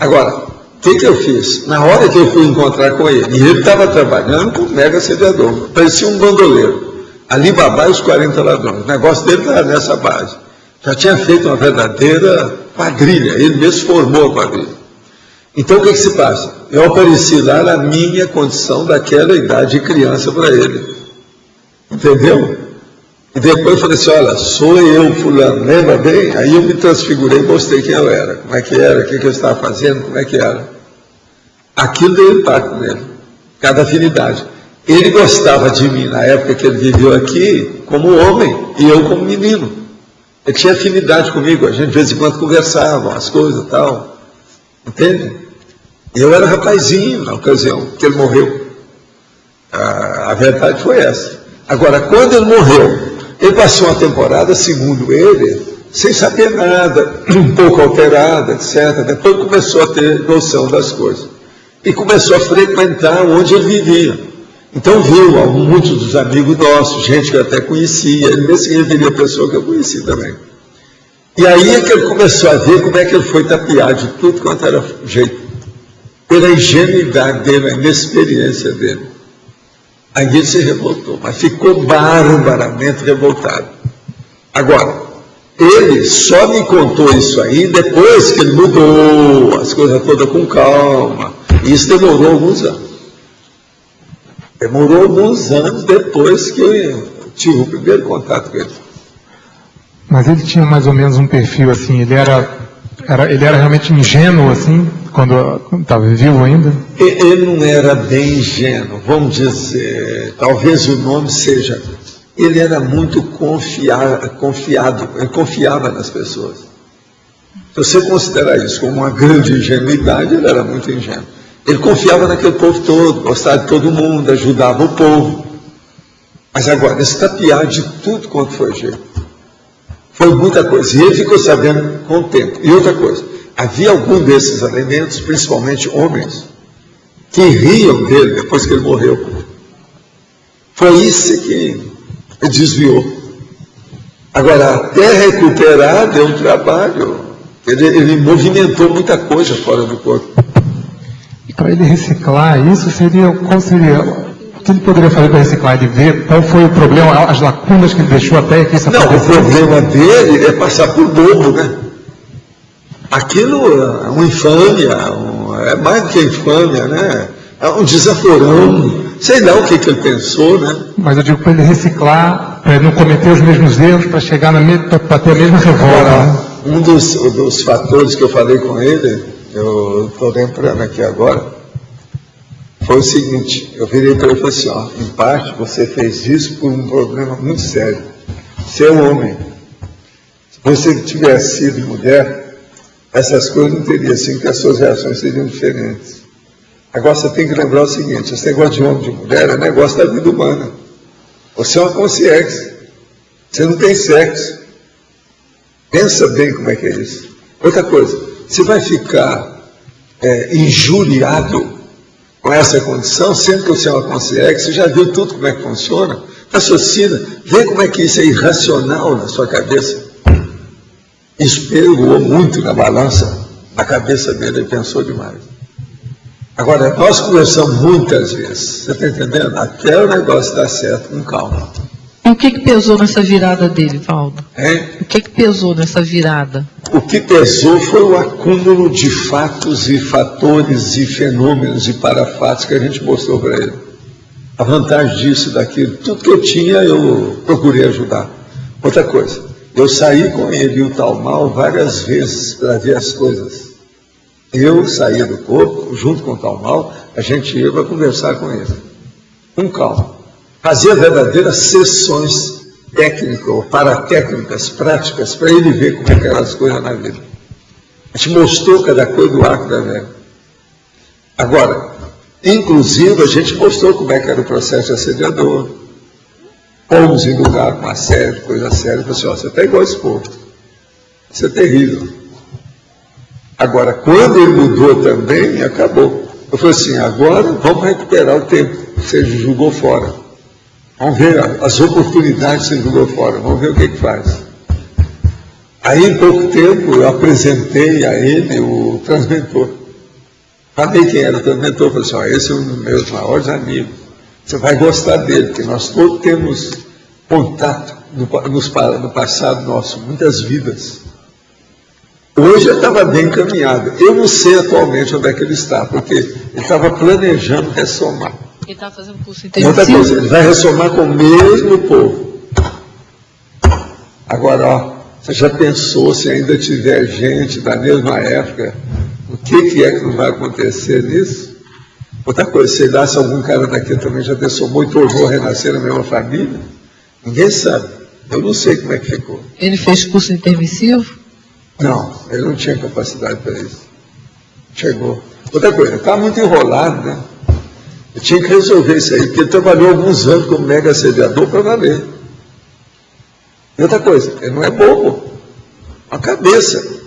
Speaker 1: Agora, o que eu fiz? Na hora que eu fui encontrar com ele, e ele estava trabalhando com um mega assediador, parecia um bandoleiro. Alibaba e os 40 ladrões. O negócio dele estava nessa base. Já tinha feito uma verdadeira quadrilha, ele mesmo formou a quadrilha. Então o que se passa? Eu apareci lá na minha condição daquela idade de criança para ele. Entendeu? E depois eu falei assim, olha, sou eu, fulano, lembra bem? Aí eu me transfigurei e mostrei quem eu era, como é que era, o que eu estava fazendo, como é que era. Aquilo deu impacto nele, cada afinidade. Ele gostava de mim na época que ele viveu aqui como homem e eu como menino. Ele tinha afinidade comigo, a gente de vez em quando conversava, as coisas e tal. Entende? Eu era rapazinho na ocasião que ele morreu. A verdade foi essa. Agora, quando ele morreu, ele passou uma temporada, segundo ele, sem saber nada, um pouco alterada, etc. Depois começou a ter noção das coisas. E começou a frequentar onde ele vivia. Então viu muitos dos amigos nossos, gente que eu até conhecia, ele mesmo reveria pessoa que eu conheci também. E aí é que ele começou a ver como é que ele foi tapear de tudo quanto era jeito. Pela ingenuidade dele, a inexperiência dele. Aí ele se revoltou, mas ficou barbaramente revoltado. Agora, ele só me contou isso aí depois que ele mudou as coisas todas com calma. E isso demorou alguns anos. Demorou alguns anos depois que eu tive o primeiro contato com ele.
Speaker 12: Mas ele tinha mais ou menos um perfil assim, ele era realmente ingênuo assim, quando estava vivo ainda?
Speaker 1: Ele não era bem ingênuo, vamos dizer, talvez o nome seja, ele era muito confiado, ele confiava nas pessoas. Se você considerar isso como uma grande ingenuidade, ele era muito ingênuo. Ele confiava naquele povo todo, gostava de todo mundo, ajudava o povo. Mas agora, esse tapear de tudo quanto foi jeito, foi muita coisa. E ele ficou sabendo com o tempo. E outra coisa, havia algum desses elementos, principalmente homens, que riam dele depois que ele morreu. Foi isso que ele desviou. Agora, até recuperar deu um trabalho Ele movimentou muita coisa fora do corpo.
Speaker 12: E para ele reciclar isso, qual seria, o que ele poderia fazer para reciclar? Ele ver qual foi o problema, as lacunas que ele deixou até que isso aconteceu?
Speaker 1: Não, o problema dele é passar por bobo, né? Aquilo é uma infâmia, é mais do que infâmia, né? É um desaforão, sei lá o que ele pensou, né?
Speaker 12: Mas eu digo para ele reciclar, para ele não cometer os mesmos erros, para chegar para ter a mesma revolta. Né?
Speaker 1: Um dos fatores que eu falei com ele, eu estou lembrando aqui agora, foi o seguinte: eu virei para ele e falei assim, ó, em parte você fez isso por um problema muito sério. Você é um homem. Se você tivesse sido mulher, essas coisas não teriam assim, que as suas reações seriam diferentes. Agora você tem que lembrar o seguinte: esse negócio de homem e de mulher é negócio da vida humana. Você é uma consciência. Você não tem sexo. Pensa bem como é que é isso. Outra coisa, você vai ficar injuriado com essa condição, sendo que você é uma consciência, você já viu tudo como é que funciona, raciocina, vê como é que isso é irracional na sua cabeça. Isso pegou muito na balança, na cabeça dele, ele pensou demais. Agora, nós conversamos muitas vezes, você está entendendo? Até o negócio dar certo, com calma.
Speaker 13: E o que pesou nessa virada dele, Valdo?
Speaker 1: Hein?
Speaker 13: O que pesou nessa virada?
Speaker 1: O que pesou foi o acúmulo de fatos e fatores e fenômenos e parafatos que a gente mostrou para ele. A vantagem disso, daquilo, tudo que eu tinha, eu procurei ajudar. Outra coisa, eu saí com ele e o tal mal várias vezes para ver as coisas. Eu saía do corpo, junto com o tal mal, a gente ia para conversar com ele. Com calma. Fazia verdadeiras sessões técnicas ou paratécnicas, práticas, para ele ver como é que eram as coisas na vida. A gente mostrou cada coisa do arco da velha. Agora, inclusive, a gente mostrou como é que era o processo de assediador. Fomos em lugar com uma série de coisas sérias. Falei assim, ó, você está igual esse povo. Isso é terrível. Agora, quando ele mudou também, acabou. Eu falei assim, agora vamos recuperar o tempo que você jogou fora. Vamos ver as oportunidades que você jogou fora. Vamos ver o que faz. Aí, em pouco tempo, eu apresentei a ele o transmentor. Falei quem era o transmentor. Falei assim, ó, esse é um dos meus maiores amigos. Você vai gostar dele, porque nós todos temos contato no passado nosso, muitas vidas. Hoje eu estava bem encaminhado. Eu não sei atualmente onde é que ele está, porque ele estava planejando ressomar.
Speaker 13: Ele está fazendo curso intensivo.
Speaker 1: Outra coisa, ele vai ressomar com o mesmo povo. Agora, ó, você já pensou se ainda tiver gente da mesma época, o que é que não vai acontecer nisso? Outra coisa, sei lá se algum cara daqui também já ressomou e tornou a renascer na mesma família? Ninguém sabe. Eu não sei como é que ficou.
Speaker 13: Ele fez curso intermissivo?
Speaker 1: Não, ele não tinha capacidade para isso. Chegou. Outra coisa, ele estava muito enrolado, né? Eu tinha que resolver isso aí, porque ele trabalhou alguns anos como mega assediador para valer. E outra coisa, ele não é bobo. A cabeça.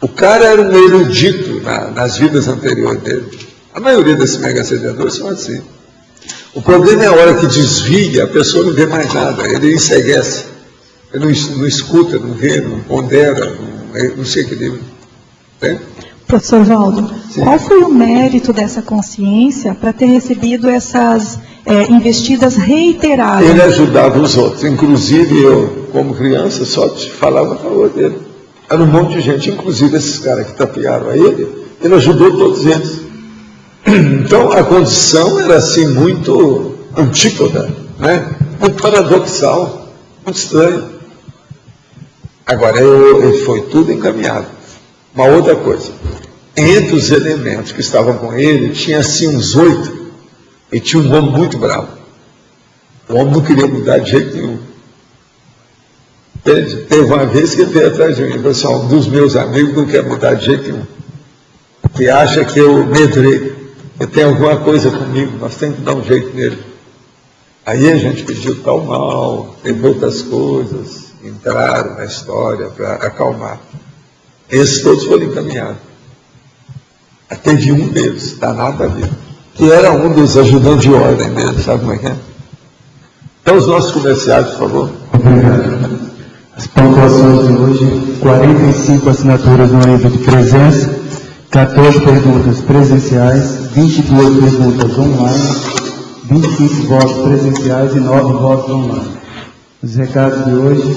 Speaker 1: O cara era um erudito nas vidas anteriores dele. A maioria desses mega assediadores são assim. O problema é a hora que desvia, a pessoa não vê mais nada, ele enceguece. Ele não escuta, não vê, não pondera, não se equilibra. Entende?
Speaker 14: Professor Valdo, qual foi o mérito dessa consciência para ter recebido essas investidas reiteradas?
Speaker 1: Ele ajudava os outros. Inclusive, eu, como criança, só te falava a favor dele. Era um monte de gente, inclusive esses caras que tapearam a ele ajudou todos eles. Então, a condição era assim, muito antípoda, né? Muito paradoxal, muito estranho. Agora, ele foi tudo encaminhado. Uma outra coisa, entre os elementos que estavam com ele, tinha assim uns 8, e tinha um homem muito bravo. O homem não queria mudar de jeito nenhum. Entende? Teve uma vez que ele veio atrás de mim e falou assim, um dos meus amigos não quer mudar de jeito nenhum, que acha que eu medrei, que tem alguma coisa comigo, nós temos que dar um jeito nele. Aí a gente pediu tal mal, teve outras coisas, entraram na história para acalmar. Esses todos foram encaminhados. Teve um deles, danado da vida, que era um dos ajudantes de ordem dele, sabe como é que é? Então, os nossos comerciais, por favor.
Speaker 15: As pontuações de hoje: 45 assinaturas no livro de presença, 14 perguntas presenciais, 22 perguntas online, 25 votos presenciais e 9 votos online. Os recados de hoje: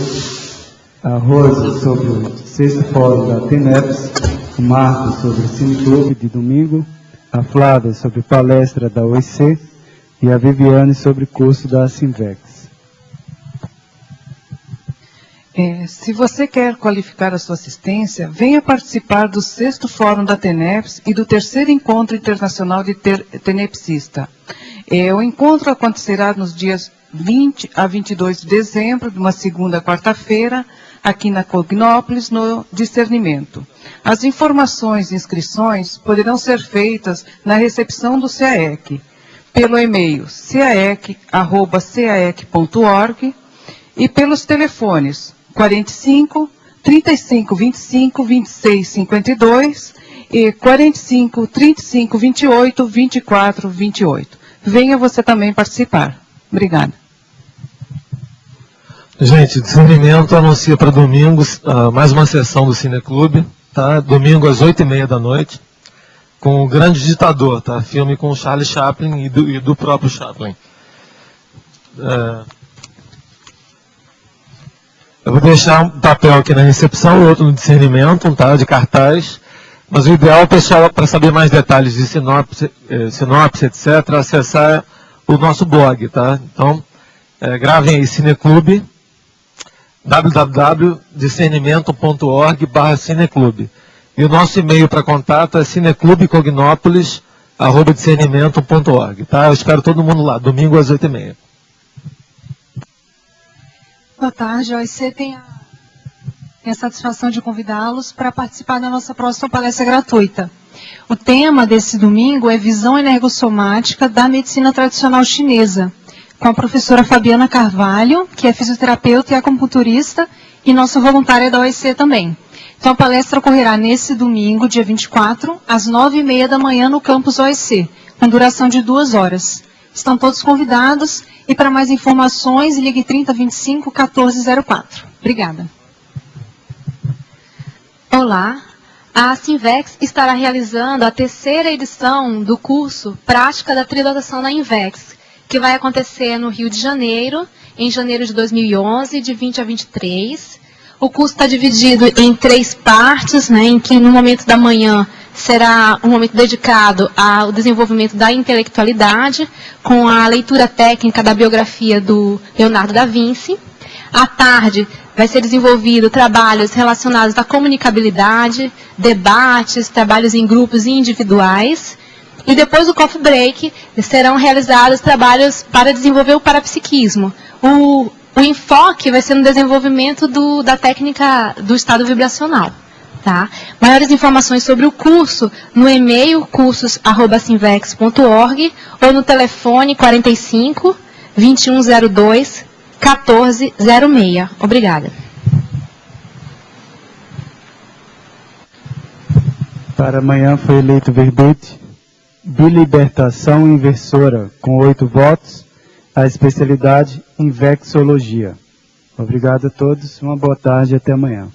Speaker 15: a Rosa sobre o 6º Fórum da TENEPS, o Marcos sobre o Cineclube de domingo, a Flávia sobre palestra da OIC e a Viviane sobre curso da Sinvex.
Speaker 16: Se você quer qualificar a sua assistência, venha participar do 6º Fórum da TENEPS e do 3º Encontro Internacional de Tenepsista. O encontro acontecerá nos dias 20 a 22 de dezembro, de uma segunda a quarta-feira, aqui na Cognópolis, no Discernimento. As informações e inscrições poderão ser feitas na recepção do CAEC, pelo e-mail caec@caec.org e pelos telefones 45 35 25 26 52 e 45 35 28 24 28. Venha você também participar. Obrigada.
Speaker 8: Gente, Discernimento anuncia para domingo mais uma sessão do Cineclube, tá? Domingo às 8h30 da noite, com O Grande Ditador, tá? Filme com o Charlie Chaplin e do próprio Chaplin. Eu vou deixar um papel aqui na recepção, outro no Discernimento, tá? De cartaz. Mas o ideal, pessoal, para saber mais detalhes de sinopse, etc., acessar o nosso blog, tá? Então, gravem aí Cineclube, www.discernimento.org/cineclube. E o nosso e-mail para contato é cineclubecognópolis@discernimento.org, tá? Eu espero todo mundo lá, domingo às 8h30.
Speaker 17: Boa tarde, a OIC tem a satisfação de convidá-los para participar da nossa próxima palestra gratuita. O tema desse domingo é Visão Energossomática da Medicina Tradicional Chinesa, com a professora Fabiana Carvalho, que é fisioterapeuta e acupunturista, e nossa voluntária da OIC também. Então a palestra ocorrerá nesse domingo, dia 24, às 9h30 da manhã no campus OIC, com duração de 2 horas. Estão todos convidados e para mais informações, ligue 3025 1404. Obrigada.
Speaker 18: Olá, a Sinvex estará realizando a 3ª edição do curso Prática da Trilotação na Invex, que vai acontecer no Rio de Janeiro, em janeiro de 2011, de 20 a 23. O curso está dividido em 3 partes, né, em que no momento da manhã será um momento dedicado ao desenvolvimento da intelectualidade, com a leitura técnica da biografia do Leonardo da Vinci. À tarde, vai ser desenvolvido trabalhos relacionados à comunicabilidade, debates, trabalhos em grupos e individuais. E depois do coffee break, serão realizados trabalhos para desenvolver o parapsiquismo. O enfoque vai ser no desenvolvimento da técnica do estado vibracional. Tá? Maiores informações sobre o curso no e-mail cursos@sinvex.org ou no telefone 45 2102 1406. Obrigada.
Speaker 15: Para amanhã foi eleito verbete Bilibertação Inversora, com 8 votos, a especialidade Invexologia. Obrigado a todos, uma boa tarde e até amanhã.